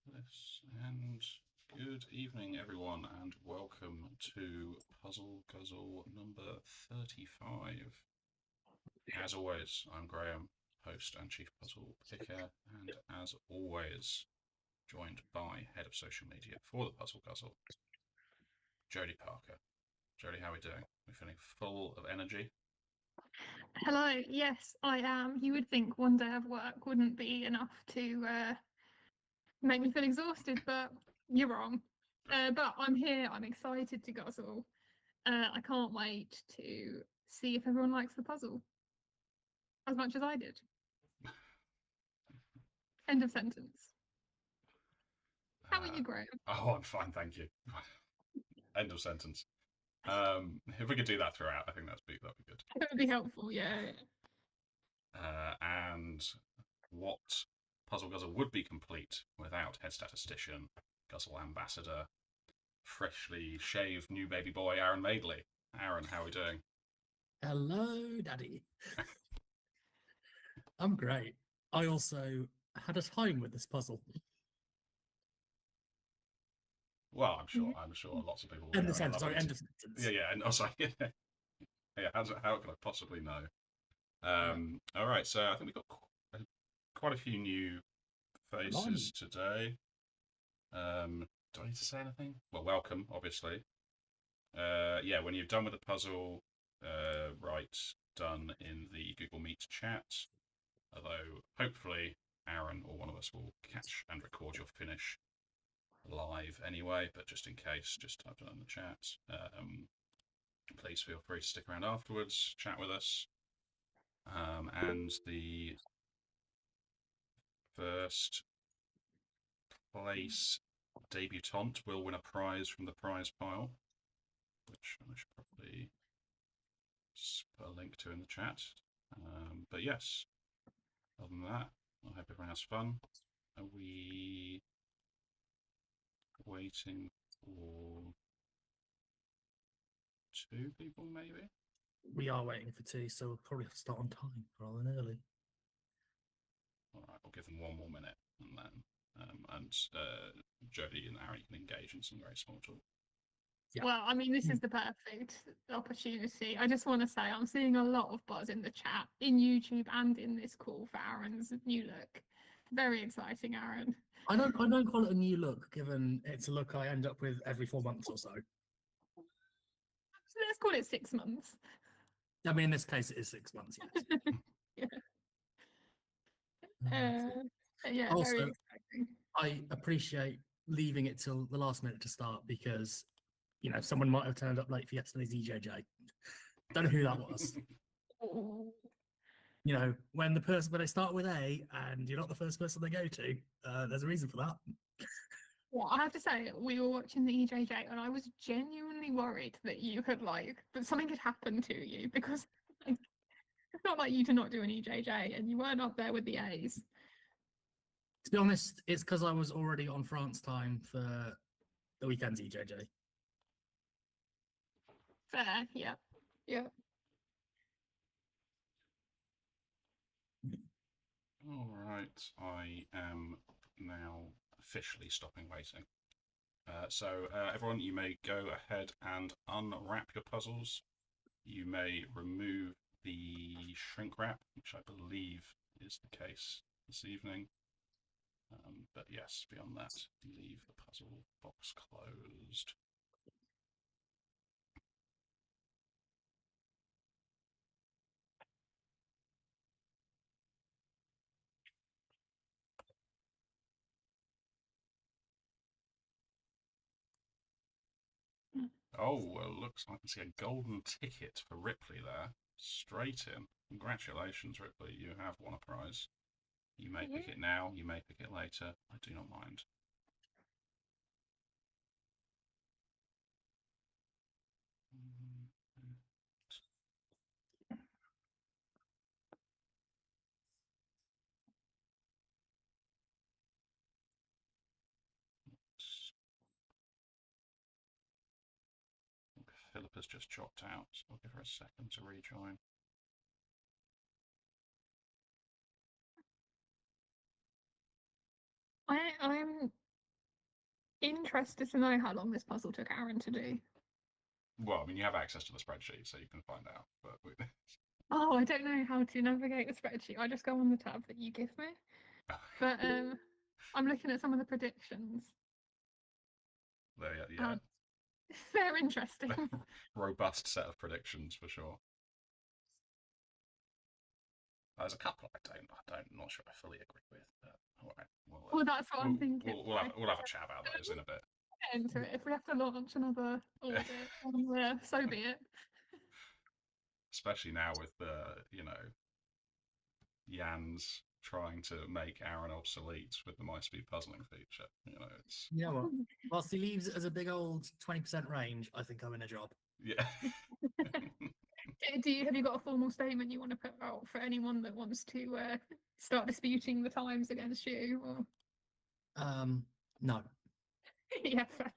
Yes, and good evening, everyone, and welcome to Puzzle Guzzle number 35. As always, I'm Graham, host and chief puzzle picker, and as always, joined by head of social media for the Puzzle Guzzle, Jodie Parker. Jodie, how are we doing? We're feeling full of energy. Hello, yes, I am. You would think one day of work wouldn't be enough to make me feel exhausted, but you're wrong. But I'm here, I'm excited to guzzle. I can't wait to see if everyone likes the puzzle as much as I did. End of sentence. How are you, Graham? Oh, I'm fine, thank you. End of sentence. If we could do that throughout, I think that'd be good. That would be helpful, yeah. And what Puzzle Guzzle would be complete without head statistician, Guzzle ambassador, freshly shaved new baby boy Aaron Madeley. Aaron, how are we doing? Hello, Daddy. I'm great. I also had a time with this puzzle. Well, I'm sure lots of people will End go of sentence. and love Sorry, it. end of sentence. Yeah, and also, yeah. How could I possibly know? All right, so I think we've got quite a few new faces today. Do I need to say anything? Well, welcome, obviously. Yeah, when you're done with the puzzle, write done in the Google Meet chat. Although, hopefully, Aaron or one of us will catch and record your finish live anyway, but just in case, just type it in the chat. Please feel free to stick around afterwards, chat with us. And the first place debutante will win a prize from the prize pile, which I should probably put a link to in the chat. But yes, other than that, I hope everyone has fun. We waiting for 2 people, maybe? We are waiting for 2, so we'll probably have to start on time rather than early. Alright, we'll give them 1 more minute, and then Jodie and Aaron can engage in some very small talk. Yeah. Well, I mean, this is the perfect opportunity. I just want to say I'm seeing a lot of buzz in the chat, in YouTube, and in this call for Aaron's new look. Very exciting, Aaron. I don't call it a new look, given it's a look I end up with every 4 months or so. So let's call it 6 months. I mean, in this case, it is 6 months, yes. Yeah, Also, very exciting. I appreciate leaving it till the last minute to start because, you know, someone might have turned up late for yesterday's EJJ. Don't know who that was. You know, when they start with A and you're not the first person they go to, there's a reason for that. Well, I have to say, we were watching the EJJ and I was genuinely worried that that something had happened to you because it's not like you to not do an EJJ and you weren't up there with the A's. To be honest, it's because I was already on France time for the weekend's EJJ. Fair, yeah. Yeah. All right, I am now officially stopping waiting. So everyone, you may go ahead and unwrap your puzzles. You may remove the shrink wrap, which I believe is the case this evening. But yes, beyond that, leave the puzzle box closed. Oh, well, looks like I can see a golden ticket for Ripley there. Straight in. Congratulations, Ripley. You have won a prize. You may pick it now, you may pick it later. I do not mind. Philippa's just dropped out, so I'll give her a second to rejoin. I'm interested to know how long this puzzle took Aaron to do. Well, I mean, you have access to the spreadsheet, so you can find out. But Oh, I don't know how to navigate the spreadsheet. I just go on the tab that you give me. But I'm looking at some of the predictions. Yeah. They're interesting. Robust set of predictions for sure. There's a couple I'm not sure I fully agree with, but all right. Well, that's what I'm thinking. We'll have a chat about those in a bit. Into it. If we have to launch another audit, so be it. Especially now with Jan's trying to make Aaron obsolete with the MySpeed puzzling feature. It's what? Whilst he leaves it as a big old 20% range, I think I'm in a job. Yeah. Have you got a formal statement you want to put out for anyone that wants to start disputing the times against you? Or... No. Yeah, fair.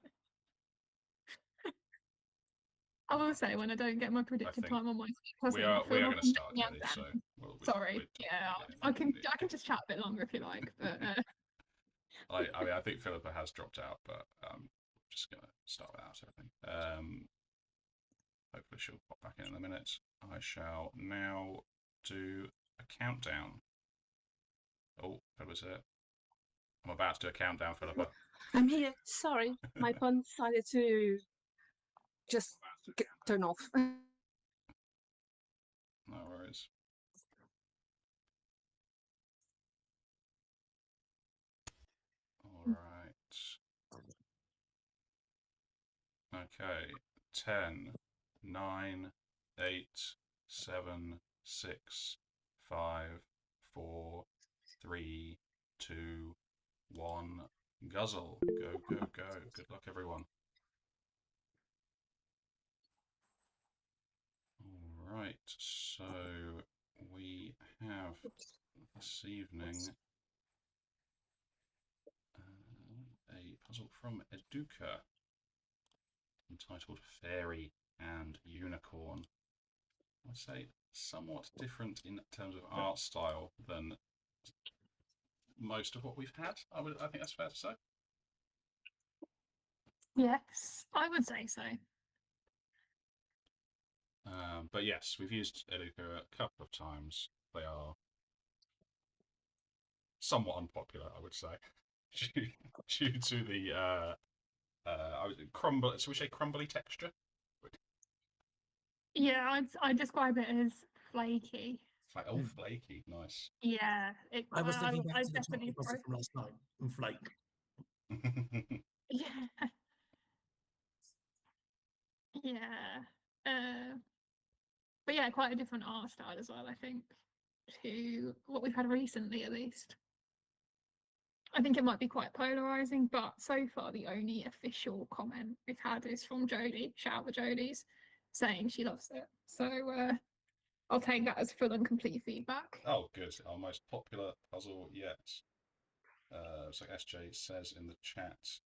I will say when I don't get my predicted time on my puzzle, we are going to start, Jodie, so sorry. I can just chat a bit longer if you like, but I think Philippa has dropped out, but I'm just going to start without everything. Hopefully she'll pop back in a minute. I shall now do a countdown. Oh, Philippa's here. I'm about to do a countdown, Philippa. I'm here. Sorry, my phone decided to just turn off. No worries. All right. Okay. 10, 9, 8, 7, 6, 5, 4, 3, 2, 1. Guzzle. Go, go, go. Good luck, everyone. Alright, so we have this evening a puzzle from Educa entitled Fairy and Unicorn. I'd say somewhat different in terms of art style than most of what we've had. I think that's fair to say. Yes, I would say so. But yes, we've used Educa a couple of times. They are somewhat unpopular, I would say, due to the crumble. So we say crumbly texture. Yeah, I'd describe it as flaky. It's like, oh, flaky, nice. Yeah, I was thinking back I to the definitely chocolate puzzle from last night and flake. yeah. Yeah. But yeah, quite a different art style as well, I think, to what we've had recently at least. I think it might be quite polarizing, but so far the only official comment we've had is from Jodie. Shout out the Jodies, saying she loves it. So I'll take that as full and complete feedback. Oh, good. Our most popular puzzle yet. So SJ says in the chat,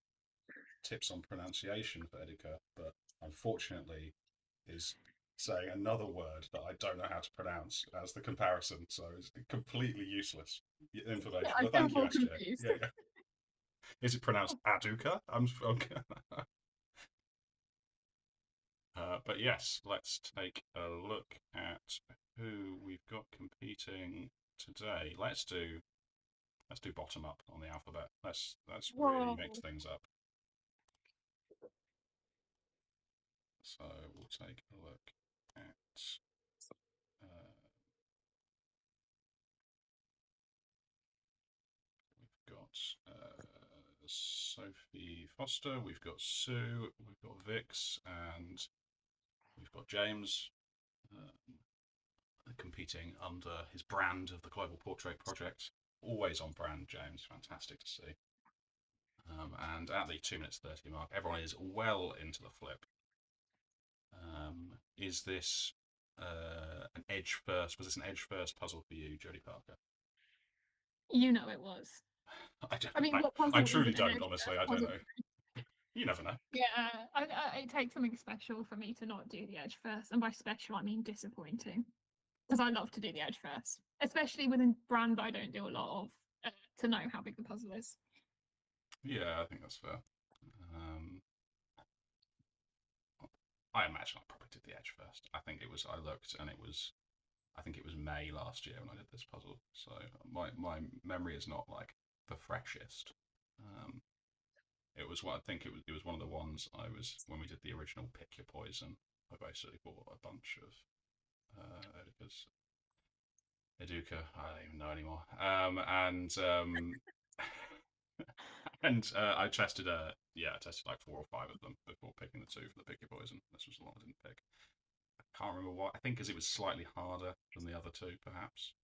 tips on pronunciation for Educa, but unfortunately is saying another word that I don't know how to pronounce as the comparison, so it's completely useless information. I But feel thank you, more SJ. confused. Yeah. Is it pronounced Aduka? Okay. But yes, let's take a look at who we've got competing today. Let's do bottom up on the alphabet. Let's really mix things up. So we'll take a look at we've got Sophie Foster, we've got Sue, we've got Vix, and we've got James competing under his brand of the Global Portrait Project. Always on brand, James. Fantastic to see. And at the 2 minutes 30 mark, everyone is well into the flip. Is this an edge first? Was this an edge first puzzle for you, Jodie Parker? You know it was. I mean, what puzzle I truly isn't an don't, edge honestly. first I don't puzzle? know. You never know. Yeah, it takes something special for me to not do the edge first, and by special I mean disappointing, because I love to do the edge first, especially with a brand I don't do a lot of, to know how big the puzzle is. Yeah, I think that's fair. I imagine I probably did the edge first. I think it was. I looked, and it was. I think it was May last year when I did this puzzle. So my memory is not like the freshest. It was what I think it was one of the ones I was when we did the original Pick Your Poison. I basically bought a bunch of Educa. I don't even know anymore. I tested I tested like 4 or 5 of them before picking the 2 for the Pick Your Poison. This was the one I didn't pick. I can't remember why. I think because it was slightly harder than the other 2, perhaps.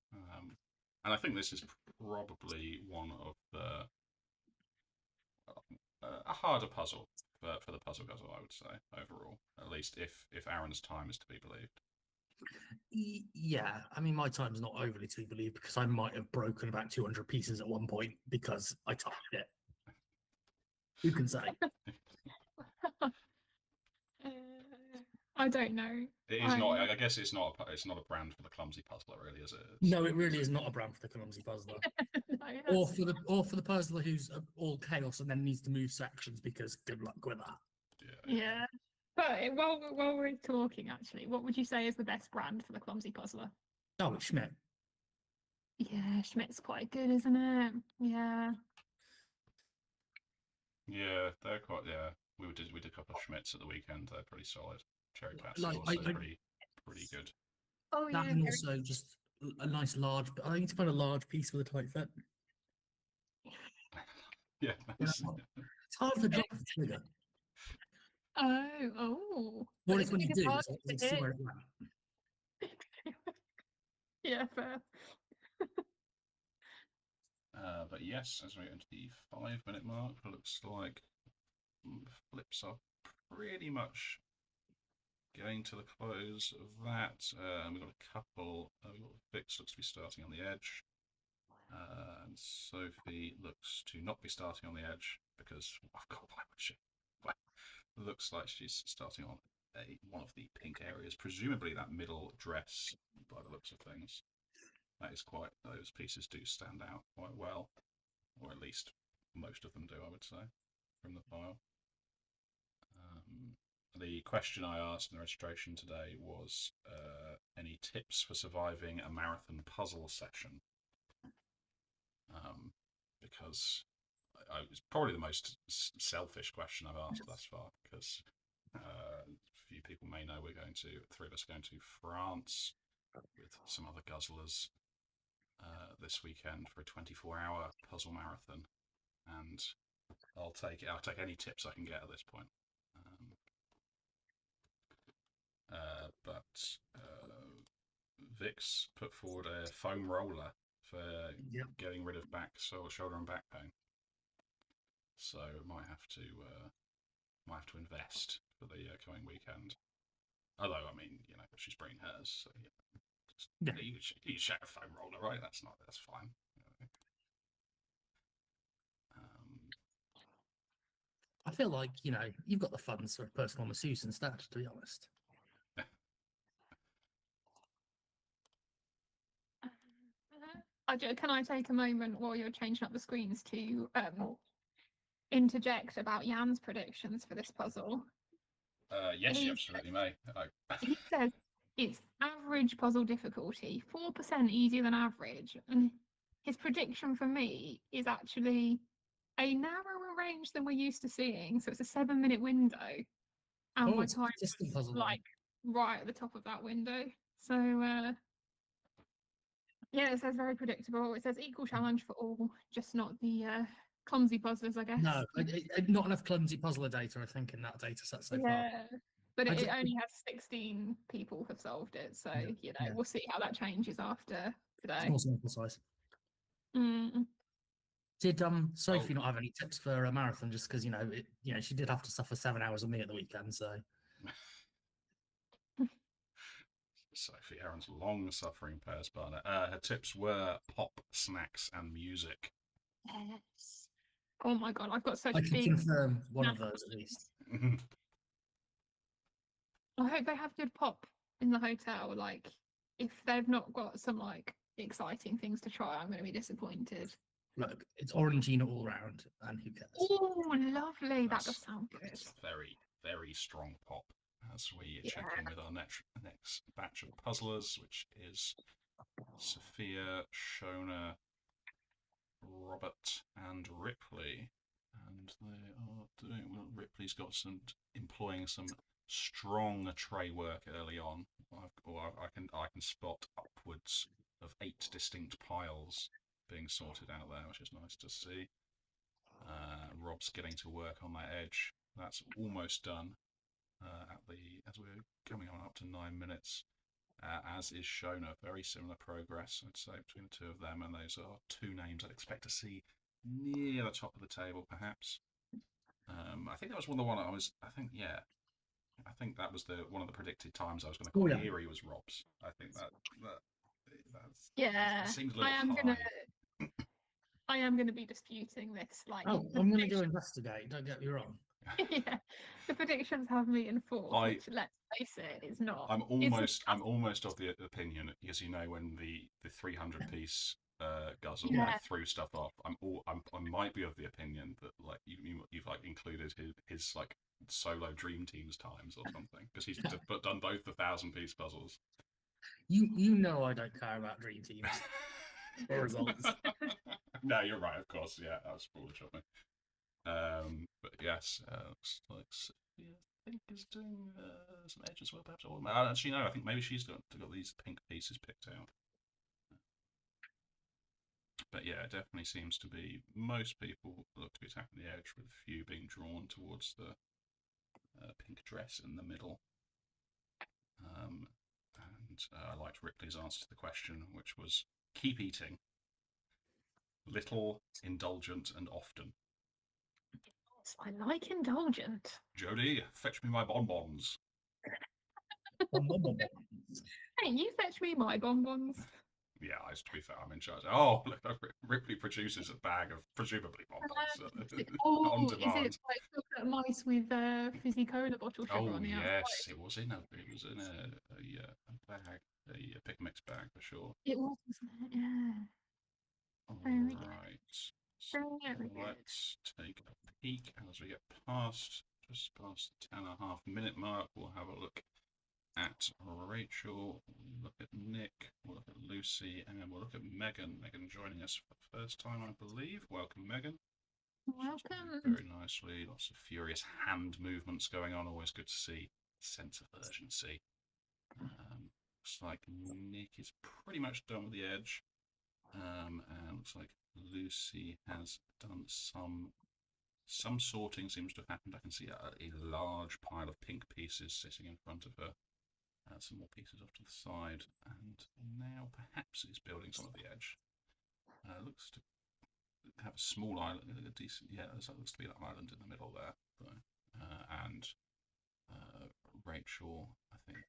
And I think this is probably one of the a harder puzzle for the puzzle guzzle, I would say, overall. At least if Aaron's time is to be believed. Yeah, I mean, my time's not overly to be believed because I might have broken about 200 pieces at one point because I touched it. Who can say? I don't know. It is not. I guess it's not a brand for the clumsy puzzler, really, is it? No, it really is not a brand for the clumsy puzzler, No, or for the puzzler who's all chaos and then needs to move sections because good luck with that. Yeah. But while we're talking, actually, what would you say is the best brand for the clumsy puzzler? Oh, it's Schmidt. Yeah, Schmidt's quite good, isn't it? Yeah. Yeah, they're quite. Yeah, we did a couple of Schmidts at the weekend. They're pretty solid. Cherry Pats Like, are also pretty good. Oh that yeah. and also just a nice large. I need to find a large piece with a tight fit. Yeah, It's hard to drop the trigger. Oh. What it's when you it's do hard is to see hit. where it went. Yeah, fair. But yes, as we get into the 5-minute mark, it looks like flips are pretty much getting to the close of that. We've got a couple. Vix looks to be starting on the edge, and Sophie looks to not be starting on the edge, because why would she? Well, it looks like she's starting on one of the pink areas, presumably that middle dress, by the looks of things. That is quite. Those pieces do stand out quite well, or at least most of them do, I would say, from the file. The question I asked in the registration today was any tips for surviving a marathon puzzle session, because it's probably the most selfish question I've asked thus far, because a few people may know three of us are going to France with some other guzzlers this weekend for a 24-hour puzzle marathon, and I'll take any tips I can get at this point. But Vix put forward a foam roller for getting rid of shoulder and back pain. So might have to invest for the coming weekend. Although, I mean, she's bringing hers, so you share a foam roller, right? That's fine. I feel like you've got the funds for a personal masseuse instead, to be honest. Can I take a moment while you're changing up the screens to interject about Jan's predictions for this puzzle? Yes, you absolutely may. He says it's average puzzle difficulty, 4% easier than average, and his prediction for me is actually a narrower range than we're used to seeing. So it's a 7-minute window, and my time is like right at the top of that window. So yeah, it says very predictable. It says equal challenge for all, just not the clumsy puzzlers, I guess. No, not enough clumsy puzzler data, I think, in that data set so far. But it only has 16 people have solved it, so we'll see how that changes after today. Small sample size. Mm. Did Sophie not have any tips for a marathon? Just because she did have to suffer 7 hours with me at the weekend, so. Sophie Aaron's long-suffering pairs partner. Her tips were pop, snacks, and music. Yes. Oh my god, I've got such I big. can confirm one of those at least. I hope they have good pop in the hotel. Like, if they've not got some exciting things to try, I'm going to be disappointed. Look, it's Orangina all round, and who cares? Oh, lovely! That does sound good. It's a very, very strong pop. As we check in with our next batch of puzzlers, which is Sophia, Shona, Robert, and Ripley, and they are doing well. Ripley's got employing some strong tray work early on. I can spot upwards of 8 distinct piles being sorted out there, which is nice to see. Rob's getting to work on that edge. That's almost done. As we're coming on up to 9 minutes, as is Shona. Very similar progress, I'd say, between the two of them, and those are 2 names I'd expect to see near the top of the table, perhaps. I think that was one I was. I think that was one of the predicted times I was going to query was Rob's. I think that seems a little high. I am going to be disputing this. I'm going to go investigate. Don't get me wrong. Yeah, the predictions have me in 4th, which, let's face it, is not. I'm almost of the opinion, because when the 300-piece Guzzle threw stuff off, I might be of the opinion that you've included his solo dream teams times or something, because he's done both the 1,000-piece puzzles. You know I don't care about dream teams or results. No, you're right. Of course, yeah, that was foolish of me. But yes, looks like Sophia, I think, is doing some edge as well, perhaps. Actually, no, I think maybe she's got these pink pieces picked out. But yeah, it definitely seems to be most people look to be attacking the edge, with a few being drawn towards the pink dress in the middle. And I liked Ripley's answer to the question, which was keep eating. Little, indulgent, and often. I like indulgent. Jodie, fetch me my bonbons. Hey, you fetch me my bonbons. Yeah, to be fair, I'm in charge. Oh, look, Ripley produces a bag of presumably bonbons on Oh, is demand. it like chocolate mice with fizzy cola bottle sugar Oh on the yes, outside? it was in a bag, a pick mix bag for sure. It was, wasn't it? Yeah. All Very good. right, so Very good. let's take a peek as we get just past the 10.5 minute mark. We'll have a look at Rachel, we'll look at Nick, we'll look at Lucy, and we'll look at Megan. Megan joining us for the first time, I believe. Welcome, Megan. Welcome. Very nicely. Lots of furious hand movements going on. Always good to see. Sense of urgency. Looks like Nick is pretty much done with the edge. And looks like Lucy has done some sorting seems to have happened. I can see a large pile of pink pieces sitting in front of her. Some more pieces off to the side, and now perhaps is building some of the edge. Looks to have a small island, a decent, yeah, there looks to be that island in the middle there. And Rachel, I think,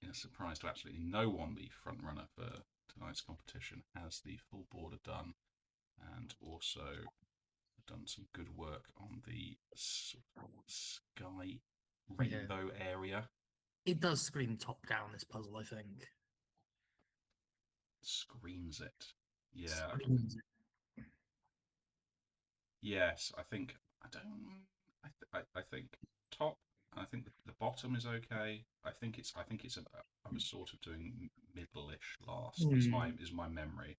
in a surprise to absolutely no one, the front runner for tonight's competition, has the full border done, and also done some good work on the sky rainbow area. It does scream top down, this puzzle, I think. Screams it. Yeah. Screams it. Yes, I think I think top. I think the bottom is okay. I think it's I was sort of doing middle-ish last. Is my memory.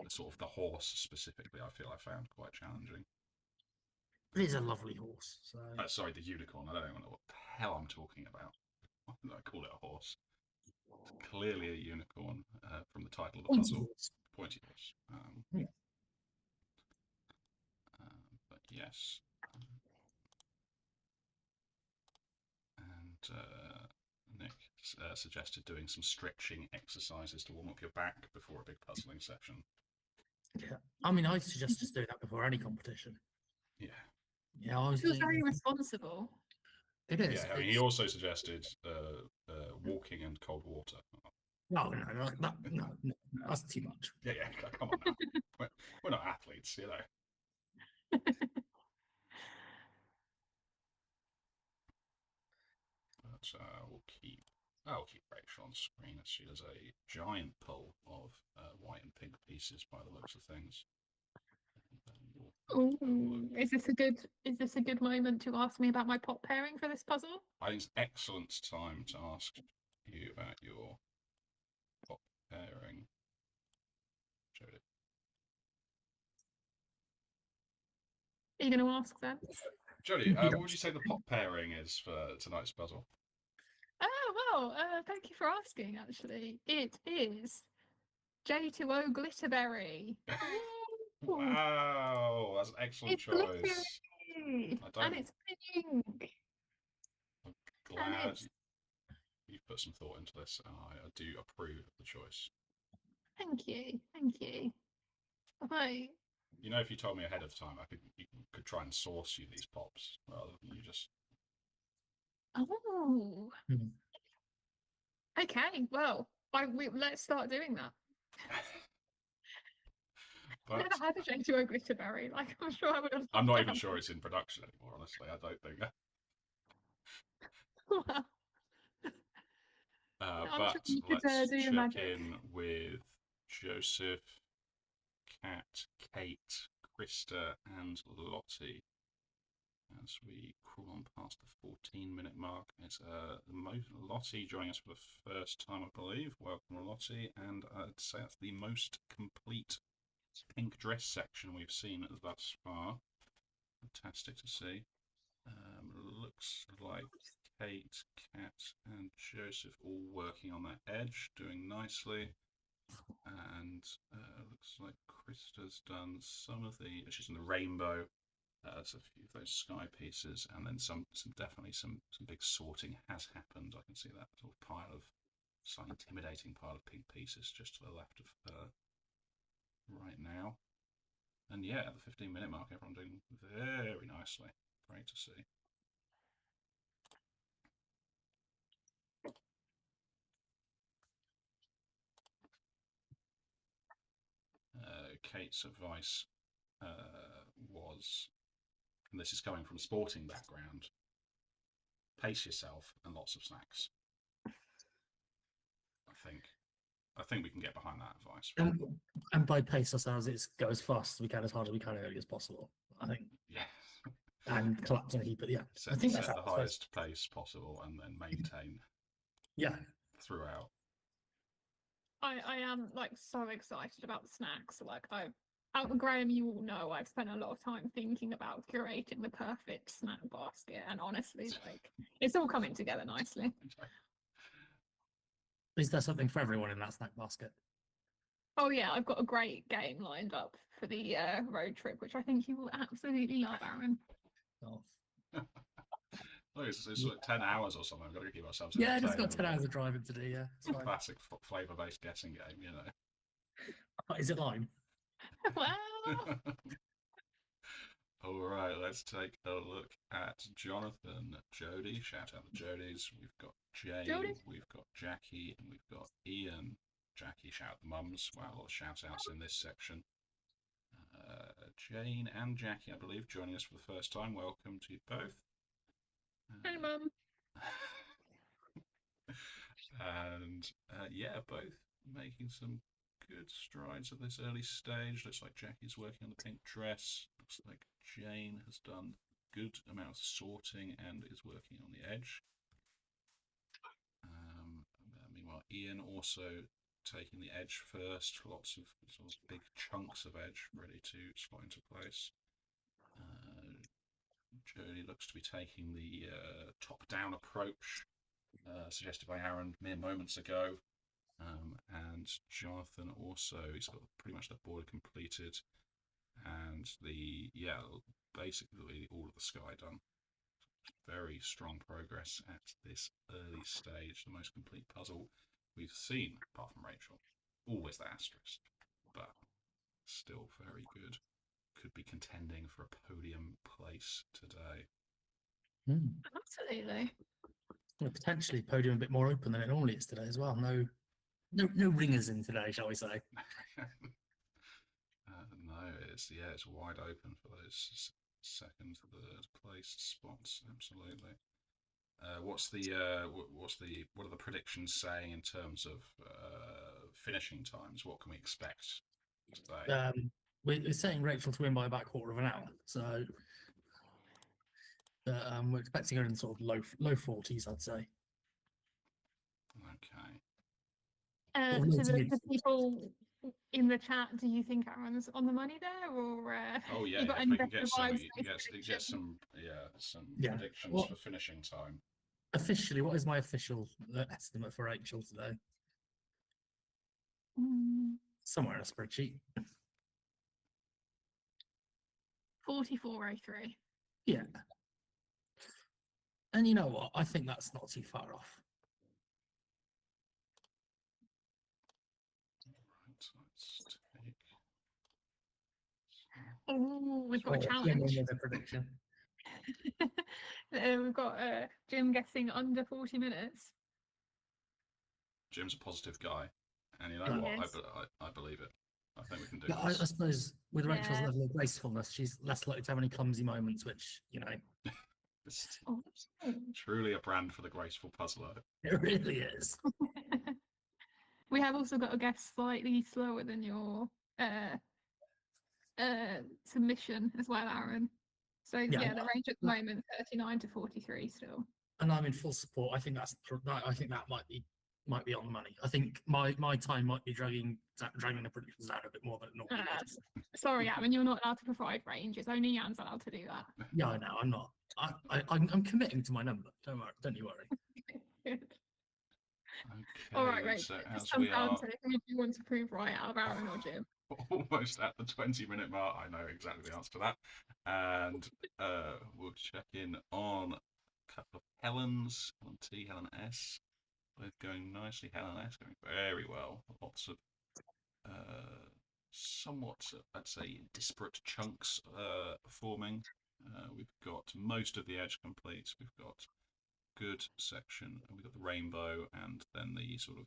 The sort of the horse specifically, I feel I found quite challenging. It is a lovely horse. So. Sorry, the unicorn. I don't know what the hell I'm talking about. Why did I call it a horse? It's clearly a unicorn from the title of the puzzle. Pointy horse. But yes. And Nick suggested doing some stretching exercises to warm up your back before a big puzzling session. Yeah, I mean, I suggest just doing that before any competition. Yeah. Yeah, I was. It was very responsible. It is. Yeah, I mean, he also suggested walking and cold water. No, that's too much. Yeah, come on now. We're not athletes, you know. But I'll keep Rachel on screen as she does a giant pull of white and pink pieces by the looks of things. Ooh, is this a good moment to ask me about my pot pairing for this puzzle? I think it's excellent time to ask you about your pot pairing. Jodie. Are you going to ask then? Jodie, what would you say the pot pairing is for tonight's puzzle? Oh, well, thank you for asking, actually. It is J2O Glitterberry. Wow, that's an excellent It's choice. glittery, and it's pink. I'm glad you've put some thought into this, and I do approve of the choice. Thank you, thank you. Right. You know, if you told me ahead of time, you could try and source you these pops rather than you just. Oh. Okay. Well, let's start doing that. I've never had a J2O Glitterberry. Like, I'm sure I would have. I'm not even sure it's in production anymore. Honestly, I don't think. Well, but sure you could, let's do check magic. in with Joseph, Kat, Kate, Krista, and Lottie as we crawl on past the 14-minute mark. It's Lottie joining us for the first time, I believe. Welcome, Lottie, and I'd say that's the most complete pink dress section we've seen thus far. Fantastic to see. Looks like Kate, Kat, and Joseph all working on that edge, doing nicely. And looks like Krista's done some of she's in the rainbow. So a few of those sky pieces, and then definitely some big sorting has happened. I can see that sort of slightly intimidating pile of pink pieces just to the left of her right now. And yeah, at the 15-minute mark, everyone doing very nicely. Great to see. Kate's advice was, and this is coming from a sporting background, pace yourself and lots of snacks. I think we can get behind that advice. And by pace ourselves, it's go as fast as we can, as hard as we can, early as possible. I think. Yeah. And collapse on a heap at the end. Set, I think set that's the highest pace possible and then maintain. Yeah. Throughout. I am like so excited about the snacks. Like Graham, you all know I've spent a lot of time thinking about curating the perfect snack basket, and honestly, like it's all coming together nicely. Is there something for everyone in that snack basket? Oh yeah, I've got a great game lined up for the road trip, which I think you will absolutely love, Aaron. Oh. Look, it's like 10 hours or something. I've got to keep ourselves. Yeah, I just got 10 hours of driving to do. Yeah, classic flavour-based guessing game, you know. Is it lime? Well, all right, let's take a look at Jonathan, Jody. Shout out to Jodys. We've got Jane, Jody. We've got Jackie, and we've got Ian. Jackie, shout the mums. Wow, a lot of shout outs in this section. Jane and Jackie, I believe, joining us for the first time. Welcome to you both. hey mum. And yeah, both making some good strides at this early stage. Looks like Jackie's working on the pink dress. Looks like Jane has done a good amount of sorting and is working on the edge. Meanwhile, Ian also taking the edge first. Lots of sort of big chunks of edge ready to slot into place. Jodie looks to be taking the top-down approach suggested by Aaron mere moments ago. And Jonathan also, he's got pretty much that border completed, and basically all of the sky done. Very strong progress at this early stage, the most complete puzzle we've seen, apart from Rachel. Always the asterisk, but still very good. Could be contending for a podium place today. Absolutely. Well, potentially podium a bit more open than it normally is today as well. No ringers in today, shall we say? No, it's wide open for those second, third place spots. Absolutely. What are the predictions saying in terms of finishing times? What can we expect today? We're saying Rachel to win by about a quarter of an hour, so we're expecting her in sort of low 40s, I'd say. Okay. To the people in the chat, do you think Aaron's on the money there, or oh yeah, you got if any we can better get some, vibes? get some predictions Well, for finishing time. Officially, what is my official estimate for Rachel today? Somewhere in a spreadsheet. 44:03. Yeah. And you know what? I think that's not too far off. Right, Oh, we've got a challenge. Another prediction. We've got Jim guessing under 40 minutes. Jim's a positive guy, and you know Yes. what? I believe it. I think we can do Yeah, I this. suppose with Rachel's Yeah. level of gracefulness, she's less likely to have any clumsy moments, which, you know, It's Oh. truly a brand for the graceful puzzler. it really is. We have also got a guess slightly slower than your submission as well, Aaron. So yeah, the range at the moment 39 to 43 still. And I'm in full support. I think that might be on the money. I think my time might be dragging the predictions down a bit more than it normally would. Sorry, Aaron, you're not allowed to provide ranges. Only Jan's allowed to do that. Yeah, I know. I'm not. I'm committing to my number. Don't you worry. Good. Okay, All right, Rachel. so Just as come we down are to who do you want to prove right out of Aaron or Jim? almost at the 20-minute mark, I know exactly the answer to that, and we'll check in on a couple of Helens, Helen T, Helen S, both going nicely. Helen S going very well. Lots of somewhat, I'd say, disparate chunks forming. We've got most of the edge complete. We've got good section, and we've got the rainbow, and then the sort of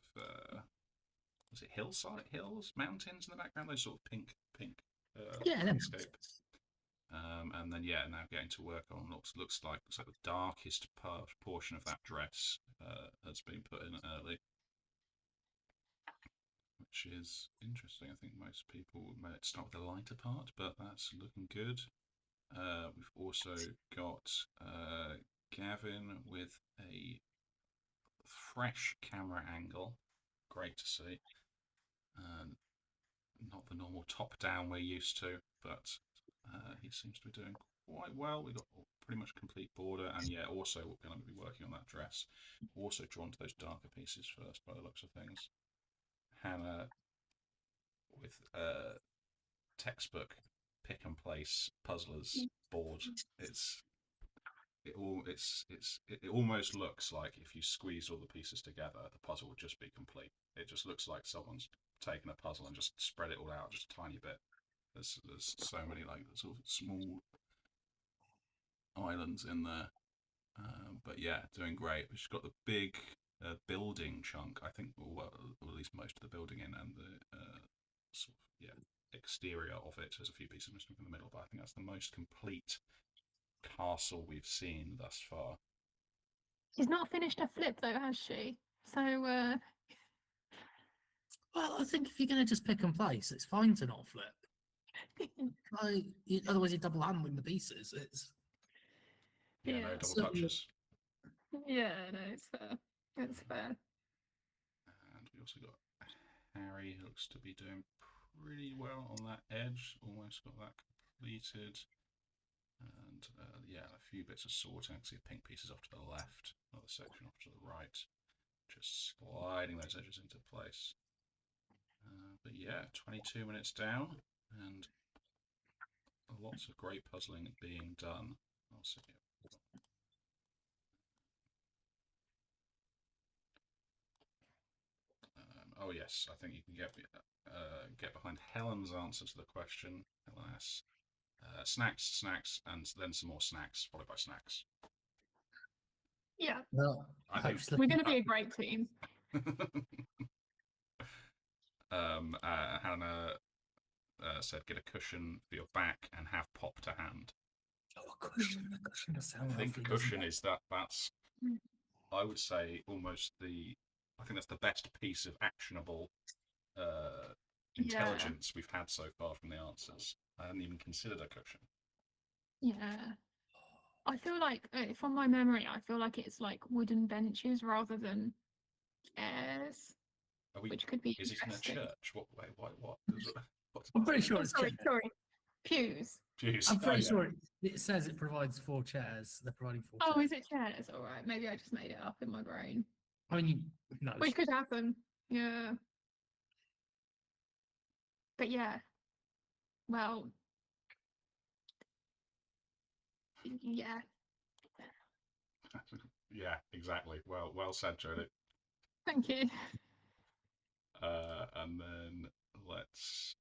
was it hills, mountains in the background? Those sort of pink Yeah, that makes landscape. sense. And then now getting to work on looks like the darkest portion of that dress has been put in early, which is interesting. I think most people may start with the lighter part, but that's looking good. We've also got Gavin with a fresh camera angle. Great to see. Not the normal top-down we're used to, but he seems to be doing quite well. We've got pretty much complete border, and also we're going to be working on that dress. Also drawn to those darker pieces first, by the looks of things. Hannah with textbook pick and place puzzlers board. It almost looks like if you squeezed all the pieces together, the puzzle would just be complete. It just looks like someone's taken a puzzle and just spread it all out just a tiny bit. There's so many like sort of small islands in there, but yeah, doing great. We've just got the big building chunk. I think, well, at least most of the building in, and the sort of exterior of it. There's a few pieces missing from the middle, but I think that's the most complete castle we've seen thus far. She's not finished her flip though, has she? So Well, I think if you're going to just pick and place, it's fine to not flip. Otherwise, you're double handling the pieces. No double touches. Yeah, no, it's fair. It's fair. And we also got Harry, who looks to be doing pretty well on that edge. Almost got that completed. And a few bits of sorting. I can see pink pieces off to the left, another section off to the right. Just sliding those edges into place. But 22 minutes down, and lots of great puzzling being done. I'll see you. Oh yes, I think you can get behind Helen's answer to the question. Helen asks, snacks, and then some more snacks, followed by snacks. Yeah. Well, I think we're going to be a great team. Hannah said, "Get a cushion for your back and have pop to hand." Oh, a cushion! A cushion does sound I think lovely, the cushion is that's. I would say almost I think that's the best piece of actionable intelligence we've had so far from the answers. I hadn't even considered a cushion. Yeah. I feel like, from my memory, I feel like it's like wooden benches rather than chairs, which could be Is it in a interesting. church? What? I'm pretty sure it's sorry, pews. Pews. I'm pretty sure it says it provides 4 chairs. They're providing 4 chairs. Oh, is it chairs? All right. Maybe I just made it up in my brain. I mean, no. Which could happen. Yeah. But yeah. Well. Yeah. Yeah, exactly. Well said, Jodie. Thank you. And then let's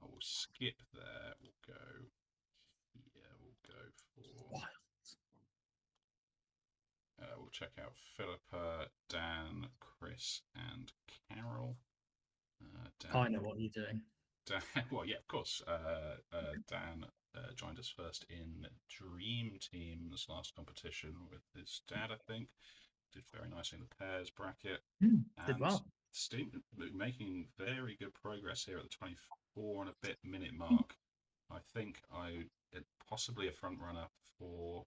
we'll skip there. We'll go here. We'll go for. We'll check out Philippa, Dan, Chris, and Carol. Dan, I know what you're doing. Dan, well, yeah, of course. Dan joined us first in Dream Team's last competition with his dad, I think. Did very nicely in the pairs bracket. Did well. Making very good progress here at the 24 and a bit minute mark. I think possibly a front runner for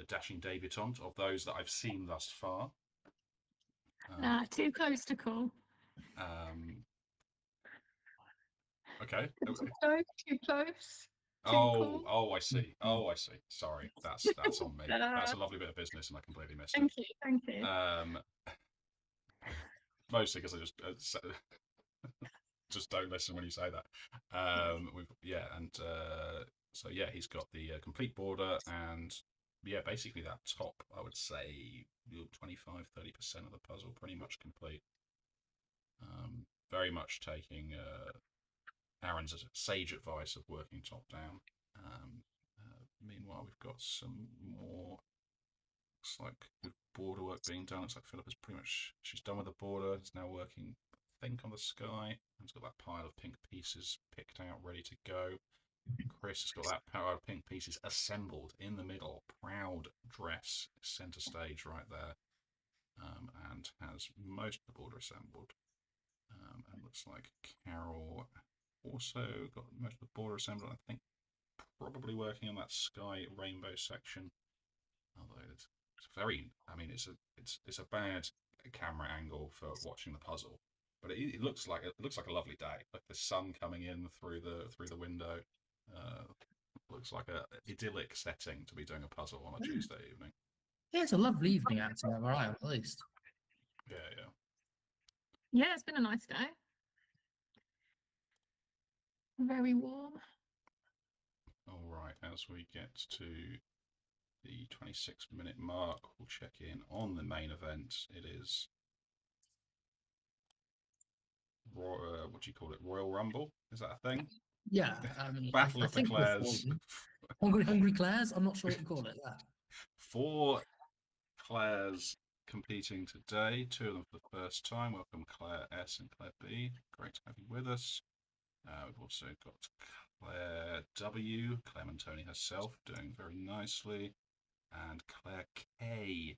Dashing Debutante of those that I've seen thus far. Too close to call. Okay. Too close. Oh, I see. Sorry, that's on me. That's a lovely bit of business, and I completely missed it. Thank you. Mostly because I just don't listen when you say that. He's got the complete border, and basically that top, I would say 25-30% of the puzzle pretty much complete. Very much taking Aaron's sage advice of working top down. Meanwhile, we've got some more. Looks like we've border work being done. Looks like Philippa's pretty much, she's done with the border. It's now working, I think, on the sky. It's got that pile of pink pieces picked out, ready to go. Chris has got that pile of pink pieces assembled in the middle. Proud dress, centre stage right there. And has most of the border assembled. And looks like Carol also got most of the border assembled. I think probably working on that sky rainbow section. Although it's very, I mean, it's a bad camera angle for watching the puzzle, but it looks like a lovely day. Like the sun coming in through the window. Looks like a idyllic setting to be doing a puzzle on a Tuesday evening. Yeah, it's a lovely evening out there, where I am, at least. Yeah, yeah. Yeah, it's been a nice day. Very warm. All right, as we get to the 26-minute mark, we'll check in on the main event. It is what do you call it? Royal Rumble? Is that a thing? Yeah, I mean, Battle I of the think Clares. Hungry Clares. I'm not sure what you call it. Yeah. 4 Claires competing today. 2 of them for the first time. Welcome Claire S and Claire B. Great to have you with us. We've also got Claire W, Claire Montoni herself, doing very nicely, and Claire K,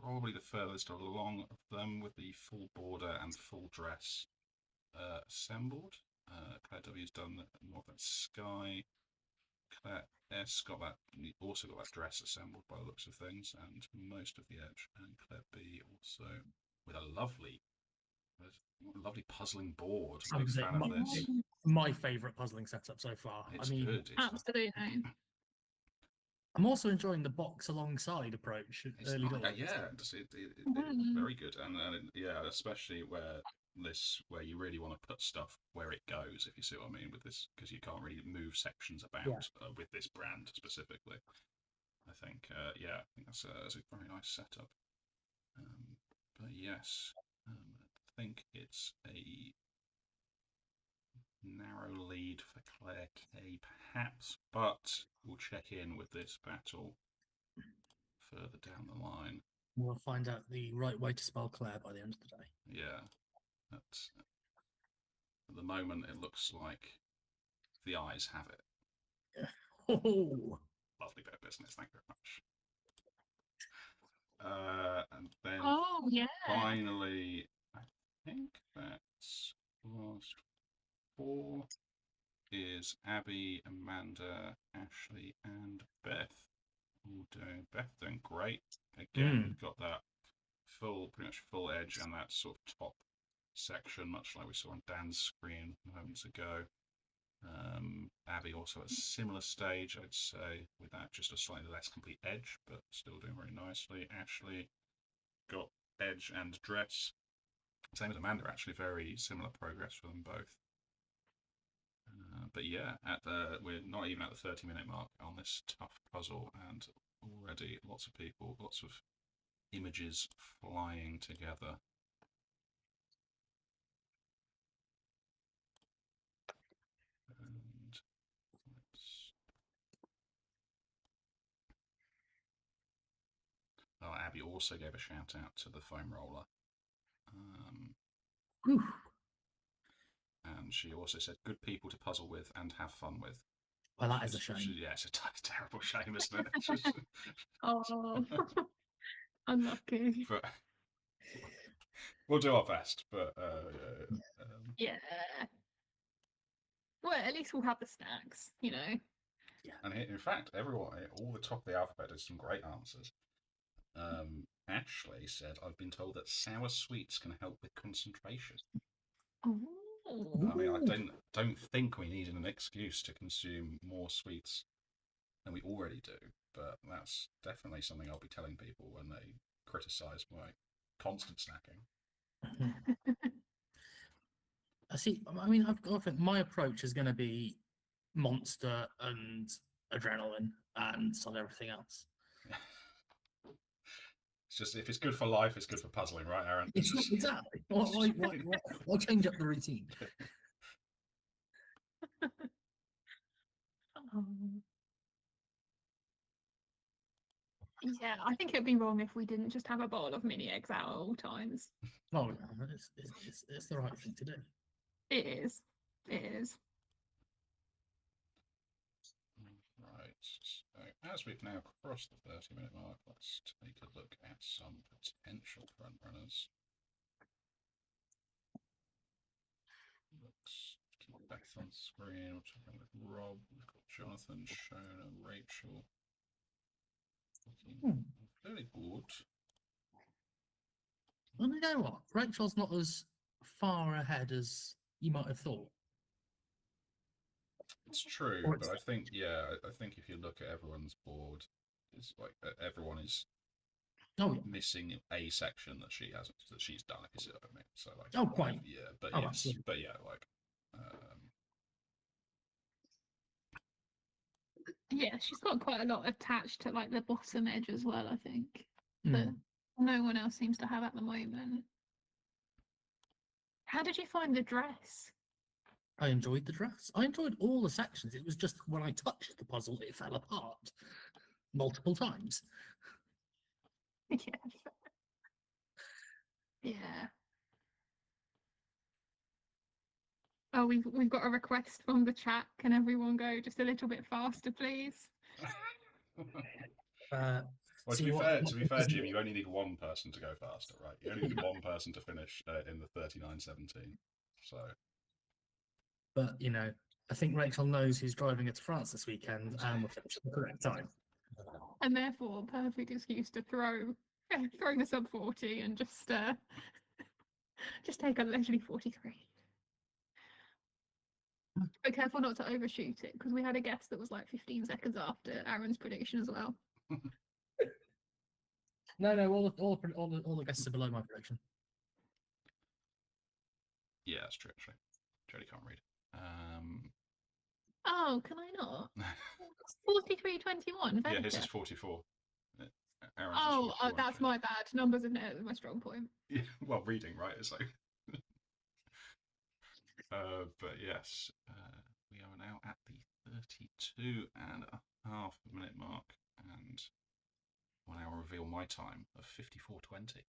probably the furthest along of them, with the full border and full dress assembled. Claire W's done more of that sky. Claire S also got that dress assembled by the looks of things, and most of the edge. And Claire B also with a lovely puzzling board. Big fan of this. My favourite puzzling setup so far. It's I mean, good. Absolutely. I'm also enjoying the box alongside approach. Early doors. Yeah, it's very good, and yeah, especially where you really want to put stuff where it goes, if you see what I mean, with this, because you can't really move sections about with this brand specifically. I think that's a very nice setup. But yes, I think it's a narrow lead for Claire K, perhaps, but we'll check in with this battle further down the line. We'll find out the right way to spell Claire by the end of the day. Yeah, that's, at the moment it looks like the eyes have it. Oh, Lovely bit of business, thank you very much. And then finally, I think that's last 4 is Abby, Amanda, Ashley, and Beth. Beth doing great. Again, we've got that pretty much full edge and that sort of top section, much like we saw on Dan's screen moments ago. Abby also at a similar stage, I'd say, with that just a slightly less complete edge, but still doing very nicely. Ashley got edge and dress. Same as Amanda, actually, very similar progress for them both. But yeah, we're not even at the 30-minute mark on this tough puzzle, and already lots of people, lots of images flying together. And Abby also gave a shout out to the foam roller. And she also said, good people to puzzle with and have fun with. Well, that is a shame. Yeah, it's a terrible shame, isn't it? Oh, unlucky. But we'll do our best. But yeah. Well, at least we'll have the snacks, you know. Yeah. And in fact, everyone, all the top of the alphabet, has some great answers. Ashley said, I've been told that sour sweets can help with concentration. Oh. I mean, I don't think we need an excuse to consume more sweets than we already do, but that's definitely something I'll be telling people when they criticise my constant snacking. I mean, I think my approach is going to be Monster and Adrenaline and some everything else. It's just, if it's good for life, it's good for puzzling, right, Aaron? Exactly. Why change up the routine? Yeah, I think it'd be wrong if we didn't just have a bowl of mini eggs out at all times. Oh, no, it's the right thing to do. It is. It is. Right. So as we've now crossed the 30-minute mark, let's take a look at some potential front runners. Let's keep Beth on screen. We're talking with Rob. We've got Jonathan, Shona, Rachel. Looking fairly bored. Well, you know what? Rachel's not as far ahead as you might have thought. It's true, Or but I think, yeah, I think if you look at everyone's board, it's like everyone is Oh, yeah. missing a section that she hasn't, that she's done. If you see what I mean. So like, Oh, quite. yeah, but Oh, yes, absolutely. but yeah, like, Yeah, she's got quite a lot attached to like the bottom edge as well, I think. That Mm. no one else seems to have at the moment. How did you find the dress? I enjoyed the dress. I enjoyed all the sections. It was just when I touched the puzzle, it fell apart multiple times. Yeah. Yeah. Oh, we've got a request from the chat. Can everyone go just a little bit faster, please? well, See to what be fair, doesn't- Jim, you only need one person to go faster, right? You only need one person to finish in the 39:17. So, But you know, I think Rachel knows who's driving her to France this weekend, and will finish at the correct time. And therefore, perfect excuse to throw the sub 40 and just take a leisurely 43. Be careful not to overshoot it, because we had a guess that was like 15 seconds after Aaron's prediction as well. No, all the guesses are below my prediction. yeah, that's true, actually. Jodie can't read. Oh, can I not? 43:21. Yeah, his is 44. Aaron's Oh, is 41. that's my bad. Numbers are never my strong point. Yeah, well, reading, right? It's like. But yes, we are now at the 32.5 minute mark, and will now reveal my time of 54:20.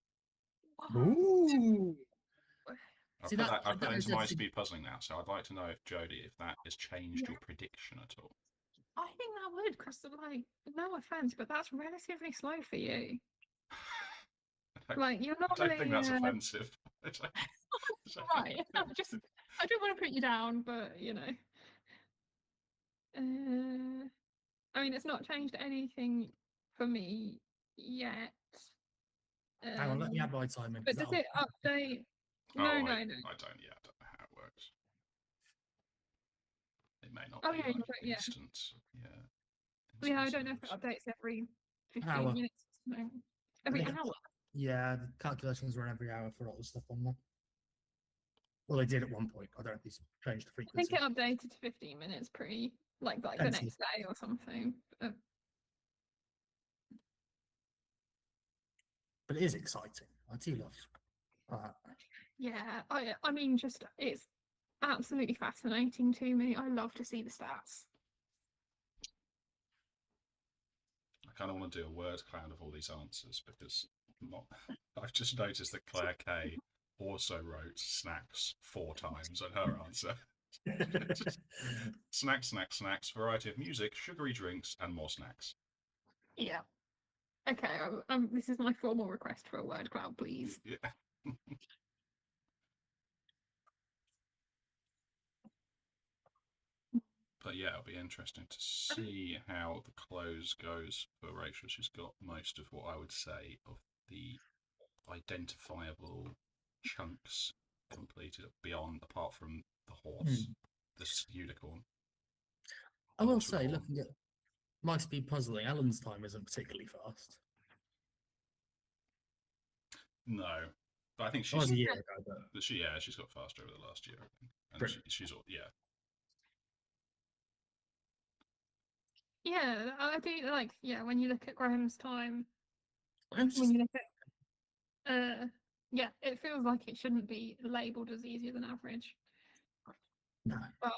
Ooh. I've See, put that- that that is into my actually- speed puzzling now, so I'd like to know if Jodie, if that has changed your prediction at all. I think that would, because like, no offense, but that's relatively slow for you. Like, you're I not don't think that's really, offensive. I don't- right. I don't want to put you down, but you know. I mean, it's not changed anything for me yet. Hang on, let me add my time in. But does it update? Oh, No, I no, no. don't. Yeah, I don't know how it works. It may not Oh, be yeah, like you're right, yeah. instant. Yeah. Yeah, I instant don't know if it saves. updates every 15 Hour. minutes. No. Every think hour. Yeah, the calculations run every hour for all the stuff on there. Well, they did at one point. I don't know if these changed the I think frequency. it updated to 15 minutes like the Pencil. next day or something. But it is exciting. I do love that. Yeah, I mean, just it's absolutely fascinating to me. I love to see the stats. I kind of want to do a word cloud of all these answers because I've just noticed that Claire K also wrote snacks 4 times on her answer. Snacks, snacks, snacks, variety of music, sugary drinks, and more snacks. Yeah. Okay, this is my formal request for a word cloud, please. Yeah. But yeah, it'll be interesting to see how the close goes for Rachel. She's got most of what I would say of the identifiable chunks completed beyond, apart from the horse, this unicorn. I will Horse with a say, horn. looking at my speed puzzling, Alan's time isn't particularly fast. No, but I think That was she's a year ago, but she's got faster over the last year, I think, and Brilliant. she's yeah. Yeah, I do like, yeah, when you look at Graham's time, I'm just, when you look at yeah, it feels like it shouldn't be labelled as easier than average. no. But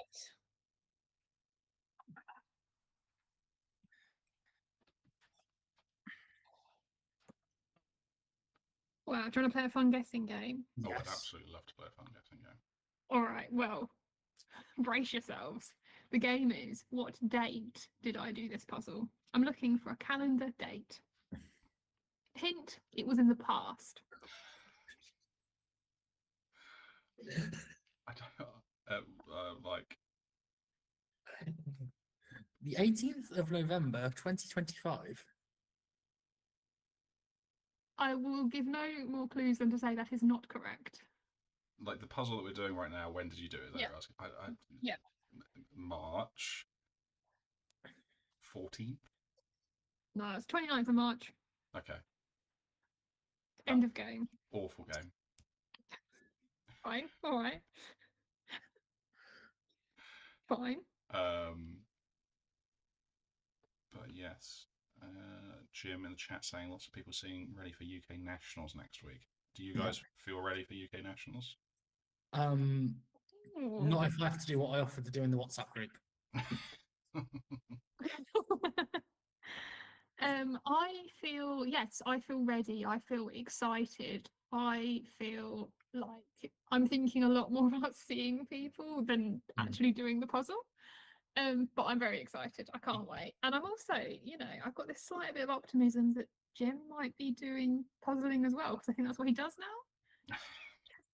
Wow, do you want to play a fun guessing game? Oh, I'd Yes. absolutely love to play a fun guessing game. All right, well, brace yourselves. The game is, what date did I do this puzzle? I'm looking for a calendar date. Hint, it was in the past. I don't like The 18th of November, 2025. I will give no more clues than to say that is not correct. the puzzle that we're doing right now. When did you do it? Is that Yeah. you're asking? Yeah. March 14th. No, it's 29th of March. Okay. End of game. Awful game. Fine. All right. Fine. But yes, Jim in the chat saying lots of people seeing ready for UK Nationals next week. Do you guys feel ready for UK Nationals? Not if I have to do what I offered to do in the WhatsApp group. I feel ready. I feel excited. I feel like I'm thinking a lot more about seeing people than actually doing the puzzle. But I'm very excited. I can't wait. And I'm also, I've got this slight bit of optimism that Jim might be doing puzzling as well, because I think that's what he does now.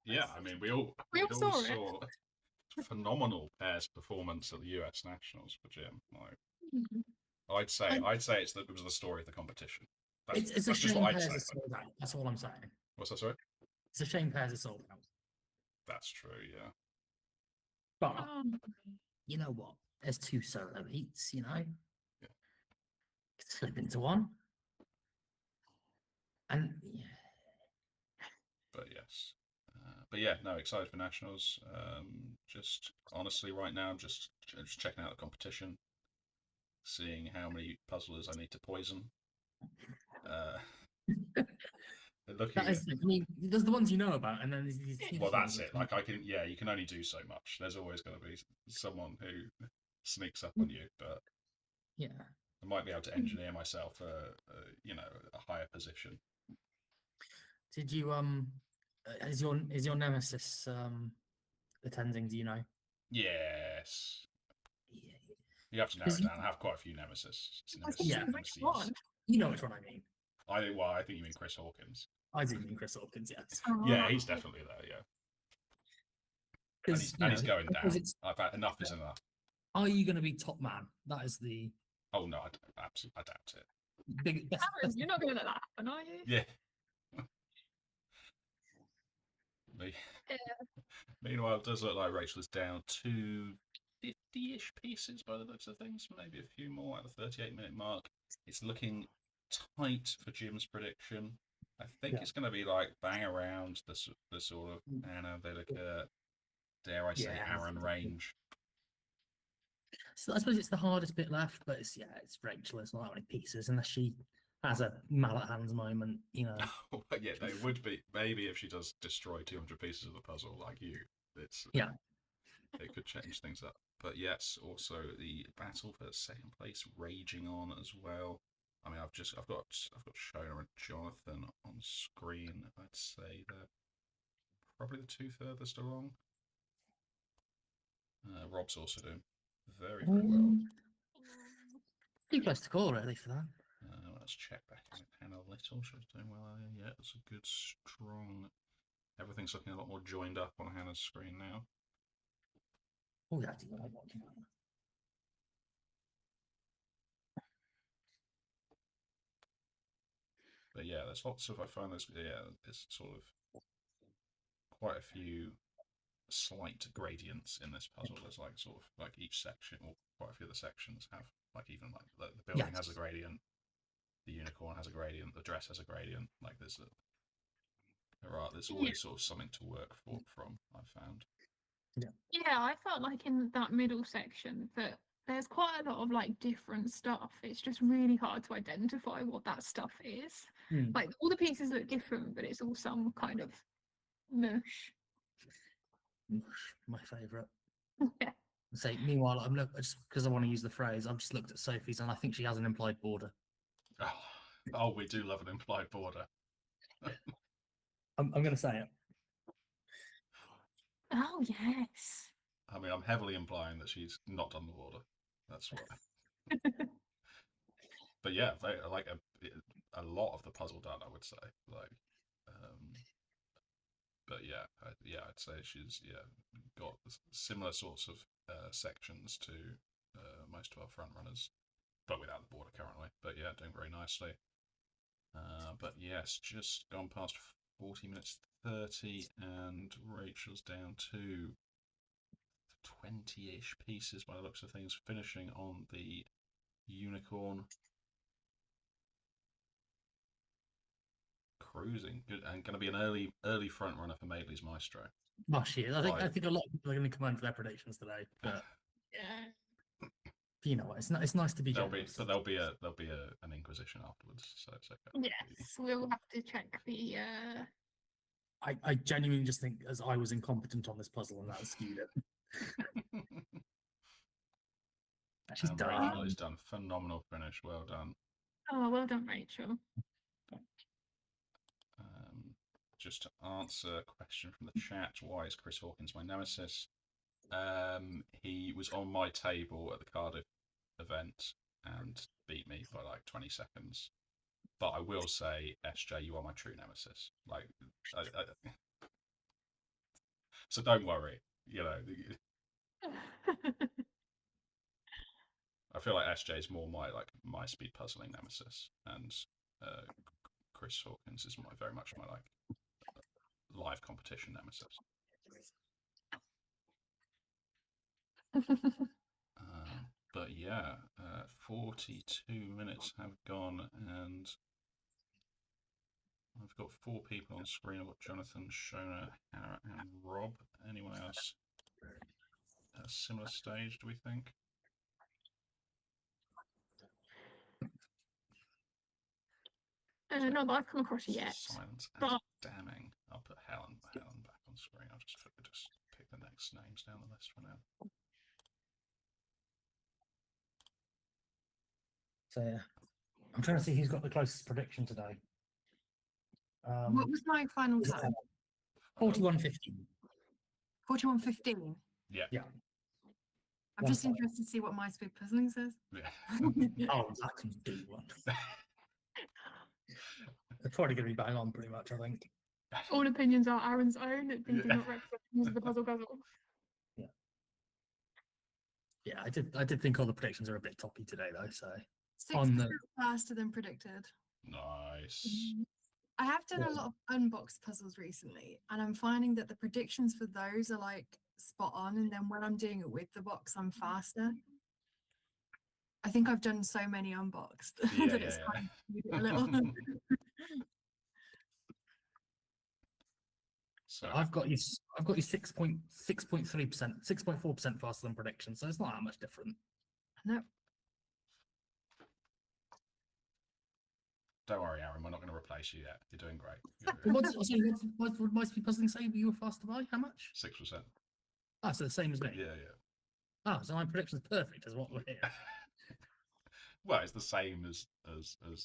Yeah, I mean, we all saw it. saw phenomenal pairs performance at the US Nationals for Jim. Like, I'd say it was the story of the competition. It's a that's just shame what I'd pairs say. are sold out. That's all I'm saying. What's that, sorry? It's a shame pairs are sold out. That's true, yeah. But Um, you know what? There's 2 solo heats, Yeah. Could slip into one. And yeah. But yes. But yeah, no, excited for Nationals. Just honestly, right now, I'm just checking out the competition, seeing how many puzzlers I need to poison. Looking That is, I mean, there's the ones you know about, and then there's these well, huge that's ones it. Like you can only do so much. There's always going to be someone who sneaks up on you, but yeah. I might be able to engineer myself a higher position. Did you is your nemesis attending? Do you know? Yes. Yeah. You have to narrow it Is he- down. I have quite a few nemesis. Yeah. which one? You know which one I mean. I think you mean Chris Hawkins. I do mean Chris Hawkins, yes. Yeah, he's definitely there. Yeah, and he's going down. I've had enough is enough. Are you going to be top man? That is the Oh no, I doubt it. big. Aaron, you're not going to let that happen, are you? Yeah. Meanwhile, it does look like Rachel is down to 50-ish pieces by the looks of things. Maybe a few more at the 38-minute mark. It's looking tight for Jim's prediction. I think it's going to be like bang around the sort of Anna Velica, dare I say, Aaron range. So I suppose it's the hardest bit left, but it's Rachel. It's not that many pieces unless she has a mallet hands moment, Yeah, they would be. Maybe if she does destroy 200 pieces of the puzzle like you, it could change things up. But yes, also the battle for second place raging on as well. I mean, I've got Shona and Jonathan on screen. I'd say they're probably the 2 furthest along. Rob's also doing very, very well. Too close to call, really, for that. Let's check back in with Hannah Little. She's doing well. Yeah, it's a good, strong. Everything's looking a lot more joined up on Hannah's screen now. Oh, yeah, I do like watching that. But yeah, there's lots of. I find there's sort of quite a few slight gradients in this puzzle. There's like each section, or quite a few of the sections have even the building has a gradient, the unicorn has a gradient, the dress has a gradient. Like there's always sort of something to work from. I've found. Yeah, I felt like in that middle section that there's quite a lot of like different stuff. It's just really hard to identify what that stuff is. Like all the pieces look different, but it's all some kind of mush. My favourite. Yeah. Say, meanwhile, I'm just because I want to use the phrase. I've just looked at Sophie's, and I think she has an implied border. Oh, we do love an implied border. I'm going to say it. Oh yes. I mean, I'm heavily implying that she's not done the border. That's what. But yeah, like a lot of the puzzle done, I would say. Like, but yeah, I'd say she's got similar sorts of sections to most of our front runners, but without the border currently. But yeah, doing very nicely. But yes, just gone past 40 minutes 30, and Rachel's down to 20-ish pieces by the looks of things, finishing on the unicorn. Cruising, good, and going to be an early front runner for Madeley's Maestro. Oh, she is. I Right. think a lot of people are going to come in for their predictions today. But Yeah. you know what? It's nice to be generous. There'll be an inquisition afterwards, so it's okay. Yes, we'll have to check the. I genuinely just think as I was incompetent on this puzzle and that skewed it. She's And done. Rachel has done phenomenal finish. Well done. Oh, well done, Rachel. Just to answer a question from the chat, why is Chris Hawkins my nemesis? He was on my table at the Cardiff event and beat me by like 20 seconds. But I will say, SJ, you are my true nemesis. Like, so don't worry. You know, I feel like SJ is more my speed puzzling nemesis, and Chris Hawkins is very much my live competition nemesis. But yeah, 42 minutes have gone, and I've got 4 people on screen. I've got Jonathan, Shona, Hannah, and Rob. Anyone else at a similar stage, do we think? Not that I've come across it yet. Silence and But damning. I'll put Helen back on screen. I'll just pick the next names down the list for now. So yeah, I'm trying to see who's got the closest prediction today. What was my final time? 41.15. 41.15. Yeah. Yeah. I'm just interested to see what my speed puzzling says. Yeah. Oh, that can do one. It's probably going to be bang on pretty much, I think. all opinions are Aaron's own. They do not represent the views of the puzzle Guzzle. Yeah, I did think all the predictions are a bit toppy today though. So 6% faster than predicted. Nice. I have done a lot of unboxed puzzles recently, and I'm finding that the predictions for those are like spot on, and then when I'm doing it with the box, I'm faster. I think I've done so many unboxed that it's kind of a little. So I've got you 6.3%, 6.4% faster than prediction, so it's not that much different. No. don't worry, Aaron. We're not going to replace you yet. You're doing great. What would my speed puzzling say you were faster by? How much? 6%. Ah, so the same as me. Yeah. Ah, so my prediction's perfect, is what we're here. Well, it's the same as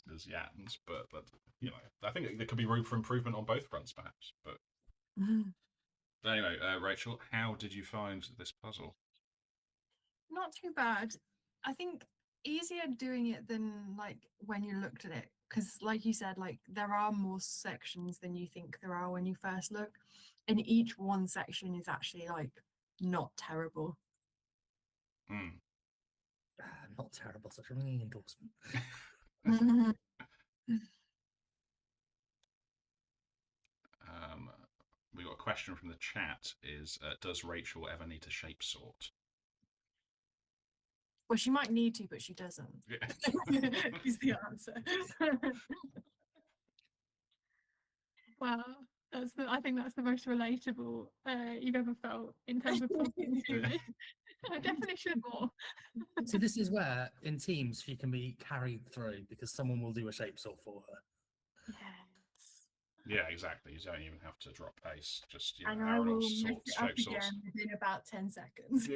Jan's, but you know, I think there could be room for improvement on both fronts, perhaps. But anyway, Rachel, how did you find this puzzle? Not too bad. I think easier doing it than like when you looked at it, because like you said, like there are more sections than you think there are when you first look, and each one section is actually like not terrible. Not terrible, such a ringing endorsement. We got a question from the chat: does Rachel ever need to shape sort? Well, she might need to, but she doesn't. Yeah. Is the answer. Wow, I think that's the most relatable you've ever felt in terms of talking to me. I definitely should more. So this is where, in teams, she can be carried through because someone will do a shape sort for her. Yes. Yeah, exactly. You don't even have to drop pace. Just And I Aaron will will mess sort it up shape sorts. again within about 10 seconds.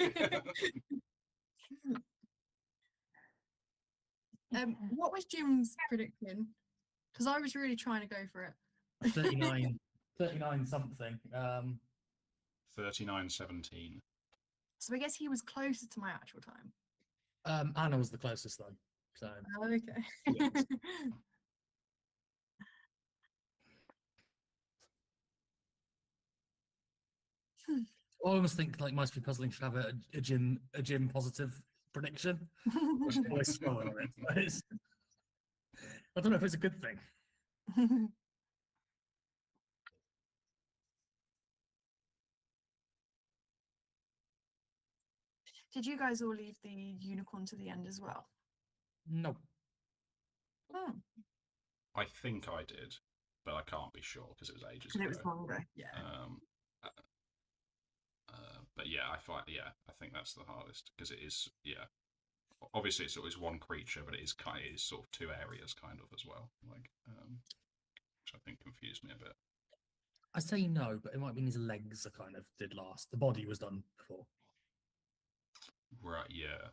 What was Jim's prediction? Because I was really trying to go for it. 39 39 something. 39:17. So I guess he was closer to my actual time. Anna was the closest though. So Oh, okay. Yes. I almost think like Mice Be Puzzling should have a gym positive prediction. Which is always spoiler on it. But I don't know if it's a good thing. Did you guys all leave the unicorn to the end as well? No. Oh, I think I did, but I can't be sure because it was ages because ago. it was longer. Yeah. But yeah, I think that's the hardest because it is. Yeah, obviously it's always one creature, but it is sort of two areas kind of as well. Like, which I think confused me a bit. I say no, but it might mean his legs are kind of did last. The body was done before. Right. Yeah.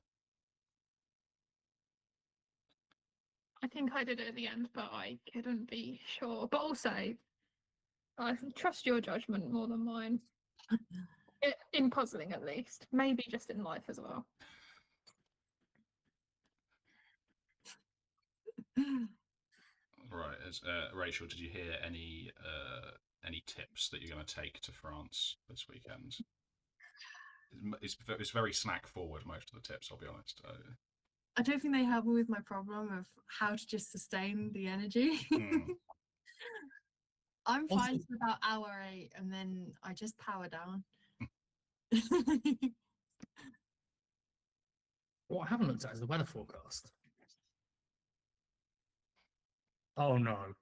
I think I did it at the end, but I couldn't be sure. But also, I trust your judgment more than mine. In puzzling, at least. Maybe just in life as well. Right. Rachel, did you hear any tips that you're going to take to France this weekend? It's very snack forward, most of the tips, I'll be honest. I don't think they help me with my problem of how to just sustain the energy. I'm Also- fine for about hour 8 and then I just power down. What I haven't looked at is the weather forecast. Oh no.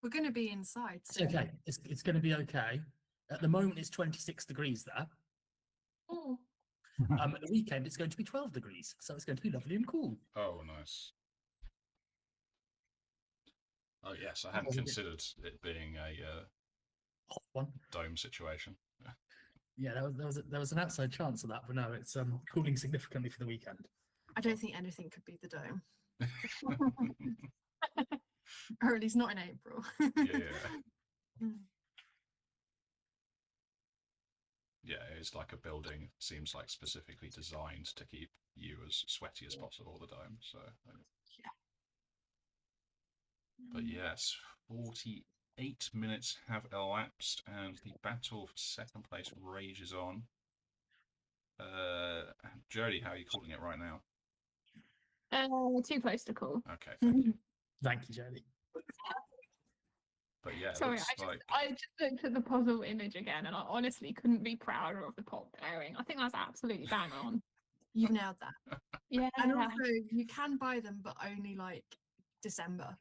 We're going to be inside. It's okay. It's going to be okay. At the moment, it's 26 degrees there. Oh, At the weekend, it's going to be 12 degrees. So it's going to be lovely and cool. Oh, nice. Oh yes, I hadn't was it? considered it being a Hot one. dome situation. Yeah, there was an outside chance of that, but no, it's cooling significantly for the weekend. I don't think anything could beat the dome. Or at least not in April. Yeah. Yeah, it's like a building seems like specifically designed to keep you as sweaty as possible, the dome. So Yeah. But yes, 48 minutes have elapsed and the battle for second place rages on. Jodie, how are you calling it right now? too close to call. Okay, thank you. Thank you, Jodie. But yeah, it Sorry, looks like I just looked at the puzzle image again, and I honestly couldn't be prouder of the pot pairing. I think that's absolutely bang on. You've nailed that. Yeah. And also, you can buy them, but only like December.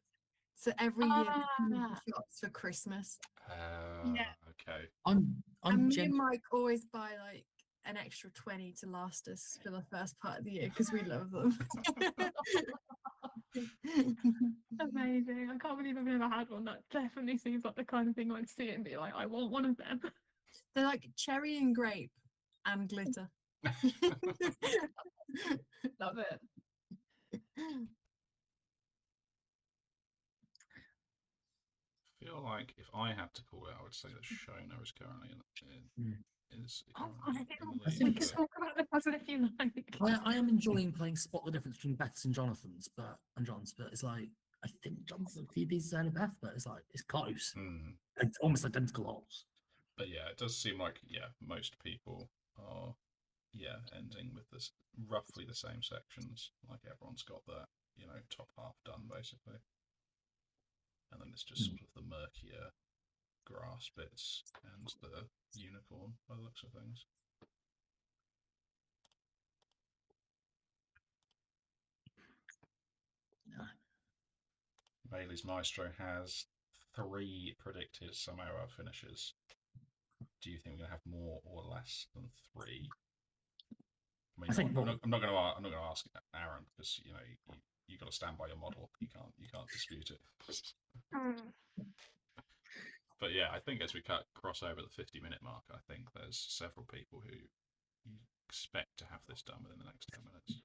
So every year, they come into shops for Christmas. Yeah. okay. And I'm me and Mike always buy like an extra 20 to last us for the first part of the year because we love them. Amazing. I can't believe I've never had one. That definitely seems like the kind of thing I'd see it and be like, I want one of them. They're like cherry and grape and glitter. Love it. I feel like if I had to call it, I would say that Shona is currently is Oh, currently I think in the I lead. think we can talk about the puzzle if you like. I am enjoying playing Spot the Difference between Beth's and Jonathan's, but it's like I think Jonathan's a few pieces ahead of Beth, but it's like it's close. It's almost identical holes. But yeah, it does seem like most people are ending with this roughly the same sections. Like everyone's got that top half done basically, and then it's just sort of the murkier grass bits and the unicorn by the looks of things. Bailey's Maestro has 3 predicted Samara finishes. Do you think we're going to have more or less than 3? I mean, I think I'm not going to ask Aaron because you got to stand by your model. You can't dispute it. But yeah, I think as we cross over the 50-minute mark, I think there's several people who you expect to have this done within the next 10 minutes.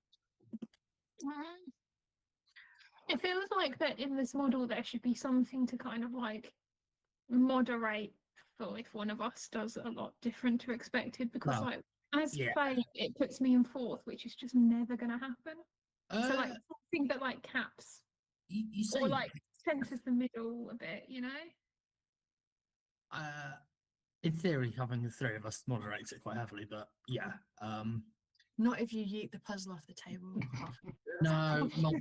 It feels like that in this model there should be something to kind of like moderate careful if one of us does a lot different to expected because, Well, like, as yeah. fate, it puts me in fourth, which is just never going to happen. So, like, Uh, something that, like, caps you say or, like, centers the middle a bit, you know? in theory, having the three of us moderates it quite heavily, but yeah. Not if you yeet the puzzle off the table. No, not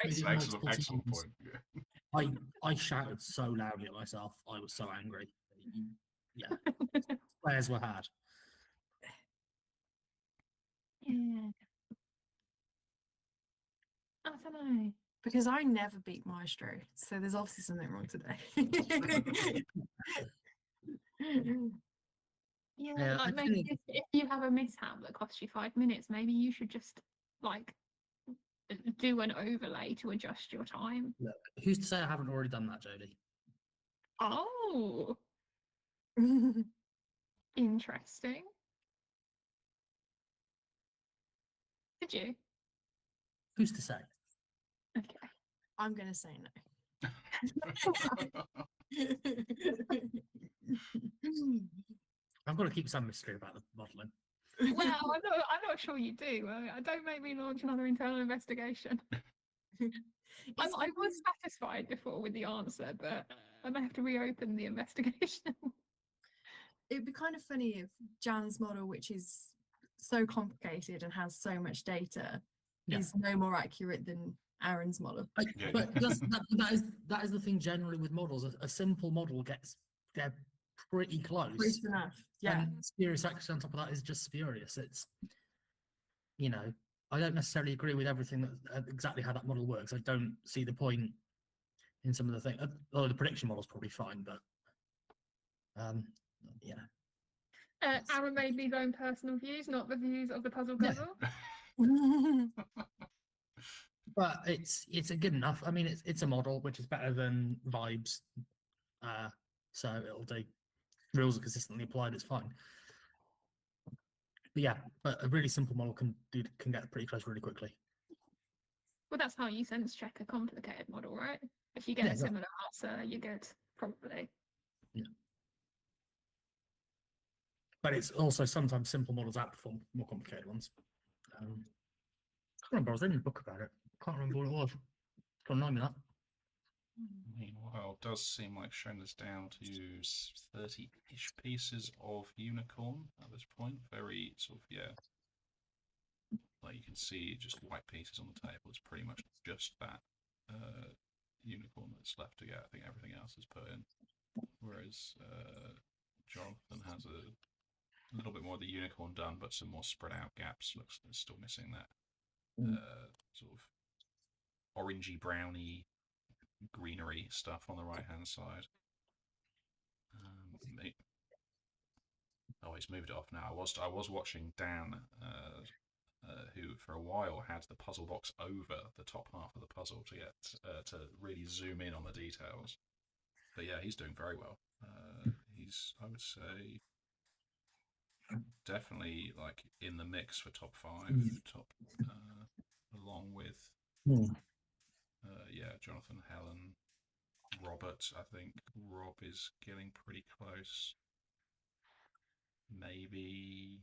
It's an excellent point. Yeah. I shouted so loudly at myself. I was so angry. Yeah, players were had. Yeah. I don't know. Because I never beat Maestro, so there's obviously something wrong today. Yeah, Yeah, like I maybe think- if you have a mishap that costs you 5 minutes, maybe you should just like do an overlay to adjust your time. Look, who's to say I haven't already done that, Jodie? Oh, interesting. Did you? Who's to say? Okay. I'm going to say no. I've got to keep some mystery about the modelling. Well, I'm not sure you do. Don't make me launch another internal investigation. I was satisfied before with the answer, but I may have to reopen the investigation. It'd be kind of funny if Jan's model, which is so complicated and has so much data, Yeah. is no more accurate than Aaron's model. Yeah. But that is the thing generally with models. A simple model they're pretty close. Close enough. Yeah. And spurious accuracy on top of that is just spurious. It's, you know, I don't necessarily agree with everything that exactly how that model works. I don't see the point in some of the things. Although the prediction model's probably fine, but yeah. Aaron made these own personal views, not the views of the puzzle Yeah. guzzle. But it's a good enough. I mean, it's a model which is better than vibes, so it'll do. Rules are consistently applied. It's fine. But yeah, but a really simple model can get pretty close really quickly. Well, that's how you sense check a complicated model, right? If you get Yeah, a similar answer, you're good, probably. Yeah. But it's also sometimes simple models outperform more complicated ones. I can't remember. I was reading a book about it. Can't remember what it was. Can't remind me that. Meanwhile, it does seem like Shona's down to 30-ish pieces of unicorn at this point. Very sort of, yeah. Like you can see just white pieces on the table. It's pretty much just that unicorn that's left to get. I think everything else is put in. Whereas Jonathan has a little bit more of the unicorn done, but some more spread out gaps. Looks still missing that sort of orangey browny greenery stuff on the right hand side. Oh, he's moved it off now. I was watching Dan, who for a while had the puzzle box over the top half of the puzzle to get to really zoom in on the details. But yeah, he's doing very well. He's, I would say, definitely like in the mix for top 5, along with Jonathan, Helen, Robert. I think Rob is getting pretty close. Maybe,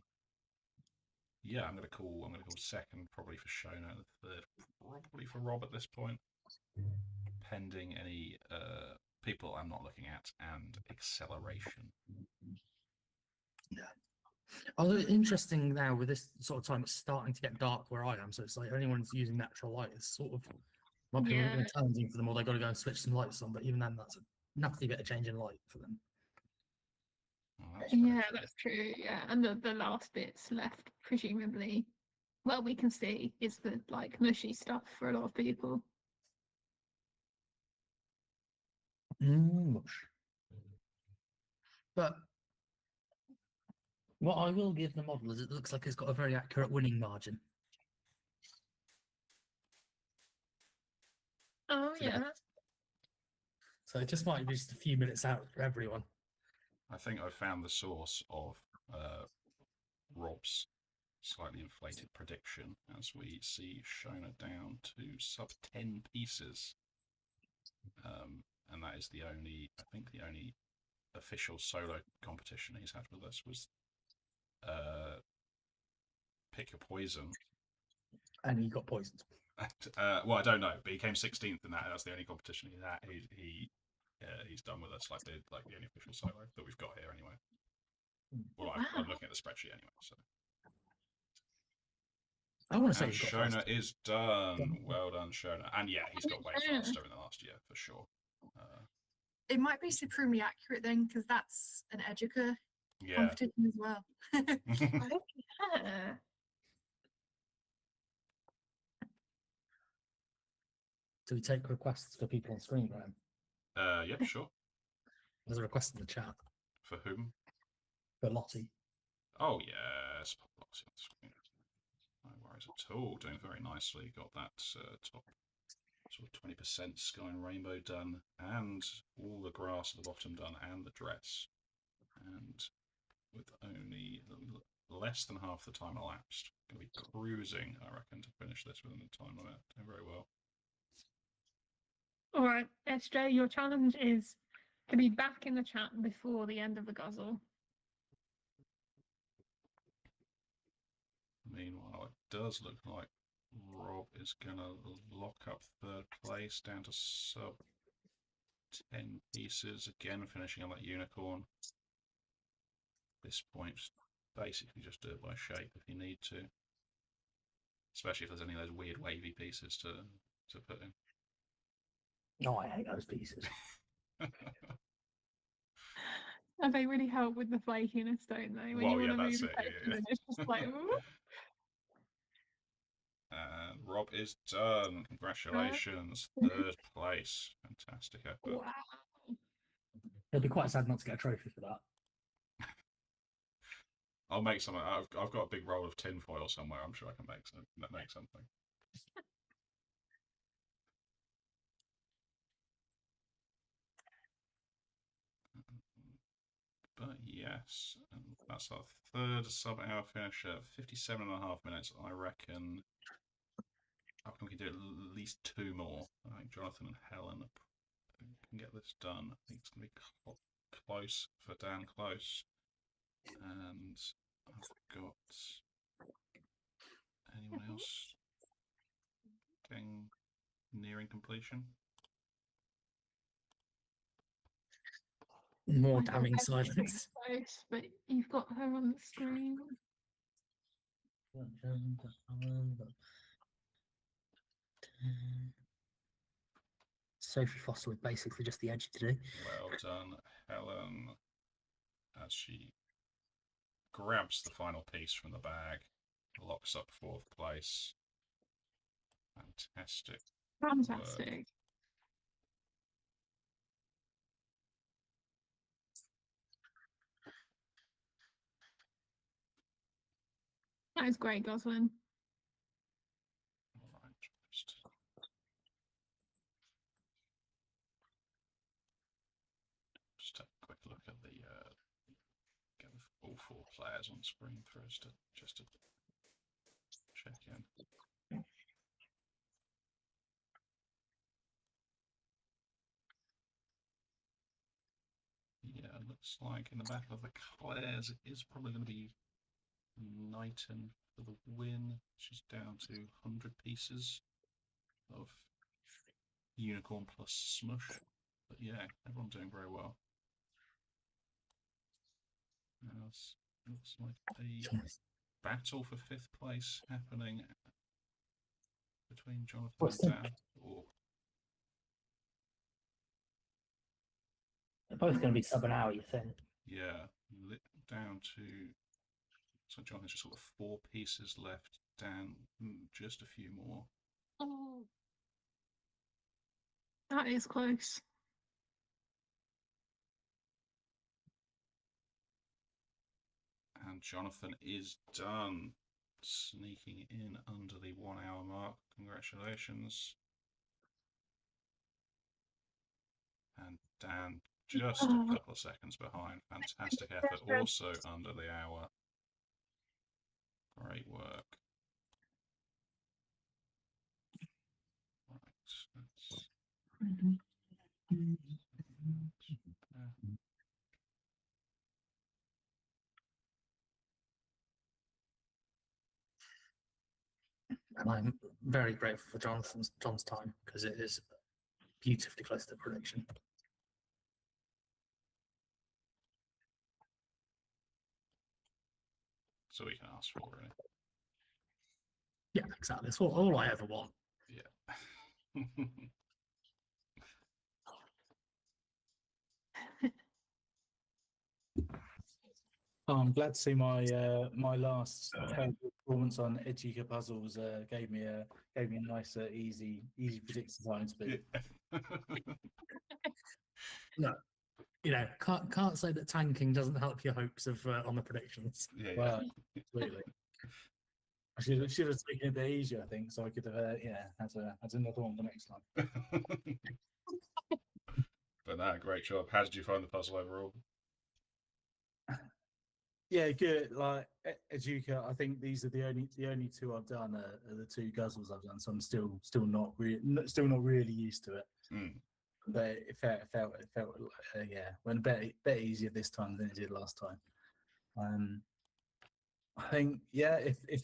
yeah. I'm gonna call second probably for Shona, the third probably for Rob at this point, pending any people I'm not looking at and acceleration. Yeah. Although interesting now with this sort of time, it's starting to get dark where I am. So it's like anyone's using natural light is sort of might be a little bit challenging for them, or they've got to go and switch some lights on. But even then, that's enough to get a change in light for them. Yeah, that's true. Yeah, and the last bits left, presumably, well, we can see is the like mushy stuff for a lot of people. Mush. But what I will give the model is it looks like it's got a very accurate winning margin. Oh yeah. So it just might be just a few minutes out for everyone. I think I found the source of Rob's slightly inflated prediction as we see Shona down to sub 10 pieces. And that is the only official solo competition he's had with us was Pick Your Poison. And he got poisoned. Well, I don't know, but he came 16th in that. That's the only competition he's done with us, like the only official solo that we've got here anyway. Well, I'm looking at the spreadsheet anyway. So. I want to say And he's got Shona first. is done. Well done, Shona. And yeah, he's got way faster in the last year for sure. It might be supremely accurate then, because that's an Educa Yeah. competition as well. Yeah. Do we take requests for people on screen, Graham? Yeah, sure. There's a request in the chat For whom? for Lottie. Oh yes, pop Lottie on the screen. No worries at all. Doing very nicely. Got that top sort of 20% Sky and Rainbow done, and all the grass at the bottom done, and the dress. And with only less than half the time elapsed, going to be cruising, I reckon, to finish this within the time limit. Doing very well. All right, SJ, your challenge is to be back in the chat before the end of the Guzzle. Meanwhile, it does look like Rob is going to lock up third place down to sub 10 pieces. Again, finishing on that unicorn. At this point, basically just do it by shape if you need to. Especially if there's any of those weird wavy pieces to put in. No, I hate those pieces. And they really help with the flakiness, don't they? When Well, you yeah, want to that's move it, the yeah. and it's just like, ooh. And Rob is done. Congratulations. Third place. Fantastic effort. Wow. It'll be quite sad not to get a trophy for that. I'll make something. I've got a big roll of tinfoil somewhere. I'm sure I can make something. But yes, and that's our third sub-hour finish at 57.5 minutes. I reckon we can do at least 2 more. I think Jonathan and Helen can get this done. I think it's going to be close for Dan Close. And I've got anyone else getting nearing completion? More I thought damning everything was silence. close, but you've got her on the screen. Sophie Foster with basically just the edge today. Well done, Helen, as she grabs the final piece from the bag, locks up 4th place. Fantastic. Fantastic. Work. That was great, Goslin. All right, just take a quick look at the get all 4 players on screen for us to just to check in. Yeah, looks like in the Battle of the Clares it is probably going to be Knighton for the win. She's down to 100 pieces of unicorn plus smush. But yeah, everyone's doing very well. Now looks like a battle for 5th place happening between Jonathan and Dan. Or They're both going to be sub an hour, you think? yeah, down to so Jonathan's just got 4 pieces left. Dan, just a few more. Oh, that is close. And Jonathan is done, sneaking in under the 1 hour mark. Congratulations. And Dan just a couple of seconds behind. Fantastic effort. Also under the hour. Great work. Right, I'm very grateful for John's time because it is beautifully close to prediction. So we can ask for, really. Yeah, exactly. That's all I ever want. Yeah. Oh, I'm glad to see my my last terrible performance on Educa puzzles gave me a nice easy predictor time to beat. No, can't say that tanking doesn't help your hopes of on the predictions. Yeah. Well, absolutely. I should have taken it a bit easier, I think, so I could have had another one for next time. But no, great job. How did you find the puzzle overall? Yeah, good. Like Educa, I think these are the only two I've done are the two Guzzles I've done, so I'm still not really used to it. Mm. But it felt went a bit easier this time than it did last time. I think if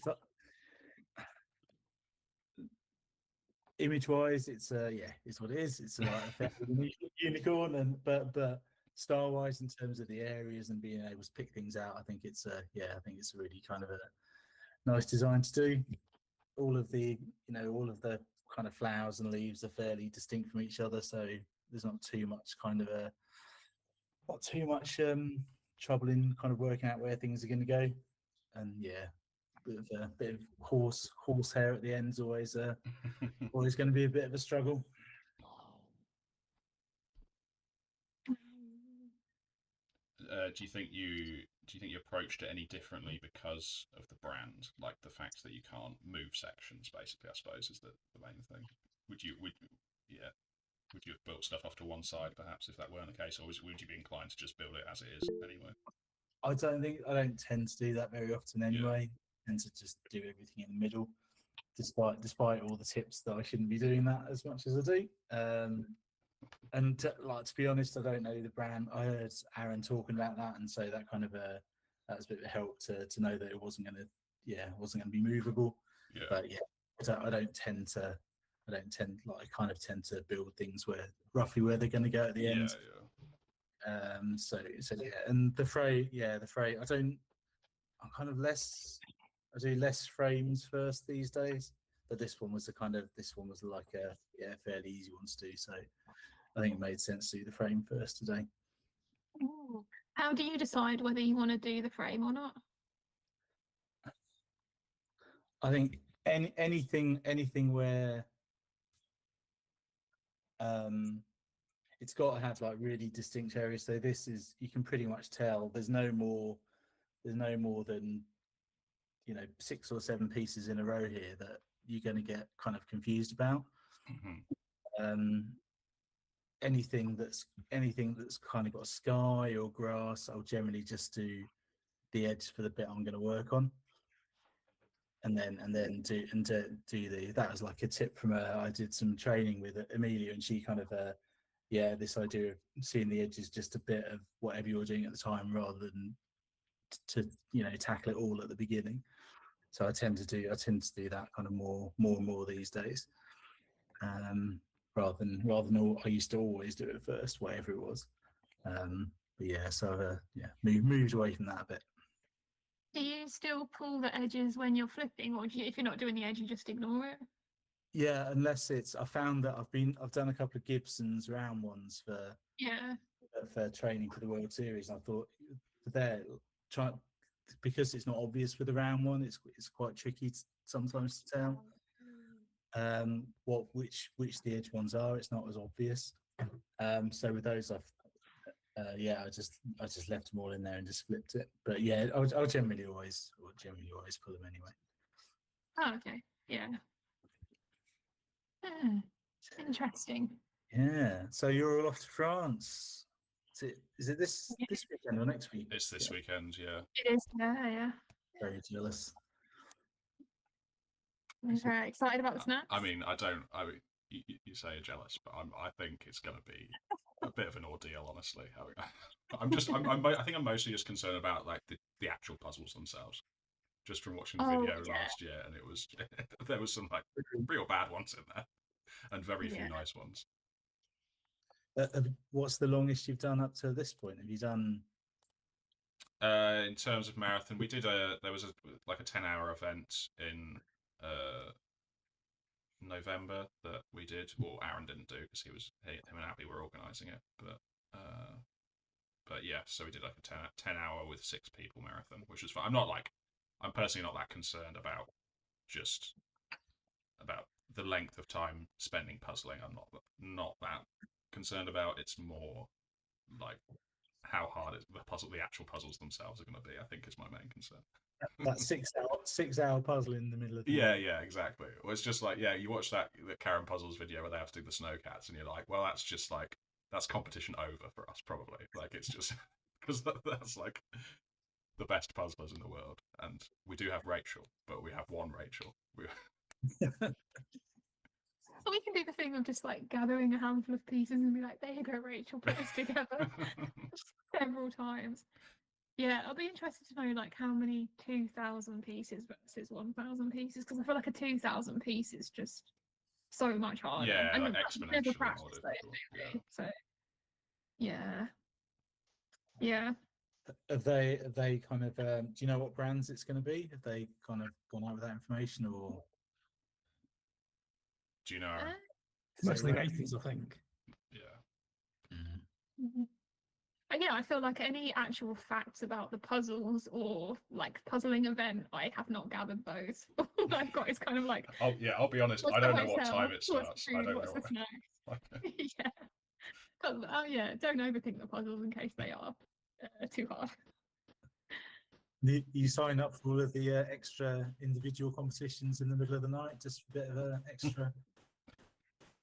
image wise, it's what it is. It's a unicorn, but style wise, in terms of the areas and being able to pick things out, I think it's a really kind of a nice design to do. All of the kind of flowers and leaves are fairly distinct from each other, so there's not too much trouble in kind of working out where things are going to go. And bit of horse hair at the end is always going to be a bit of a struggle. Do you think you approached it any differently because of the brand, like the fact that you can't move sections? Basically, I suppose is the main thing. Would you have built stuff off to one side perhaps if that weren't the case, or would you be inclined to just build it as it is anyway? I don't tend to do that very often anyway. I tend to just do everything in the middle, despite all the tips that I shouldn't be doing that as much as I do. And to be honest, I don't know the brand. I heard Aaron talking about that, and so that kind of that was a bit of a help to know that it wasn't going to be movable. Yeah. But I don't tend to build things roughly where they're going to go at the end. Yeah. So and the fray. I do less frames first these days, but this one was like a fairly easy one to do. So I think it made sense to do the frame first today. Ooh. How do you decide whether you want to do the frame or not? I think anything where it's got to have like really distinct areas. So you can pretty much tell there's no more than 6 or 7 pieces in a row here that you're going to get kind of confused about. Mm-hmm. Anything that's kind of got sky or grass, I'll generally just do the edge for the bit I'm going to work on, and then do that was like a tip from I did some training with Amelia, and she kind of this idea of seeing the edges just a bit of whatever you're doing at the time rather than to tackle it all at the beginning. So I tend to do that kind of more and more these days, rather than all, I used to always do it first, whatever it was. So moved away from that a bit. Do you still pull the edges when you're flipping, or if you're not doing the edge, you just ignore it? Yeah, unless I found that I've done a couple of Gibson's round ones for training for the World Series. And I thought because it's not obvious with a round one, it's quite tricky sometimes to tell which the edge ones are. It's not as obvious. So with those, I just left them all in there and just flipped it. But yeah, I'll generally always pull them anyway. Oh, okay. Yeah. Interesting. Yeah. So you're all off to France. Is it this weekend or next week? It's this weekend, yeah. It is. Yeah. Very jealous. I'm very excited about the snacks. I mean, you say you're jealous, but I think it's going to be a bit of an ordeal, honestly. I think I'm mostly just concerned about like the actual puzzles themselves. just from watching the Oh, video yeah. last year, and it was there was some like real bad ones in there, and very few nice ones. What's the longest you've done up to this point? Have you done? In terms of marathon, we did there was like a 10-hour event in November that we did. Well, Aaron didn't do because him and Abby were organising it, but yeah, so we did like a 10-hour with 6 people marathon, which was fun. I'm personally not that concerned about the length of time spending puzzling. I'm not that concerned about. It's more like how hard the actual puzzles themselves are going to be. I think is my main concern. That 6 hour puzzle in the middle of the Yeah, night. yeah, exactly. Well, it's just like, yeah, you watch that Karen Puzzles video where they have to do the snow cats, and you're like, well, that's just like that's competition over for us, probably. Like, it's just because that's like the best puzzlers in the world, and we do have Rachel, but we have one Rachel. So we can do the thing of just like gathering a handful of pieces and be like, there you go, Rachel, put this together several times. Yeah, I'll be interested to know like how many 2,000 pieces versus 1,000 pieces, because I feel like a 2,000 piece is just so much harder. Yeah, and like I've never exponentially more practiced those, difficult. Yeah. really, so yeah, yeah. Have they kind of? Do you know what brands it's going to be? Have they kind of gone out with that information, or Do you know, Aaron? Mostly Nathan's, I think. Yeah. Mhm. And yeah, I feel like any actual facts about the puzzles or like puzzling event, I have not gathered those. All I've got is kind of like, I'll be honest. what's I the don't know what hotel? time it What's the starts. I food? don't What's know the snack? what. Yeah. Oh yeah, don't overthink the puzzles in case they are too hard. you sign up for all of the extra individual competitions in the middle of the night, just a bit of an extra?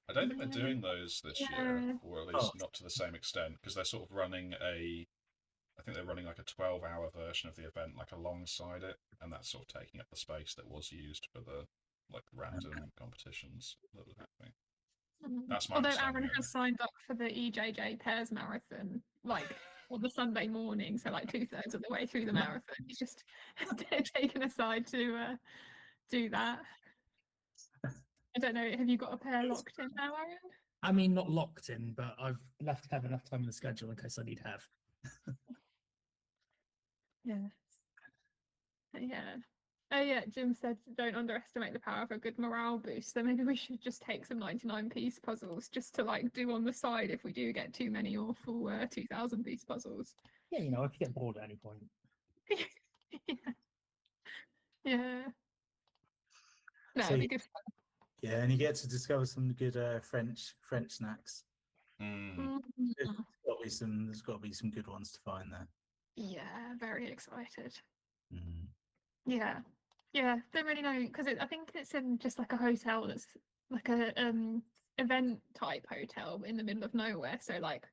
I don't think they're doing those this year, Yeah. or at least not to the same extent, because they're sort of running I think they're running like a 12-hour version of the event, like alongside it, and that's sort of taking up the space that was used for the like random competitions that was happening. That's my Although understanding Aaron of has signed up for the EJJ Pairs Marathon, like on the Sunday morning, so like 2/3 of the way through the marathon, he's just taken aside to do that. I don't know. Have you got a pair locked in now, Aaron? I mean, not locked in, but I've left have enough time in the schedule in case I need have. Yeah. Yeah. Oh yeah, Jim said don't underestimate the power of a good morale boost. So maybe we should just take some 99-piece puzzles just to like do on the side if we do get too many awful 2,000-piece puzzles. Yeah, you know, if you get bored at any point. Yeah. Yeah. No, So it'd be good fun. yeah, and you get to discover some good French snacks. Mm. There's got to be some good ones to find there. Yeah, very excited. Mm. Yeah. Yeah, don't really know because I think it's in just like a hotel that's like a event type hotel in the middle of nowhere. So like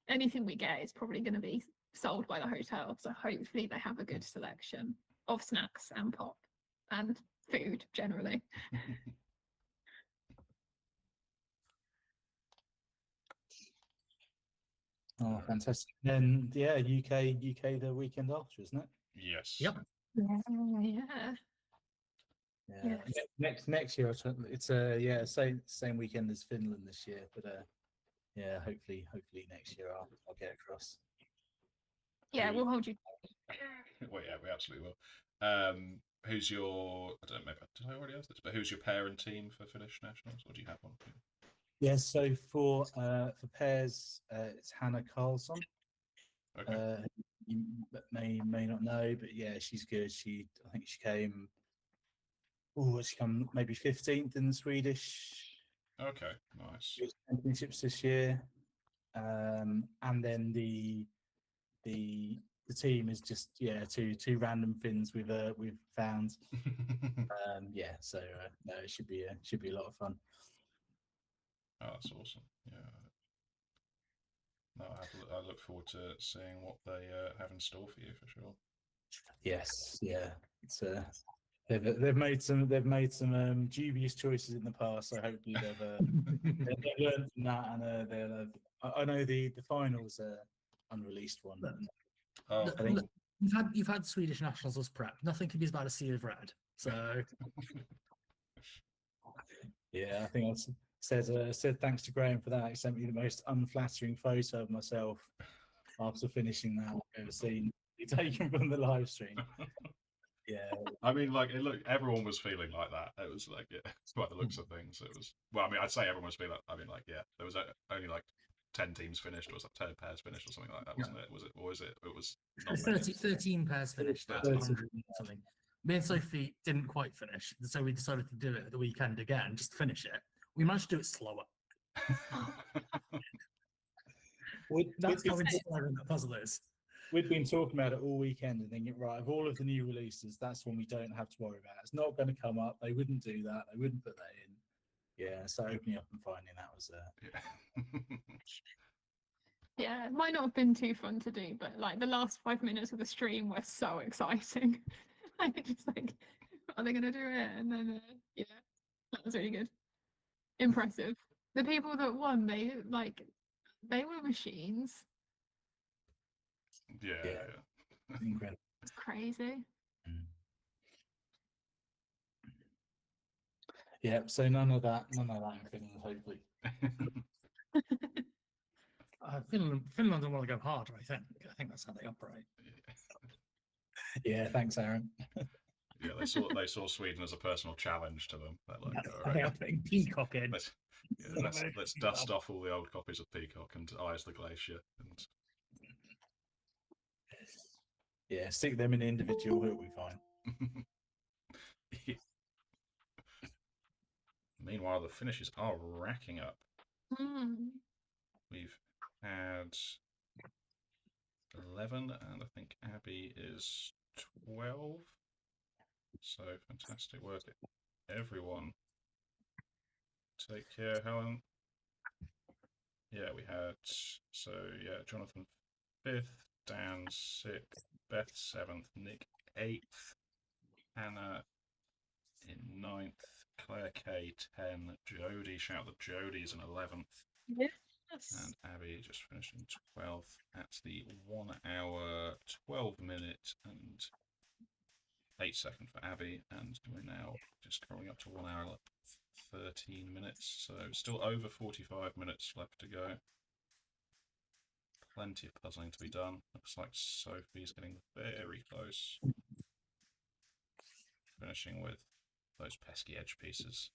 anything we get is probably going to be sold by the hotel. So hopefully they have a good selection of snacks and pop and food generally. Oh, fantastic! Then yeah, UK the weekend after, isn't it? Yes. Yep. Yeah. Yeah. Yes. Next year, it's same weekend as Finland this year, but yeah, hopefully next year I'll get across. Yeah, we'll hold you. Well, yeah, we absolutely will. Who's your? I don't know. Maybe did I already ask this? But who's your pair and team for Finnish nationals, or do you have one? Yeah, so for pairs, it's Hannah Carlson. Okay. You may not know, but yeah, she's good. I think she came. Oh, she come maybe 15th in the Swedish Okay. Nice. championships this year. And then the team is just two random Finns we've found. Yeah, so no, it should be a lot of fun. Oh, that's awesome. Yeah. No, I look forward to seeing what they have in store for you for sure. Yes, yeah, it's they've made some dubious choices in the past, so hopefully they've learned from that, and they'll. I know the finals are unreleased one. Oh, I think You've had Swedish nationals as prep. Nothing can be as bad as Sea of Red. So Yeah, I think I said thanks to Graham for that. He sent me the most unflattering photo of myself after finishing that I've ever seen taken from the live stream. Yeah, I mean, like, everyone was feeling like that. It was like, yeah, by the looks of things, it was. Well, I mean, I'd say everyone was feeling. I mean, like, yeah, there was only like 10 teams finished, or was like 10 pairs finished, or something like that, wasn't it? Was it? Or was it? It was not many. 13 pairs finished. At 13. 100 something. Me and Sophie didn't quite finish, so we decided to do it at the weekend again, just to finish it. We managed to do it slower. That's how inspiring the puzzle is. We'd been talking about it all weekend and thinking, right, of all of the new releases, that's one we don't have to worry about. It's not going to come up. They wouldn't do that. They wouldn't put that in. Yeah, so opening up and finding that was Yeah. Yeah, it might not have been too fun to do, but like the last 5 minutes of the stream were so exciting. I just like, are they gonna do it? And then yeah, that was really good. Impressive. The people that won, they were machines. Yeah. Yeah. Yeah. incredible. It's crazy. Yeah, so none of that in Finland, hopefully. Finland don't want to go harder, I think. I think that's how they operate. Yeah, thanks, Aaron. Yeah, they saw Sweden as a personal challenge to them. They're like, all They right, are putting Peacock in. let's dust off all the old copies of Peacock and Eyes the Glacier. And Yeah, stick them in individual, it'll be fine. Yeah. Meanwhile, the finishes are racking up. We've had 11, and I think Abby is 12. So fantastic work, everyone. Take care, Helen. Yeah, we had, so yeah, Jonathan 5th, Dan 6th, Beth 7th, Nick 8th, Hannah in 9th, Claire K 10, Jodie, shout that Jodie is in 11th. Yes. And Abby just finished in 12th at the 1 hour, 12 minute and 8 second for Abby, and we're now just scrolling up to 1 hour 13 minutes, so still over 45 minutes left to go. Plenty of puzzling to be done. Looks like Sophie's getting very close, finishing with those pesky edge pieces.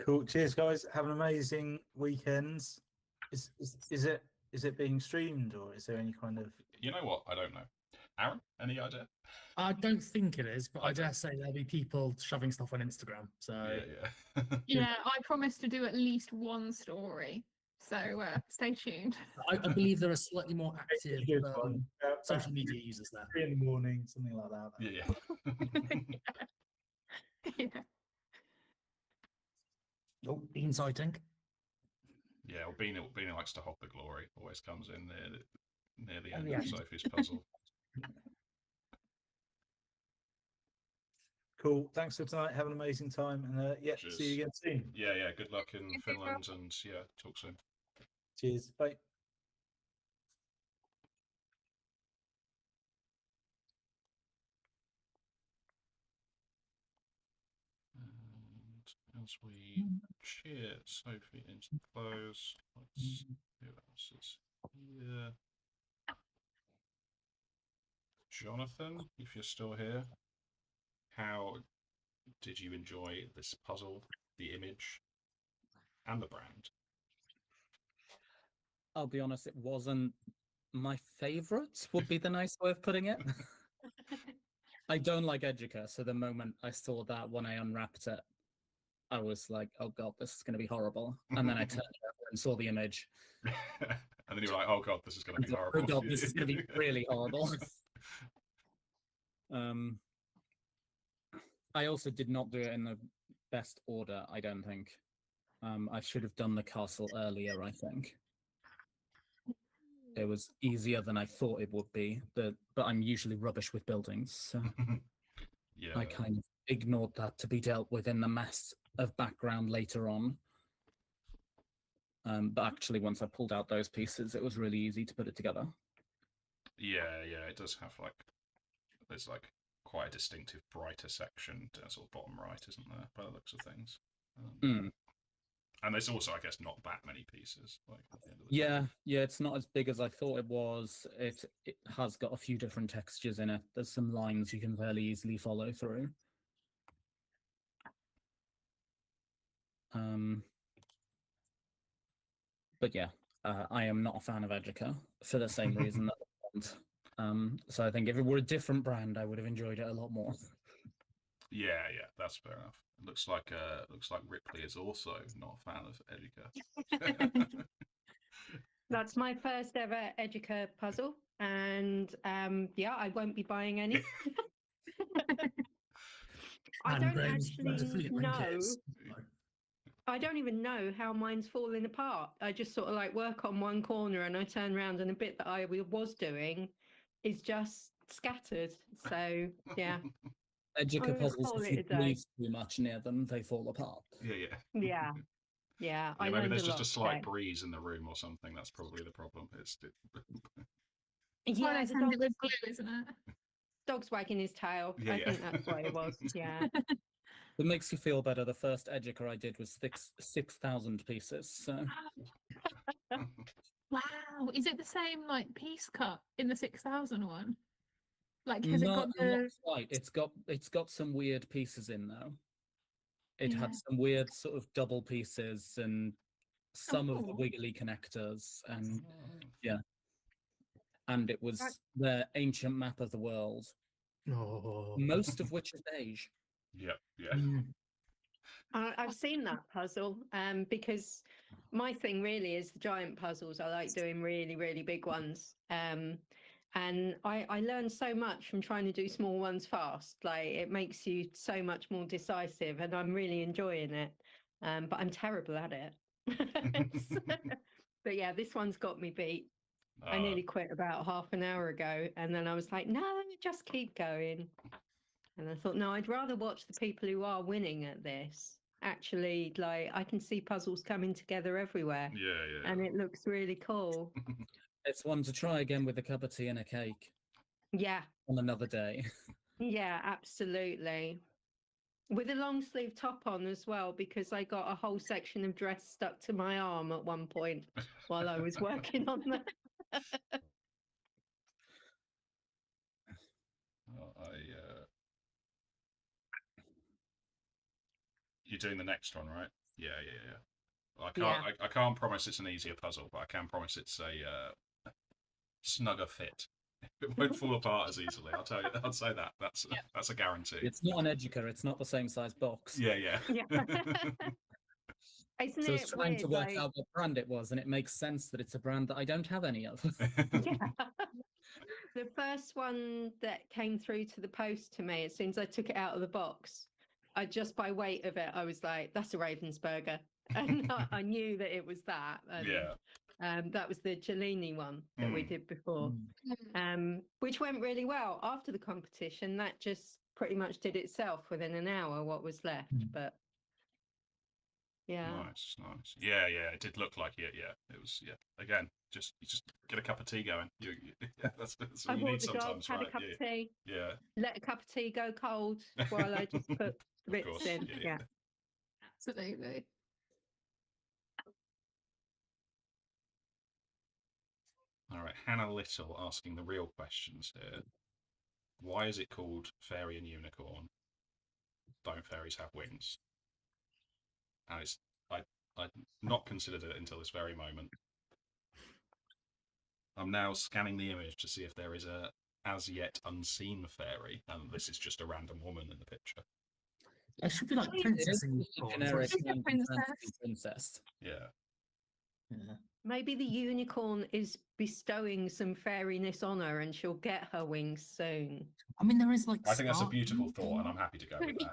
Cool. Cheers, guys. Have an amazing weekend. Is it being streamed, or is there any kind of? You know what? I don't know. Aaron, any idea? I don't think it is, but I dare say there'll be people shoving stuff on Instagram. So Yeah. Yeah, I promised to do at least one story, so stay tuned. I believe there are slightly more active Good one. social media users there. 3 in the morning, something like that. Yeah. Yeah. Oh, bean sighting. Yeah, well, Beanie likes to hog the glory. Always comes in near the Oh, end yeah. of Sophie's puzzle. Cool. Thanks for tonight. Have an amazing time, and yeah, Cheers. see you again soon. Yeah. Good luck in Thank you, Finland, and yeah, talk soon. Cheers. Bye. And as we cheer Sophie into the close, let's see who else is here. Jonathan, if you're still here, how did you enjoy this puzzle, the image, and the brand? I'll be honest, it wasn't my favourite, would be the nice way of putting it. I don't like Educa, so the moment I saw that when I unwrapped it, I was like, oh god, this is going to be horrible. And then I turned it over and saw the image. And then you were like, oh god, this is going to be horrible. Oh god, this is going to be really horrible. I also did not do it in the best order, I don't think. I should have done the castle earlier, I think. It was easier than I thought it would be, but I'm usually rubbish with buildings, so Yeah. I kind of ignored that to be dealt with in the mess of background later on. But actually, once I pulled out those pieces, it was really easy to put it together. Yeah, it does have there's quite a distinctive brighter section, sort of bottom right, isn't there? By the looks of things. And there's also, I guess, not that many pieces. At the end of the day. Yeah, it's not as big as I thought it was. It has got a few different textures in it. There's some lines you can fairly easily follow through. But yeah, I am not a fan of Educa for the same reason that I want. So I think if it were a different brand, I would have enjoyed it a lot more. Yeah, that's fair enough. It looks like Ripley is also not a fan of Educa. That's my first ever Educa puzzle, and yeah, I won't be buying any. I don't actually know. I don't even know how mine's falling apart. I just sort of like work on one corner and I turn around and a bit that I was doing is just scattered. So yeah. Educa puzzles, if you breathe too much near them, they fall apart. Yeah. Yeah, maybe there's just a slight breeze in the room or something. That's probably the problem. Yeah, it's with glue, isn't it? Dog's wagging his tail. I think that's what it was. Yeah. It makes you feel better. The first Educa I did was 6,000 pieces. So. Wow, is it the same piece cut in the 6,000 one? Has it got the? Not quite. It's got some weird pieces in though. It had some weird sort of double pieces and some of the wiggly connectors, and yeah. And it was the ancient map of the world, most of which is beige. Yeah. I've seen that puzzle because my thing really is the giant puzzles. I like doing really, really big ones. And I learned so much from trying to do small ones fast. It makes you so much more decisive, and I'm really enjoying it. But I'm terrible at it. But yeah, this one's got me beat. I nearly quit about half an hour ago, and then I was like, no, just keep going. And I thought, no, I'd rather watch the people who are winning at this. Actually, I can see puzzles coming together everywhere. Yeah. And it looks really cool. It's one to try again with a cup of tea and a cake. Yeah. On another day. Yeah, absolutely. With a long sleeve top on as well, because I got a whole section of dress stuck to my arm at one point while I was working on that. You're doing the next one, right? Yeah. Well, I can't promise it's an easier puzzle, but I can promise it's a snugger fit. It won't fall apart as easily. I'll tell you. I'll say that. That's a guarantee. It's not an Educa. It's not the same size box. Yeah. Isn't so I was trying weird, to work out what brand it was, and it makes sense that it's a brand that I don't have any of. The first one that came through to the post to me, as soon as I took it out of the box, just by weight of it, I was like, that's a Ravensburger. And I knew that it was that. And, that was the Cellini one that we did before, which went really well. After the competition, that just pretty much did itself within an hour, what was left. But yeah. Nice. Yeah, it did look like it. Yeah, it was. Yeah, again, you just get a cup of tea going. That's what you need sometimes, right? Had a cup of tea. Yeah. Let a cup of tea go cold while I just put the bits in. Yeah. Absolutely. All right, Hannah Little asking the real questions here. Why is it called Fairy and Unicorn? Don't fairies have wings? And I'd not considered it until this very moment. I'm now scanning the image to see if there is a as yet unseen fairy, and this is just a random woman in the picture. It should be like princess and generic princess. Yeah. Maybe the unicorn is bestowing some fairiness on her, and she'll get her wings soon. I mean, there is I think that's a beautiful thought, and I'm happy to go with that.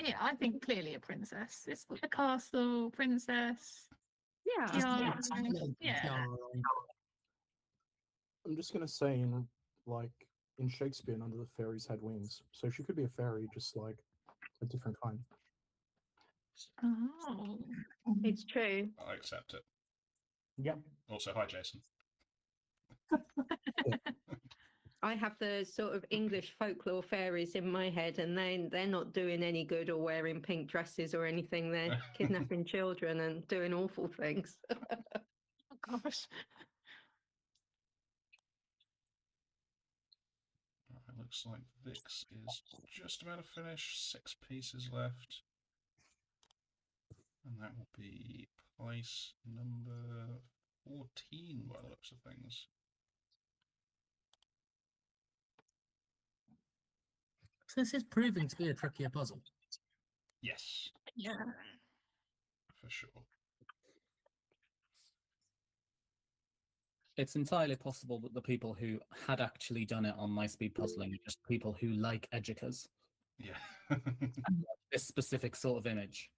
Yeah, I think clearly a princess. It's a castle, princess. Yeah. Yeah. I'm just gonna say, in Shakespeare, none of the fairies had wings, so she could be a fairy, just like a different kind. Oh. It's true. I accept it. Yep. Also, hi, Jason. I have the sort of English folklore fairies in my head, and they're not doing any good or wearing pink dresses or anything. They're kidnapping children and doing awful things. Oh gosh. It looks like Vix is just about to finish. 6 pieces left. And that will be place number 14 by the looks of things. So this is proving to be a trickier puzzle. Yes, Yeah. for sure. It's entirely possible that the people who had actually done it on My Speed Puzzling are just people who like educas. Yeah. This specific sort of image.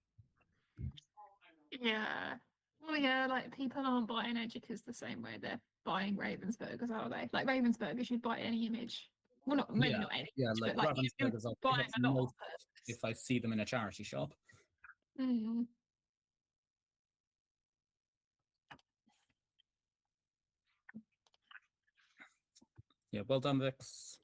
Yeah. Well, yeah, like people aren't buying Educas the same way they're buying Ravensburgers, are they? Like Ravensburgers, you'd buy any image. Well, not maybe not any, Yeah, image, like but like you'd Ravensburgers, I'll buy pick up a lot most on purpose. if I see them in a charity shop. Mm. Yeah, well done, Vix.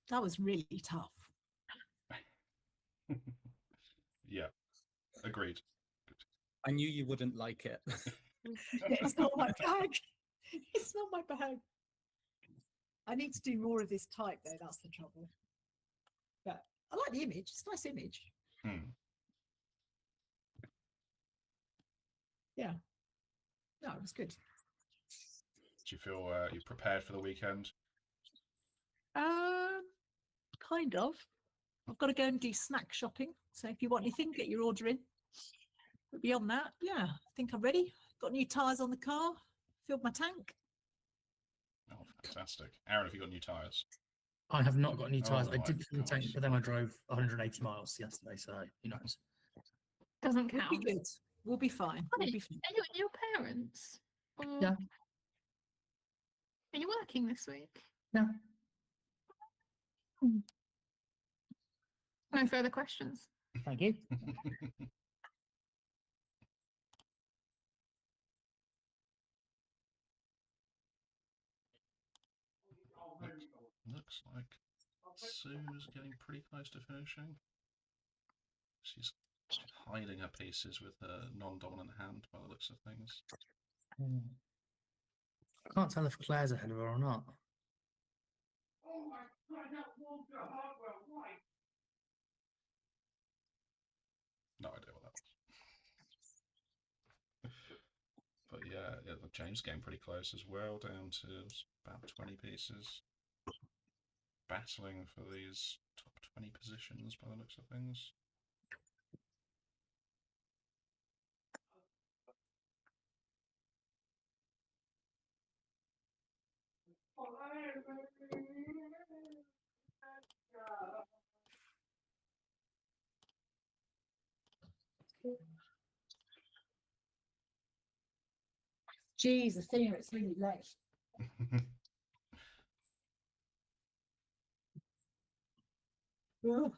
That was really tough. Yeah, agreed. I knew you wouldn't like it. It's not my bag. It's not my bag. I need to do more of this type though, that's the trouble. But I like the image, it's a nice image. Yeah. No, it was good. Do you feel you're prepared for the weekend? Kind of. I've got to go and do snack shopping. So if you want anything, get your order in. But beyond that, yeah, I think I'm ready. Got new tyres on the car, filled my tank. Oh, fantastic. Aaron, have you got new tyres? I have not got new tyres. Oh I my did fill the tank, gosh. but then I drove 180 miles yesterday, so who knows? Doesn't We'll be count. good. We'll be fine. We'll be fine. Are you your parents? Or Yeah. Are you working this week? Yeah. No further questions. Thank you. Looks like Sue's getting pretty close to finishing. She's hiding her pieces with her non-dominant hand by the looks of things. I can't tell if Claire's ahead of her or not. No idea what that was. But yeah, James getting pretty close as well, down to about 20 pieces. Battling for these top 20 positions by the looks of things. Jeez, the thing it's really late. Ugh.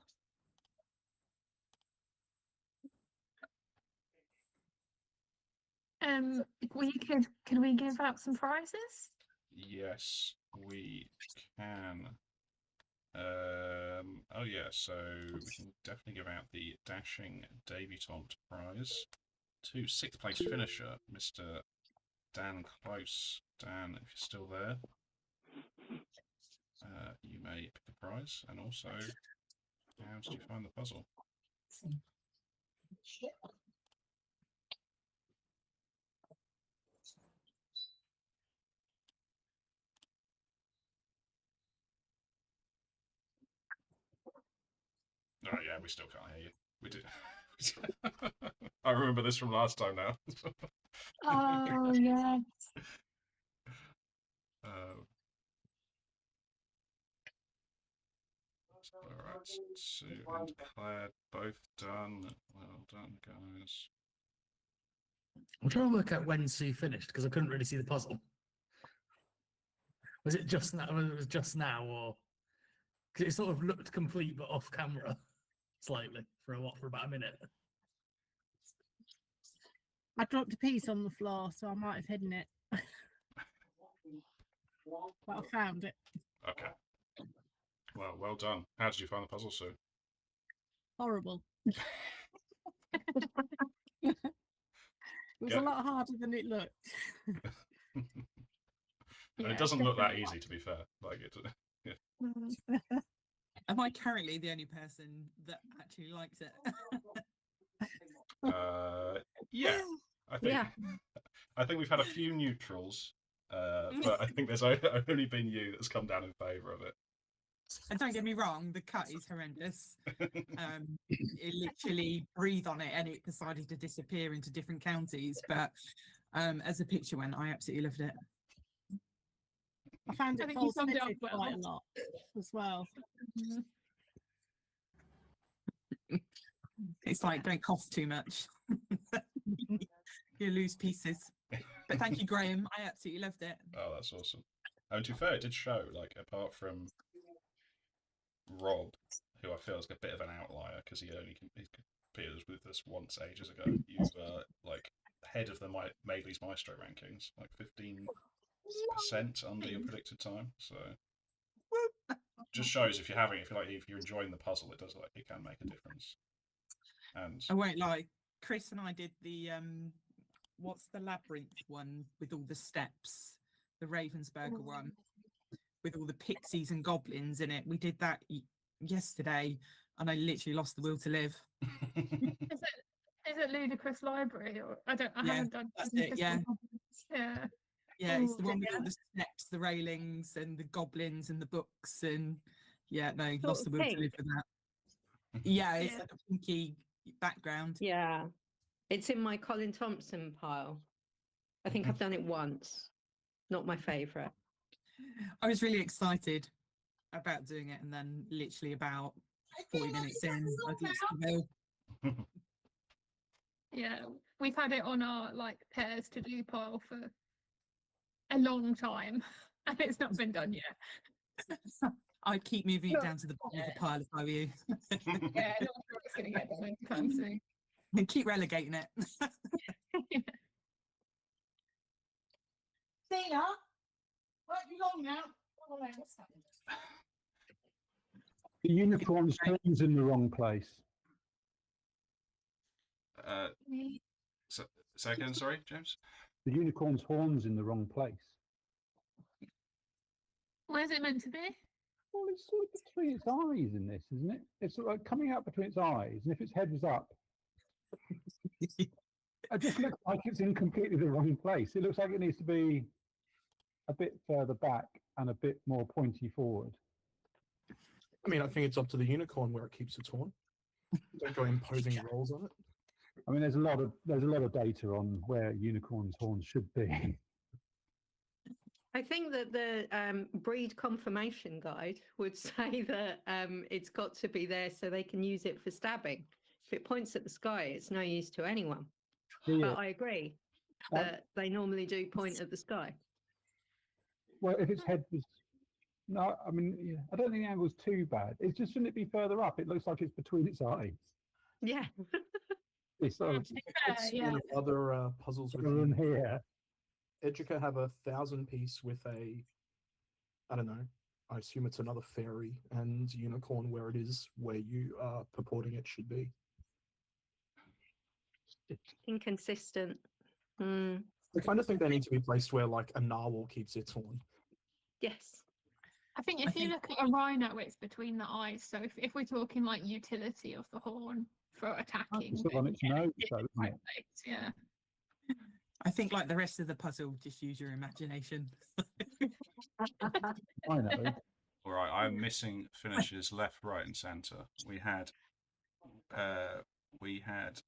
Can we give out some prizes? Yes, we can. Oh yeah, so we can definitely give out the Dashing Debutante prize to 6th place finisher, Mr. Dan Close. Dan, if you're still there, you may pick a prize, and also, how did you find the puzzle? Oh yeah, we still can't hear you. We did. I remember this from last time now. Oh yeah. Alright, Sue and Claire both done. Well done, guys. I'm trying to work out when Sue finished because I couldn't really see the puzzle. Was it just now? It was just now, or because it sort of looked complete but off camera slightly for about a minute. I dropped a piece on the floor, so I might have hidden it. But I found it. Okay. Well done. How did you find the puzzle, Sue? Horrible. It was a lot harder than it looked. And it doesn't look that easy, to be fair. Like it. Yeah. Am I currently the only person that actually likes it? Yeah, I think. Yeah. I think we've had a few neutrals, but I think there's only been you that's come down in favour of it. And don't get me wrong, the cut is horrendous. It literally breathed on it and it decided to disappear into different counties. But as the picture went, I absolutely loved it. I found I it think you false summed it up fitted well. quite a lot as well. It's like, don't cough too much. You lose pieces. But thank you, Graham. I absolutely loved it. Oh, that's awesome. And to be fair, it did show, like, apart from Rob, who I feel is a bit of an outlier because he appeared with us once ages ago, you were, like, head of the Madeley's Maestro rankings, like 15% under your predicted time. So just shows if you're enjoying the puzzle, it can make a difference. And I won't lie, Chris and I did the what's the labyrinth one with all the steps, the Ravensburger one with all the pixies and goblins in it. We did that yesterday, and I literally lost the will to live. Is it Ludicrous Library, or I haven't done. That's it. Yeah. Yeah. Yeah, it's the one with all the steps, the railings, and the goblins and the books, and no, lost the will to live for that. Yeah, it's like a pinky background. Yeah, it's in my Colin Thompson pile. I think I've done it once. Not my favourite. I was really excited about doing it, and then literally about 40 minutes in, I lost the will. Yeah, we've had it on our pairs to do pile for a long time, and it's not been done yet. I'd keep moving it down to the bottom of the pile if I were you. Yeah, not sure it's going to get done anytime soon. And keep relegating it. Tina, won't be long now. Oh, what's that? The unicorn's horns in the wrong place. Say again, sorry, James? The unicorn's horns in the wrong place. Where's it meant to be? Well, it's sort of between its eyes in this, isn't it? It's sort of like coming out between its eyes, and if its head was up, it just looks like it's in completely the wrong place. It looks like it needs to be a bit further back and a bit more pointy forward. I mean, I think it's up to the unicorn where it keeps its horn. Don't go imposing roles on it. I mean, there's a lot of data on where unicorn's horns should be. I think that the breed confirmation guide would say that it's got to be there so they can use it for stabbing. If it points at the sky, it's no use to anyone. Yeah. But I agree that they normally do point at the sky. Well, if its head was... No, I mean, yeah, I don't think the angle's too bad. It's just, shouldn't it be further up? It looks like it's between its eyes. Yeah. It's sort of... One of other puzzles with in here. Educa have a 1,000-piece with a, I don't know, I assume it's another fairy, and unicorn where it is where you are purporting it should be. Inconsistent. I kind of think they need to be placed where, like, a narwhal keeps its horn. Yes. I think if you look at a rhino, it's between the eyes. So if we're talking like utility of the horn for attacking, Sort of on its nose, though, isn't it? Yeah. I think, like the rest of the puzzle, just use your imagination. I know. All right, I'm missing finishes left, right, and centre. We had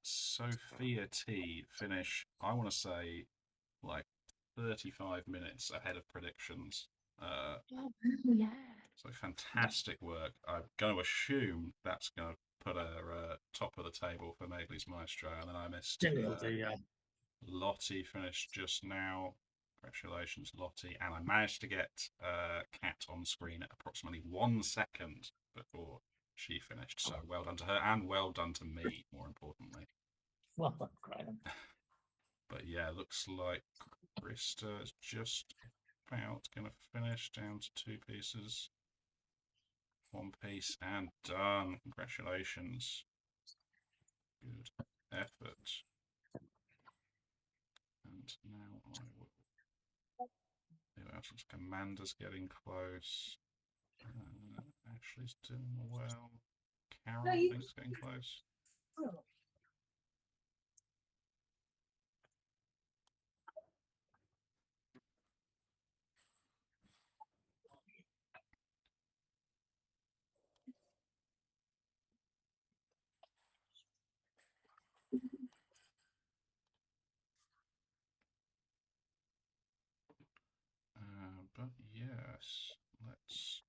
Sophia T finish, I want to say, like 35 minutes ahead of predictions. Yeah. So fantastic work. I'm going to assume that's going to put her top of the table for Madeley's Maestro, and then I missed. Yeah, Lottie finished just now. Congratulations, Lottie. And I managed to get Kat on screen at approximately 1 second before she finished. So well done to her, and well done to me, more importantly. Well done, Graham. But yeah, looks like Krista is just about going to finish, down to 2 pieces. 1 piece and done. Congratulations. Good effort. And now I will. Who else? Looks like Amanda's getting close. Ashley's doing well. Carol, I think, is getting close. But yes, let's.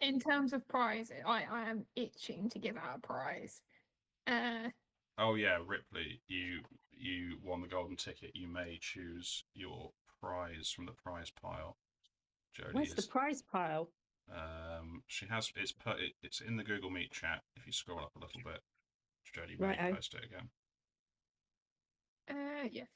In terms of prize, I am itching to give out a prize. Oh yeah, Ripley, you won the golden ticket. You may choose your prize from the prize pile. Jodie Where's the prize pile? She has it's in the Google Meet chat. If you scroll up a little bit, Jodie may Righto. post it again. Yes.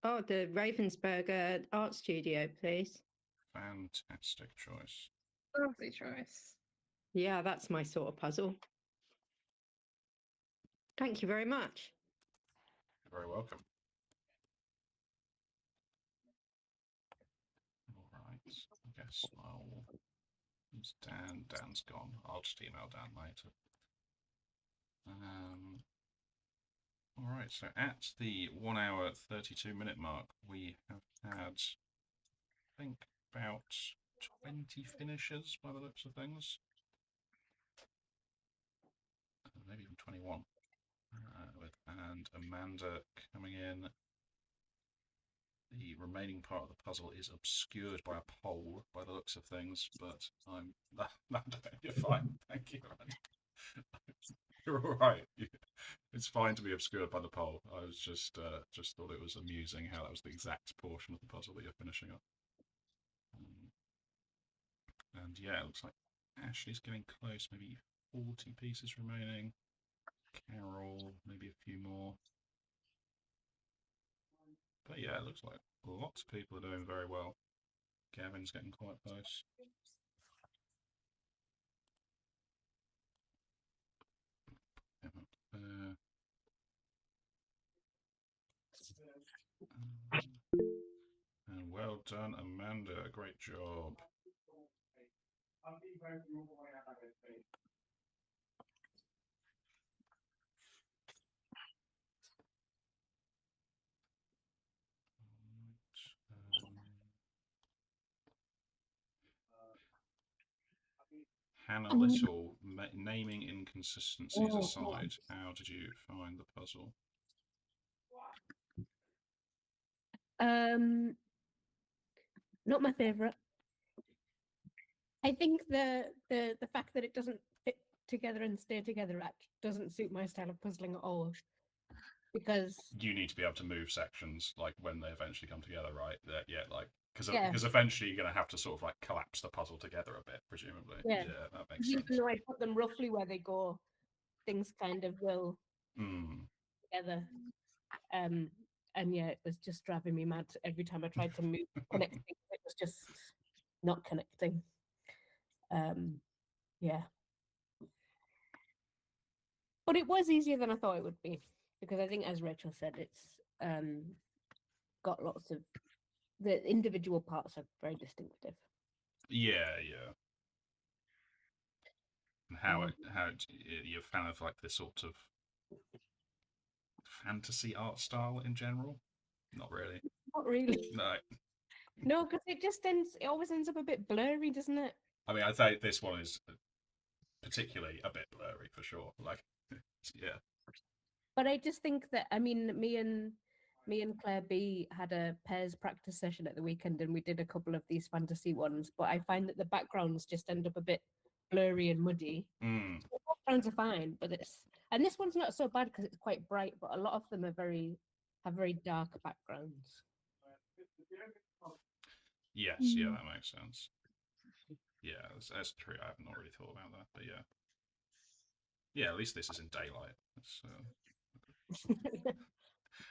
Oh, the Ravensburger Art Studio, please. Fantastic choice. Lovely choice. Yeah, that's my sort of puzzle. Thank you very much. You're very welcome. All right. I guess I'll. Who's Dan? Dan's gone. I'll just email Dan later. All right. So at the 1 hour 32-minute mark, we have had, I think, about 20 finishers by the looks of things. Maybe even 21. And Amanda coming in. The remaining part of the puzzle is obscured by a pole by the looks of things, but Amanda, you're fine. Thank you. You're all right. It's fine to be obscured by the pole. I was just thought it was amusing how that was the exact portion of the puzzle that you're finishing up. And yeah, it looks like Ashley's getting close. Maybe 40 pieces remaining. Carol, maybe a few more. But yeah, it looks like lots of people are doing very well. Gavin's getting quite close. And well done, Amanda. Great job. Hannah Little, naming inconsistencies aside, how did you find the puzzle? Not my favorite. I think the fact that it doesn't fit together and stay together doesn't suit my style of puzzling at all. Because you need to be able to move sections like when they eventually come together, right? Because eventually you're going to have to sort of like collapse the puzzle together a bit, presumably. Yeah, that makes sense. Even though I put them roughly where they go, things kind of will together. And yeah, it was just driving me mad every time I tried to move connecting. It was just not connecting. Yeah. But it was easier than I thought it would be, because I think, as Rachel said, it's got lots of the individual parts are very distinctive. Yeah. And how you're a fan of like this sort of fantasy art style in general? Not really. Not really. No. No, because it always ends up a bit blurry, doesn't it? I mean, I'd say this one is particularly a bit blurry for sure. Like, yeah. But I just think that, I mean, me and Claire B had a pairs practice session at the weekend, and we did a couple of these fantasy ones. But I find that the backgrounds just end up a bit blurry and muddy. Mm. The backgrounds are fine, but this one's not so bad because it's quite bright. But a lot of them have very dark backgrounds. Yes, yeah, that makes sense. Yeah, that's true. I have not really thought about that, but yeah, at least this is in daylight.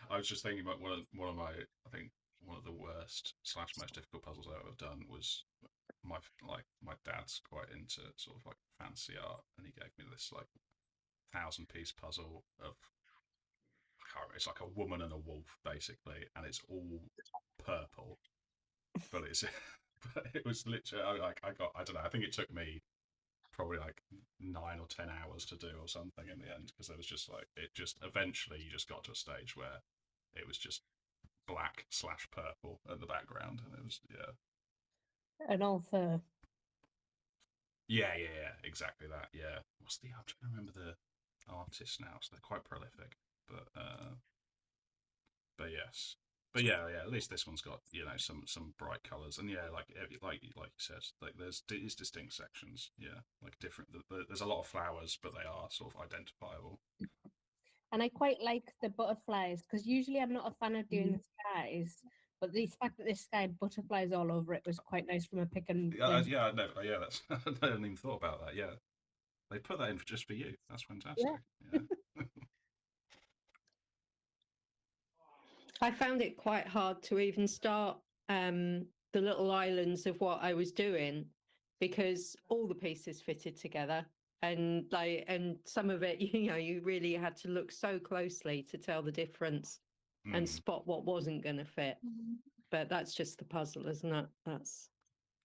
I was just thinking about one of my, I think one of the worst / most difficult puzzles I've ever done was my dad's quite into sort of like fancy art, and he gave me this like 1,000-piece puzzle of, it's like a woman and a wolf basically, and it's all purple, but it was literally like I don't know, I think it took me probably like 9 or 10 hours to do or something in the end, because it was just like, it just eventually you just got to a stage where it was just black / purple at the background, and it was And all fur. yeah, exactly that. Yeah, I'm trying to remember the artist now, so they're quite prolific, but yes. But yeah, at least this one's got, you know, some bright colours, and yeah, like you said, like there's distinct sections, yeah, like different. There's a lot of flowers, but they are sort of identifiable. And I quite like the butterflies, because usually I'm not a fan of doing the skies, but the fact that this sky had butterflies all over it was quite nice from a pick and place. Yeah, that's I hadn't even thought about that. Yeah, they put that in just for you. That's fantastic. Yeah. I found it quite hard to even start the little islands of what I was doing, because all the pieces fitted together, and some of it, you know, you really had to look so closely to tell the difference and spot what wasn't going to fit. But that's just the puzzle, isn't it?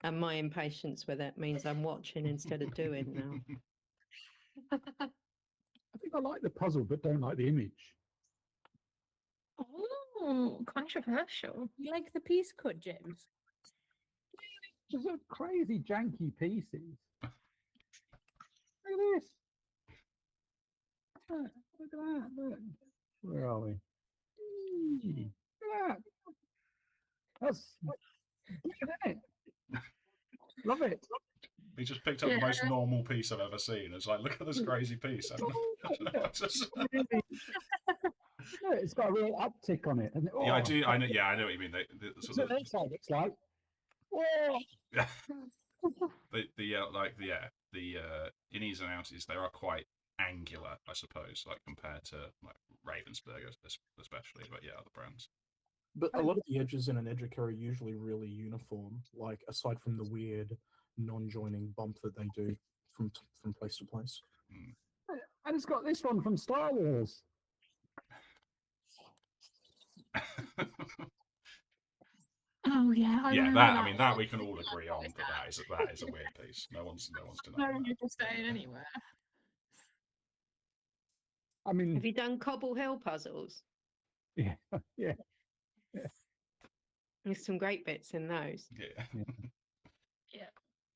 And my impatience with it means I'm watching instead of doing now. I think I like the puzzle, but don't like the image. Oh, controversial. You like the piece cut, James? Just some crazy janky pieces. Look at this. Look at that. Look. Where are we? Look at that. That's good, isn't it? Love it. He just picked up the most normal piece I've ever seen. It's like, look at this crazy piece. It's got a real uptick on it. And yeah, I do. I know. Yeah, I know what you mean. So that's how it's like. The innies and outies, they are quite angular, I suppose, like compared to like Ravensburg especially. But yeah, other brands. But a lot of the edges in an Edgica are usually really uniform, like aside from the weird non-joining bump that they do from place to place. And it's got this one from Star Wars. Oh yeah, I mean that we can all agree on, but that is a weird piece. No one's denying no people staying anywhere. I mean, have you done Cobble Hill puzzles? Yeah. There's some great bits in those.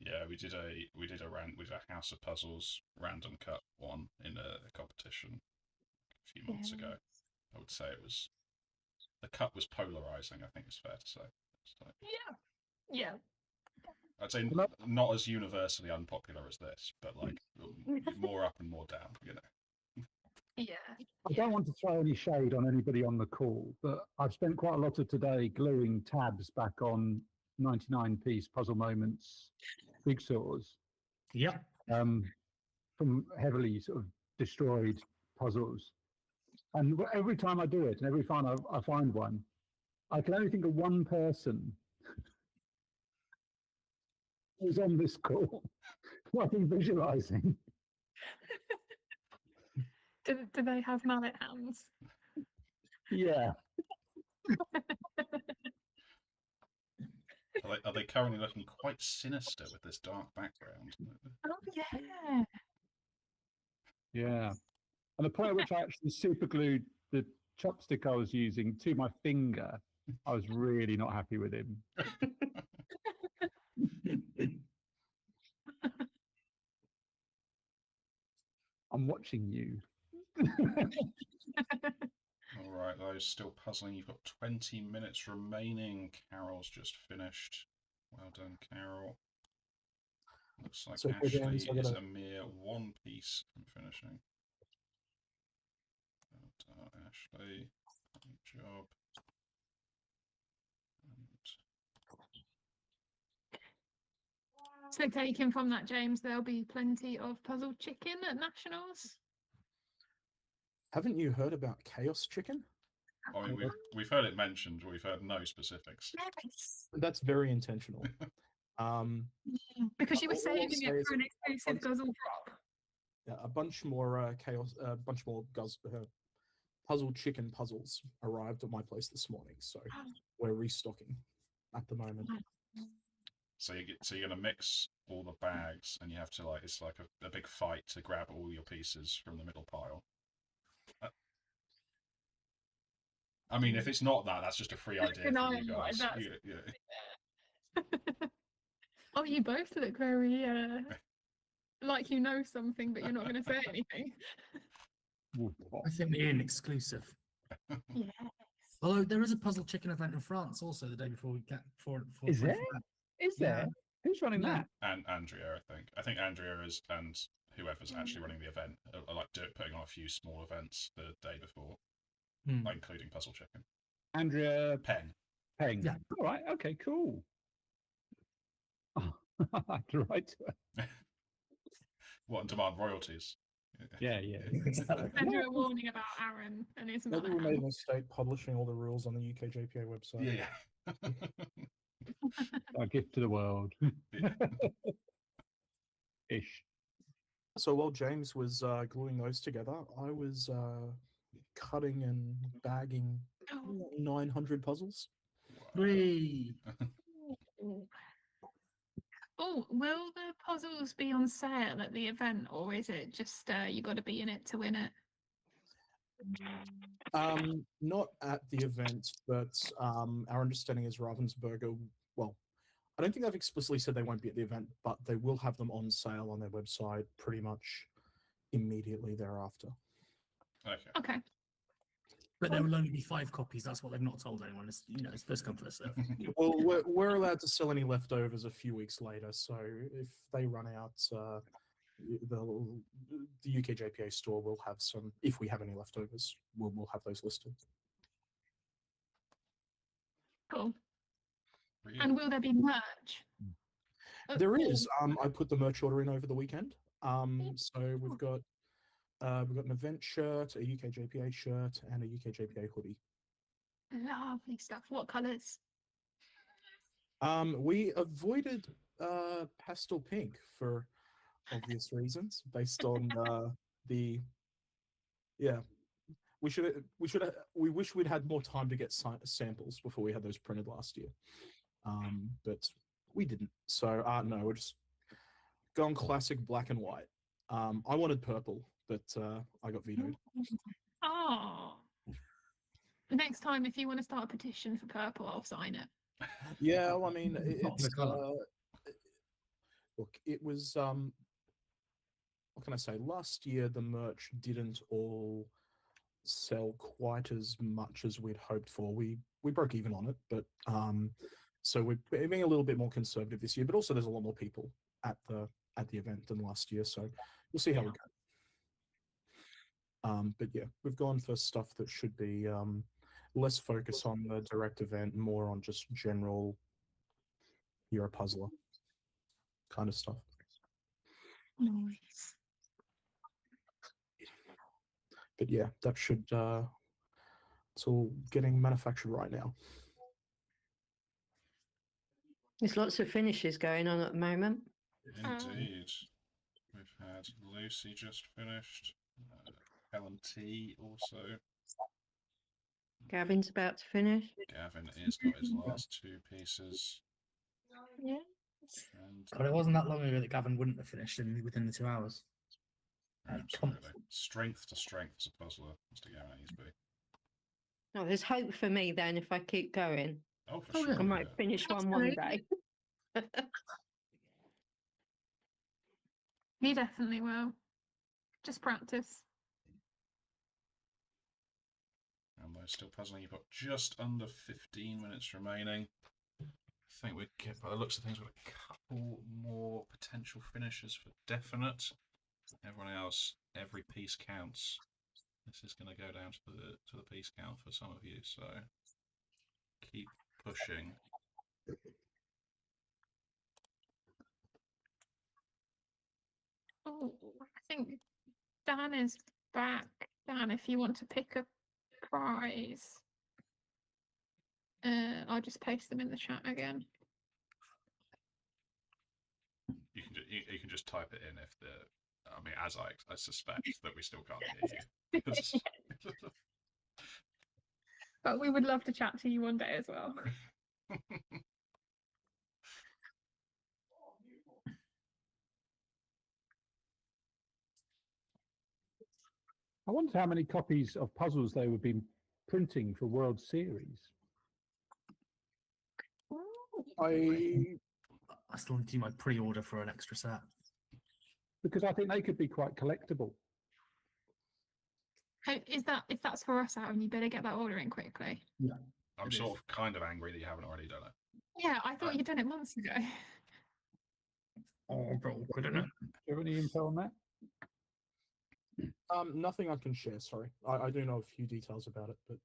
Yeah, we did a House of Puzzles random cut one in a competition a few months ago. I would say the cut was polarizing, I think it's fair to say. Yeah. I'd say not as universally unpopular as this, but like more up and more down, you know. Yeah. I don't want to throw any shade on anybody on the call, but I've spent quite a lot of today gluing tabs back on 99-piece Puzzle Moments jigsaws. Yeah. From heavily sort of destroyed puzzles. And every time I do it, and every time I find one, I can only think of one person who's on this call who I've been visualizing. Do they have mallet hands? Yeah. Are they currently looking quite sinister with this dark background? Oh yeah. Yeah. And the point at which I actually super glued the chopstick I was using to my finger I was really not happy with him. I'm watching you. All right, those still puzzling. You've got 20 minutes remaining. Carol's just finished. Well done, Carol. Looks like So for Ashley games, I is gotta- a mere one piece from finishing. Well done, Ashley. Good job. So taken from that, James, there'll be plenty of puzzle chicken at Nationals. Haven't you heard about Chaos Chicken? I mean, we've heard it mentioned, but we've heard no specifics. Yes. That's very intentional. Because you were all I'll saving say it is for an a exclusive bunch- Guzzle drop. Yeah, a bunch more puzzle chicken puzzles arrived at my place this morning, so we're restocking at the moment. So you're gonna mix all the bags, and you have to it's like a big fight to grab all your pieces from the middle pile. I mean, if it's not that, that's just a free idea for you guys. Oh, you both look very like you know something, but you're not going to say anything. I think we're an exclusive. Yes. Although there is a puzzle chicken event in France also the day before we get for. Is there? Is there? Who's running that? And Andrea, I think Andrea is, and whoever's actually running the event are like putting on a few small events the day before, like including Puzzle Chicken. Andrea Penn. Yeah. All right. Okay. Cool. Oh, I have to write to her. What, and demand royalties? Yeah. Send her a warning about Aaron and his mother. Maybe we made a mistake publishing all the rules on the UKJPA website. Yeah. A gift to the world. Ish. So while James was gluing those together, I was cutting and bagging 900 puzzles. Whee! Oh, will the puzzles be on sale at the event, or is it just you got to be in it to win it? Not at the event, but our understanding is Ravensburger. Well, I don't think they've explicitly said they won't be at the event, but they will have them on sale on their website pretty much immediately thereafter. Okay. But there will only be 5 copies. That's what they've not told anyone. It's it's first come first serve. Well, we're allowed to sell any leftovers a few weeks later, so if they run out, the UKJPA store will have some. If we have any leftovers, we'll have those listed. Cool. And will there be merch? There is. I put the merch order in over the weekend. So we've got an event shirt, a UKJPA shirt, and a UKJPA hoodie. Lovely stuff. What colours? We avoided pastel pink for obvious reasons, based on we wish we'd had more time to get samples before we had those printed last year, but we didn't. So no, we're just going classic black and white. I wanted purple, but I got vetoed. Oh. Next time, if you want to start a petition for purple, I'll sign it. Yeah, well, I mean, it's look, it was what can I say? Last year, the merch didn't all sell quite as much as we'd hoped for. We broke even on it, but so we're being a little bit more conservative this year. But also, there's a lot more people at the event than last year, so we'll see how we go. But yeah, we've gone for stuff that should be less focus on the direct event, more on just general you're a puzzler kind of stuff. Nice. But yeah, that should it's all getting manufactured right now. There's lots of finishes going on at the moment. Indeed. We've had Lucy just finished. Helen T also. Gavin's about to finish. Gavin is got his last 2 pieces. Yeah. God, it wasn't that long ago that Gavin wouldn't have finished within the 2 hours. Absolutely. Strength to strength as a puzzler, Mr. Gavin Easby. Oh, there's hope for me then if I keep going. Oh, for Oh, sure. yeah. I might finish one day. You definitely will. Just practice. And those still puzzling. You've got just under 15 minutes remaining. I think we'd get, by the looks of things, we've got a couple more potential finishes for definite. Everyone else, every piece counts. This is going to go down to the piece count for some of you, so keep pushing. Oh, I think Dan is back. Dan, if you want to pick a prize, I'll just paste them in the chat again. You can just type it in if the. I mean, as I suspect that we still can't hear you. But we would love to chat to you one day as well. I wonder how many copies of puzzles they would be printing for World Series. I still need to do my pre-order for an extra set. Because I think they could be quite collectible. If that's for us, Aaron, you better get that order in quickly. Yeah. I'm sort of kind of angry that you haven't already done it. Yeah, I thought you'd done it months ago. Oh, bro, couldn't it? Do you have any info on that? Nothing I can share. Sorry, I do know a few details about it, but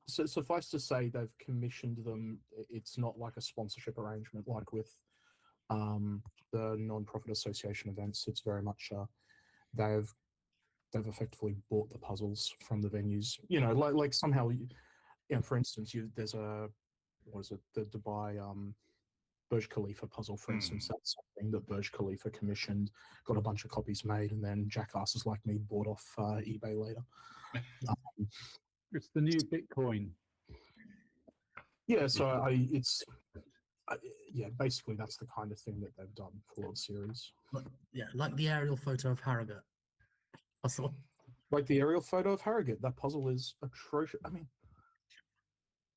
so suffice to say, they've commissioned them. It's not like a sponsorship arrangement like with the non-profit association events. It's very much they've effectively bought the puzzles from the venues. You know, like somehow, you know, for instance, there's a what is it, the Dubai Burj Khalifa puzzle, for instance. That's something that Burj Khalifa commissioned, got a bunch of copies made, and then jackasses like me bought off eBay later. It's the new Bitcoin. Yeah, so yeah, basically that's the kind of thing that they've done for World Series. Yeah, like the aerial photo of Harrogate. Puzzle. Like the aerial photo of Harrogate. That puzzle is atrocious. I mean,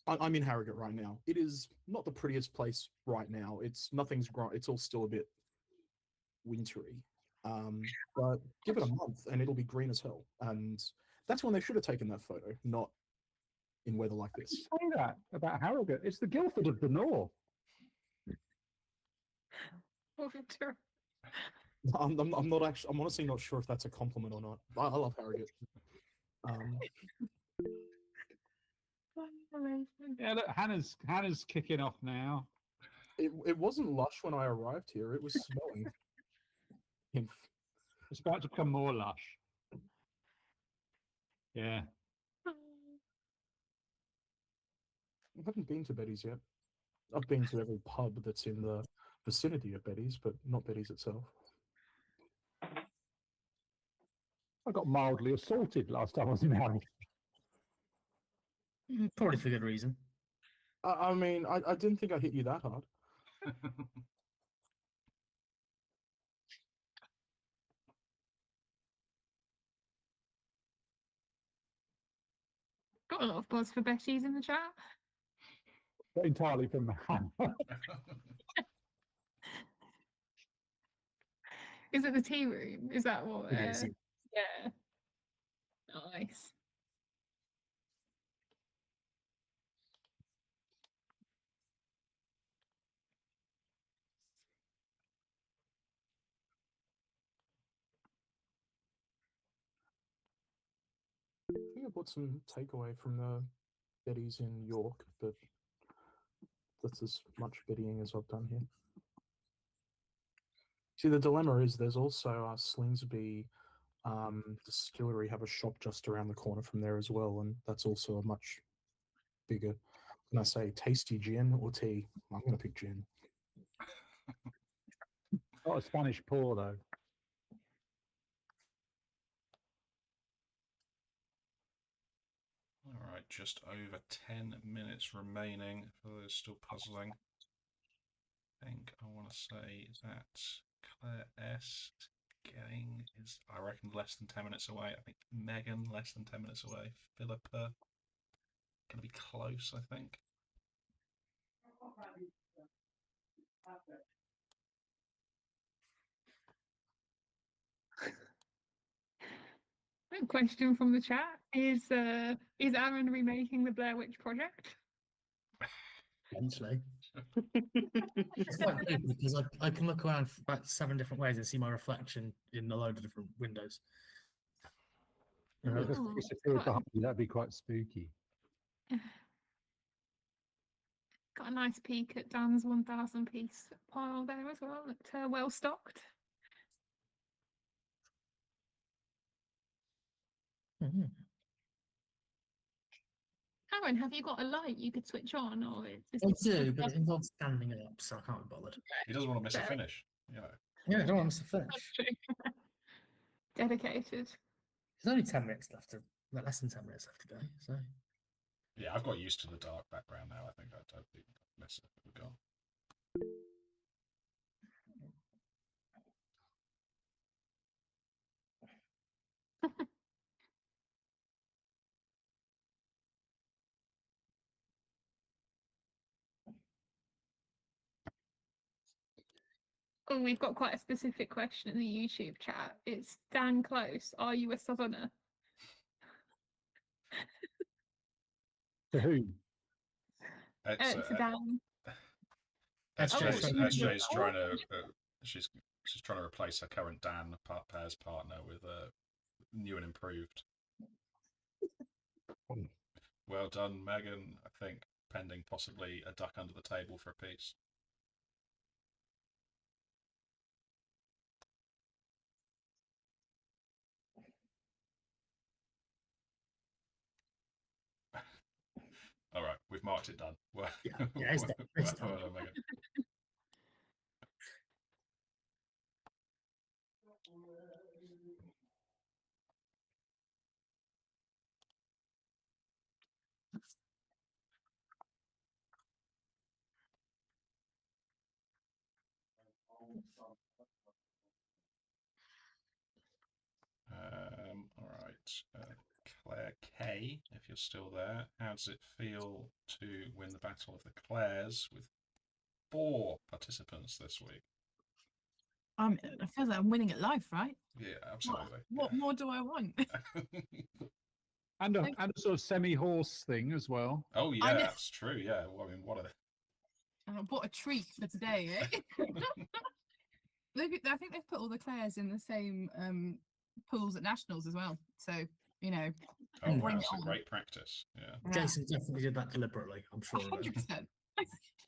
I'm in Harrogate right now. It is not the prettiest place right now. Nothing's grown. It's all still a bit wintry. But give it a month and it'll be green as hell. And that's when they should have taken that photo, not in weather like this. Say that about Harrogate. It's the Guildford of the North. I'm not actually. I'm honestly not sure if that's a compliment or not. I love Harrogate. Yeah, look, Hannah's kicking off now. It wasn't lush when I arrived here. It was smelling. It's about to become more lush. Yeah. I haven't been to Betty's yet. I've been to every pub that's in the vicinity of Betty's, but not Betty's itself. I got mildly assaulted last time I was in Harrogate. Probably for good reason. I mean, I didn't think I hit you that hard. Got a lot of buzz for Betty's in the chat. Not entirely from Hannah. Is it the tea room? Is that what? It is, Yeah. Nice. I think I bought some takeaway from the Betty's in York, but that's as much Bettying as I've done here. See, the dilemma is there's also Slingsby Distillery have a shop just around the corner from there as well, and that's also a much bigger, can I say, tasty gin or tea? I'm going to pick gin. Not a Spanish pour, though. All right, just over 10 minutes remaining for those still puzzling. I think I want to say that Claire S getting is, I reckon, less than 10 minutes away. I think Megan less than 10 minutes away. Philippa gonna be close, I think. A question from the chat is Aaron remaking the Blair Witch Project? Eventually. It's quite good because I can look around about 7 different ways and see my reflection in a load of different windows. If it just disappeared behind you, that'd be quite spooky. Got a nice peek at Dan's 1,000 piece pile there as well. Looked well stocked. Aaron, have you got a light you could switch on, or is I it do, but it involves standing up, so I can't be bothered. He doesn't want to miss a finish. Yeah. Yeah, I don't want to miss a finish. That's true. Dedicated. There's only 10 minutes left to, less than 10 minutes left to go, so. Yeah, I've got used to the dark background now. I think I don't think I'll miss it if we're gone. Oh, we've got quite a specific question in the YouTube chat. It's Dan Close. Are you a southerner? To who? To Dan. SJ's trying to she's trying to replace her current Dan pairs partner with a new and improved. Well done, Megan. I think pending possibly a duck under the table for a piece. All right, we've marked it done. Well, yeah, it's done. It's done. Well done, Megan. All right, Claire K, if you're still there, how does it feel to win the Battle of the Claires with 4 participants this week? I feel like I'm winning at life, right? Yeah, absolutely. What more do I want? And a sort of semi-horse thing as well. Oh yeah, that's true. Yeah, well, I mean, what a treat for today, eh? I think they've put all the Claires in the same pools at nationals as well. So Oh wow, it's a great practice. Yeah. Jason definitely did that deliberately, I'm sure. 100%.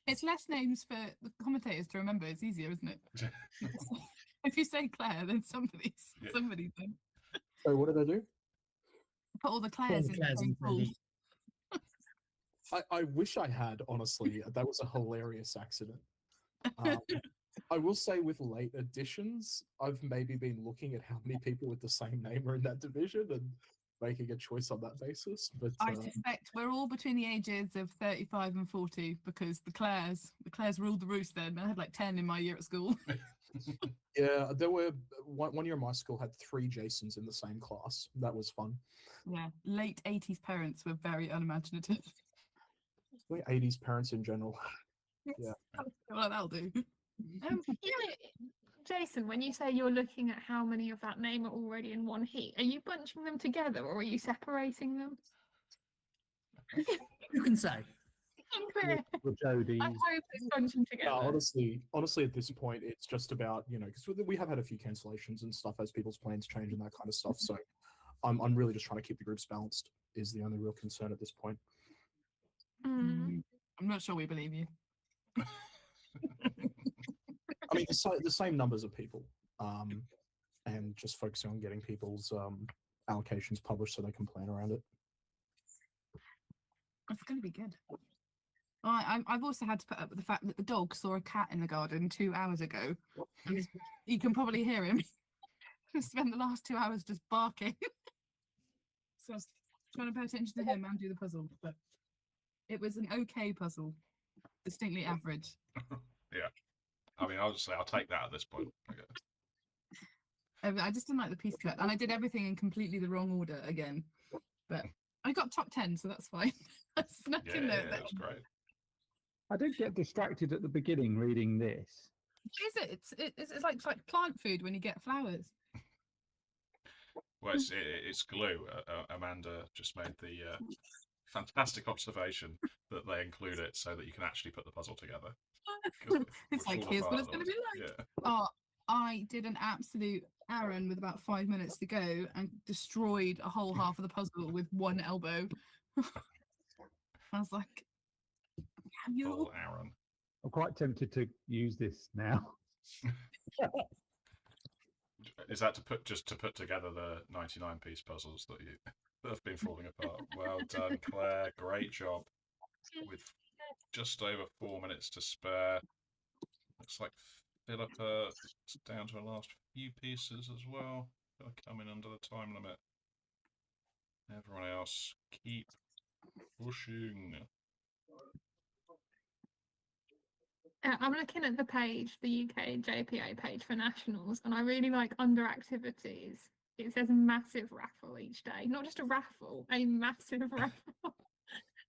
It's less names for the commentators to remember. It's easier, isn't it? If you say Claire, then somebody's in. So what did I do? Put all the Claires in the same pool. I wish I had, honestly. That was a hilarious accident. I will say with late editions, I've maybe been looking at how many people with the same name are in that division and making a choice on that basis. But I suspect we're all between the ages of 35 and 40 because the Claires ruled the roost then. I had like 10 in my year at school. Yeah, there were one year my school had 3 Jasons in the same class. That was fun. Yeah, late 80s parents were very unimaginative. 80s parents in general. Yeah. Well, that'll do. Jason, when you say you're looking at how many of that name are already in one heat, are you bunching them together or are you separating them? You can say. Jody. I hope it's bunching together. Honestly, at this point, it's just about because we have had a few cancellations and stuff as people's plans change and that kind of stuff. So, I'm really just trying to keep the groups balanced. Is the only real concern at this point. I'm not sure we believe you. I mean, the same numbers of people, and just focusing on getting people's allocations published so they can plan around it. It's going to be good. I've also had to put up with the fact that the dog saw a cat in the garden 2 hours ago. And you can probably hear him. He spent the last 2 hours just barking. So I was trying to pay attention to him and do the puzzle, but it was an okay puzzle, distinctly average. Yeah. I mean, I'll take that at this point. I just didn't like the piece cut, and I did everything in completely the wrong order again. But I got top 10, so that's fine. I snuck in there. That was great. I did get distracted at the beginning reading this. Is it? It's like plant food when you get flowers. Well, it's glue. Amanda just made the fantastic observation that they include it so that you can actually put the puzzle together. It's like, here's what it's going to be like. Yeah. Oh, I did an absolute Aaron with about 5 minutes to go and destroyed a whole half of the puzzle with one elbow. I was like, damn you. Full Aaron. I'm quite tempted to use this now. Is that to put together the 99-piece puzzles that have been falling apart? Well done, Claire. Great job. With just over 4 minutes to spare. Looks like Philippa is down to her last few pieces as well. Gonna come in under the time limit. Everyone else, keep pushing. I'm looking at the page, the UK JPA page for nationals, and I really like under activities. It says massive raffle each day. Not just a raffle, a massive raffle.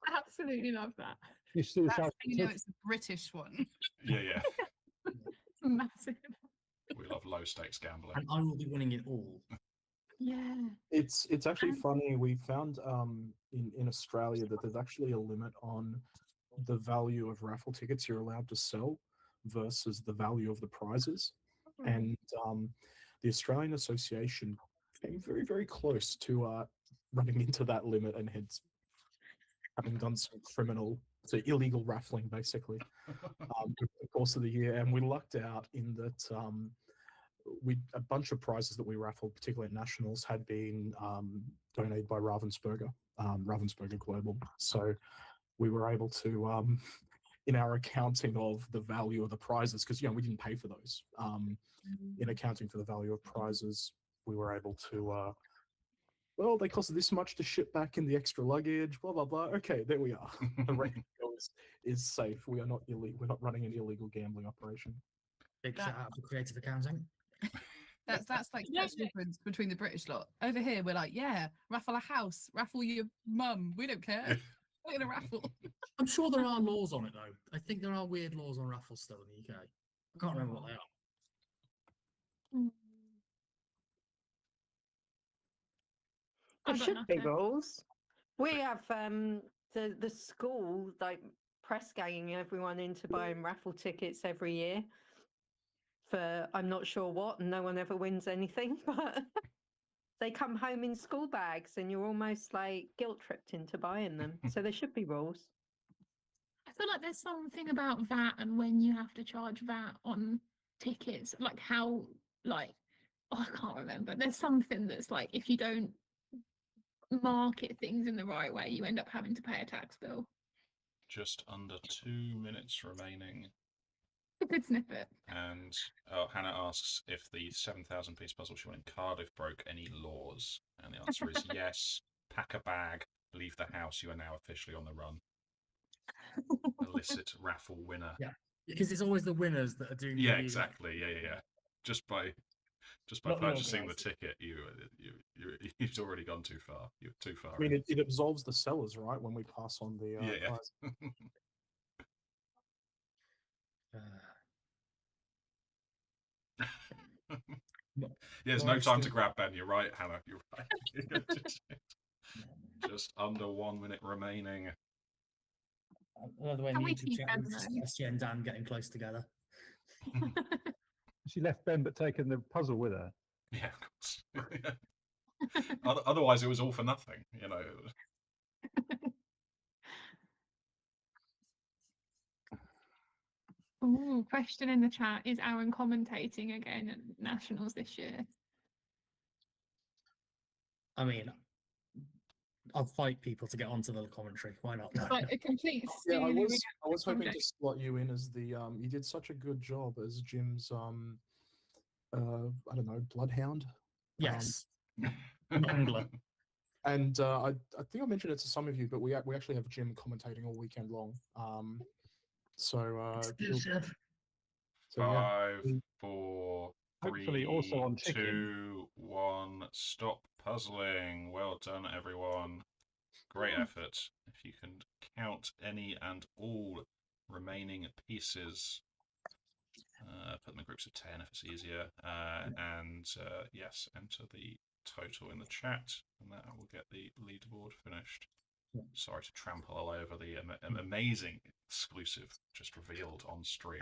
I absolutely love that. That's how you know it's the British one. Yeah. It's massive. We love low stakes gambling. And I will be winning it all. Yeah. It's actually funny. We found in Australia that there's actually a limit on the value of raffle tickets you're allowed to sell versus the value of the prizes. And the Australian Association came very, very close to running into that limit and hence having done some illegal raffling, basically, over the course of the year. And we lucked out in that a bunch of prizes that we raffled, particularly at Nationals, had been donated by Ravensburger Global. So we were able to, in our accounting of the value of the prizes, because we didn't pay for those, in accounting for the value of prizes, we were able to, well, they costed this much to ship back in the extra luggage, blah, blah, blah. Okay, there we are. The rate is safe. We are not illegal. We're not running an illegal gambling operation. Big shout out for creative accounting. That's like the difference between the British lot. Over here, we're like, yeah, raffle a house, raffle your mum. We don't care. We're gonna raffle. I'm sure there are laws on it though. I think there are weird laws on raffles still in the UK. I can't remember what they are. There should be rules. We have the school like press ganging everyone into buying raffle tickets every year for I'm not sure what, and no one ever wins anything, but they come home in school bags and you're almost like guilt tripped into buying them. So there should be rules. I feel like there's something about VAT and when you have to charge VAT on tickets, like how, I can't remember. There's something that's like if you don't market things in the right way, you end up having to pay a tax bill. Just under 2 minutes remaining. A good snippet. And Hannah asks if the 7,000-piece puzzle she won in Cardiff broke any laws. And the answer is yes. Pack a bag, leave the house, you are now officially on the run. Illicit raffle winner. Yeah, because it's always the winners that are doing. Yeah, exactly. Yeah. Just by purchasing the ticket, you've already gone too far. You're too far. I mean, it absolves the sellers, right? When we pass on the prize. There's no time to grab Ben. You're right, Hannah. You're right. Just under 1 minute remaining. Another way YouTube channel is SG and Dan getting close together. She left Ben but taken the puzzle with her. Yeah, of course. Otherwise, it was all for nothing, Ooh, question in the chat: is Aaron commentating again at Nationals this year? I mean, I'll fight people to get onto the commentary. Why not? Like a complete Yeah, I was hoping to slot you in as the you did such a good job as Jim's I don't know, bloodhound. Yes. Angler. And I think I mentioned it to some of you, but we actually have Jim commentating all weekend long. So Five, 4, hopefully also on chicken. 2, 1, stop puzzling. Well done, everyone. Great effort. If you can count any and all remaining pieces, put them in groups of 10 if it's easier, and yes, enter the total in the chat, and that will get the leaderboard finished. Sorry to trample all over the amazing exclusive just revealed on stream.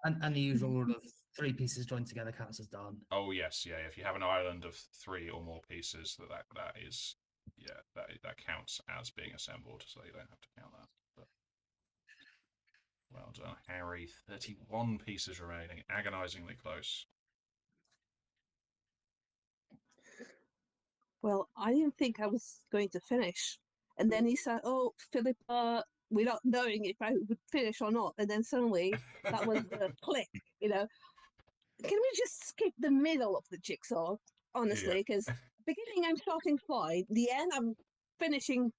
And the usual rule of 3 pieces joined together counts as done. Oh yes, yeah. If you have an island of 3 or more pieces, that is, yeah, that counts as being assembled, so you don't have to count that. But well done, Harry. 31 pieces remaining, agonisingly close. Well, I didn't think I was going to finish. And then he said, "Oh, Philippa," without knowing if I would finish or not. And then suddenly that was the click, you know. Can we just skip the middle of the jigsaw, honestly? Because beginning I'm starting fine, the end I'm finishing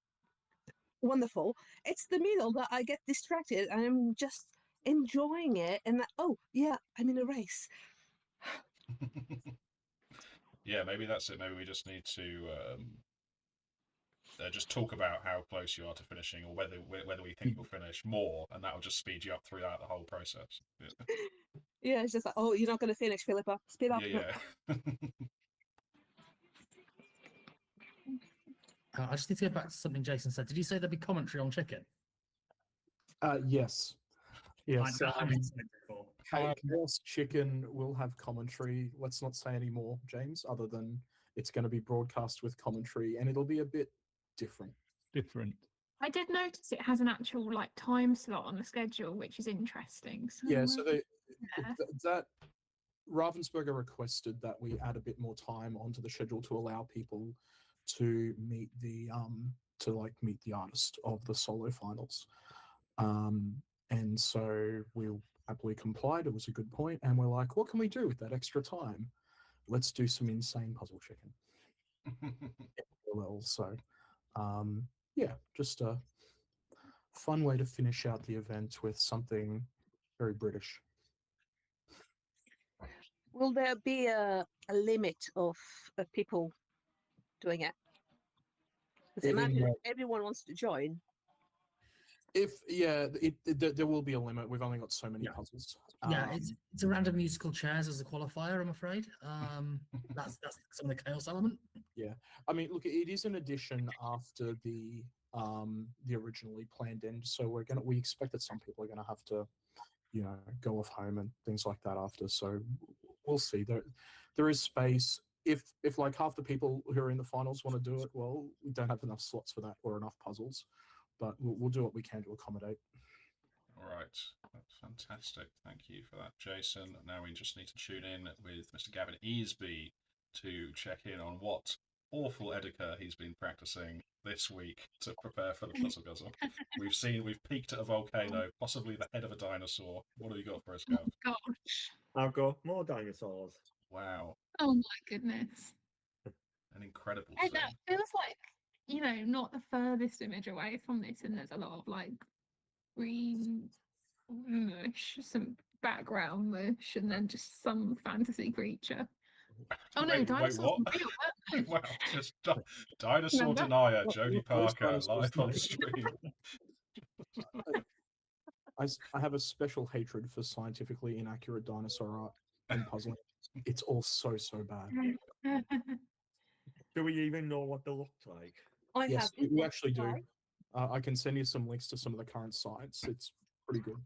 wonderful. It's the middle that I get distracted and I'm just enjoying it. And oh, yeah, I'm in a race. Yeah, maybe that's it. Maybe we just need to just talk about how close you are to finishing, or whether we think you'll finish more, and that will just speed you up throughout the whole process. Yeah, it's just like, oh, you're not going to finish, Philippa. Speed up. Yeah. I just need to go back to something Jason said. Did you say there'd be commentary on chicken? Yes. Yes. I Chaos Chicken will have commentary. Let's not say any more, James, other than it's going to be broadcast with commentary, and it'll be a bit different. I did notice it has an actual like time slot on the schedule, which is interesting. So, Yeah, so that Ravensburger requested that we add a bit more time onto the schedule to allow people to meet the artist of the solo finals. And so we happily complied. It was a good point, and we're like, what can we do with that extra time? Let's do some insane puzzle chicken. Well, so yeah, just a fun way to finish out the event with something very British. Will there be a limit of people doing it? Because imagine everyone wants to join. There will be a limit. We've only got so many puzzles. Yeah, it's a random musical chairs as a qualifier, I'm afraid. That's some of the chaos element. Yeah, I mean, look, it is an addition after the originally planned end, so we expect that some people are gonna have to, you know, go off home and things like that after. So we'll see. There is space. If like half the people who are in the finals want to do it, well, we don't have enough slots for that or enough puzzles, but we'll do what we can to accommodate. All right, that's fantastic. Thank you for that, Jason. Now we just need to tune in with Mr. Gavin Easby to check in on what awful Edica he's been practicing this week to prepare for the Puzzle Guzzle. We've peaked at a volcano, possibly the head of a dinosaur. What have you got for us, Gav? Oh, gosh. I've got more dinosaurs. Wow. Oh my goodness. An incredible And thing. that feels like, you know, not the furthest image away from this, and there's a lot of like green mush, some background mush, and then just some fantasy creature. Oh no, dinosaurs what? are real. Wow, just dinosaur denier, Jodie Parker, live on stream. I have a special hatred for scientifically inaccurate dinosaur art and puzzling. It's all so bad. Do we even know what they look like? Yes, we actually do. I can send you some links to some of the current sites. It's pretty good.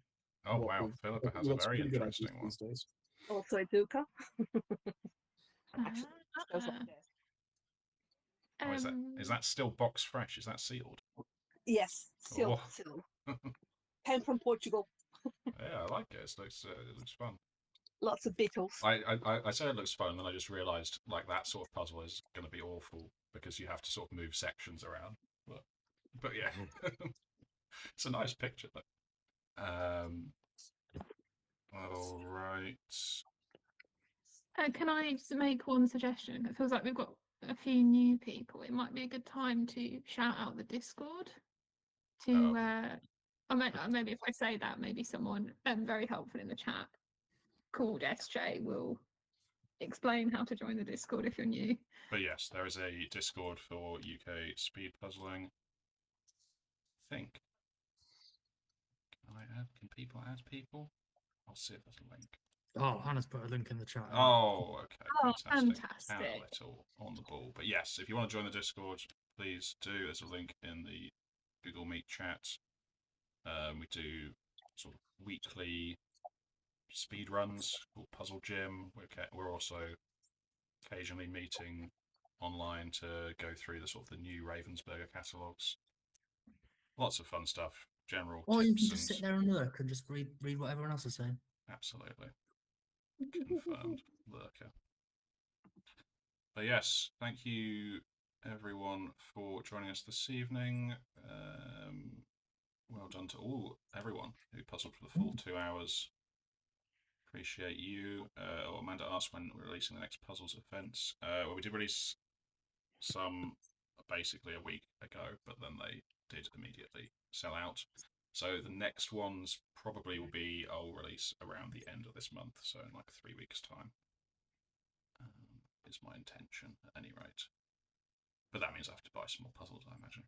Oh wow, Philippa has a very interesting one. These days. Also, Duca. Is that still box fresh? Is that sealed? Yes, still. Came from Portugal. Yeah, I like it. It looks fun. Lots of beetles. I say it looks fun, and I just realised like that sort of puzzle is going to be awful because you have to sort of move sections around. But yeah, it's a nice picture though. All right. Can I just make one suggestion? It feels like we've got a few new people. It might be a good time to shout out the Discord. Maybe if I say that, maybe someone very helpful in the chat called SJ will explain how to join the Discord if you're new. But yes, there is a Discord for UK speed puzzling. I think. Can people add people? I'll see if there's a link. Oh, Hannah's put a link in the chat. Oh, okay. Oh, fantastic. fantastic. Hannah Little on the ball. But yes, if you want to join the Discord, please do. There's a link in the Google Meet chat. We do sort of weekly speed runs called Puzzle Gym. We're also occasionally meeting online to go through the sort of the new Ravensburger catalogues. Lots of fun stuff. General Or tips you can just sit there and lurk and just read what everyone else is saying. Absolutely. Confirmed. Lurker. But yes, thank you everyone for joining us this evening. Well done to everyone who puzzled for the full 2 hours. Appreciate you. Amanda asked when we're releasing the next Puzzles events. Well, we did release some basically a week ago, but then they did immediately sell out. So the next ones probably will be, I'll release around the end of this month, so in like 3 weeks' time. Is my intention at any rate. But that means I have to buy some more puzzles, I imagine.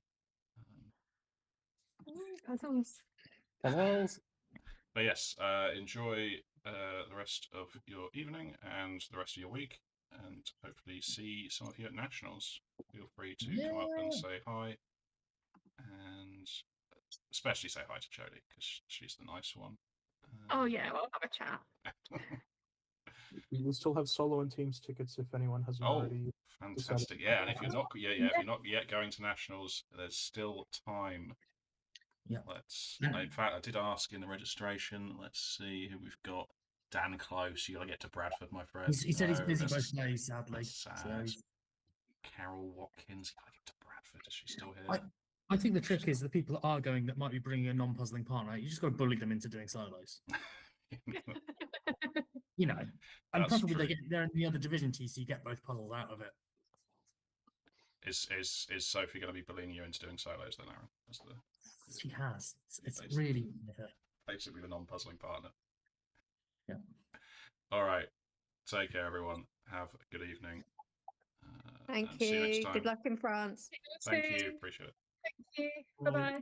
Puzzles. Puzzles. But yes, enjoy the rest of your evening and the rest of your week, and hopefully see some of you at Nationals. Feel free to come up and say hi, and especially say hi to Jodie, because she's the nice one. Oh yeah, we'll have a chat. We will still have solo and teams tickets if anyone hasn't already. Fantastic! Yeah, and if you're not, if you're not yet going to Nationals, there's still time. Yeah. In fact, I did ask in the registration. Let's see who we've got. Dan Close. You got to get to Bradford, my friend. He said he's busy both days, sadly. Sad. Carol Watkins. You got to get to Bradford. Is she still here? I think the trick is the people that are going that might be bringing a non-puzzling partner. You just got to bully them into doing solos. You know, and preferably they're in the other division T, so you get both puzzles out of it. Is Sophie going to be bullying you into doing solos then, Aaron? She has. It's really basically the non-puzzling partner. Yeah. All right. Take care, everyone. Have a good evening. Thank See you next you. time. Good luck in France. Thank you. Appreciate it. Thank you. Bye-bye.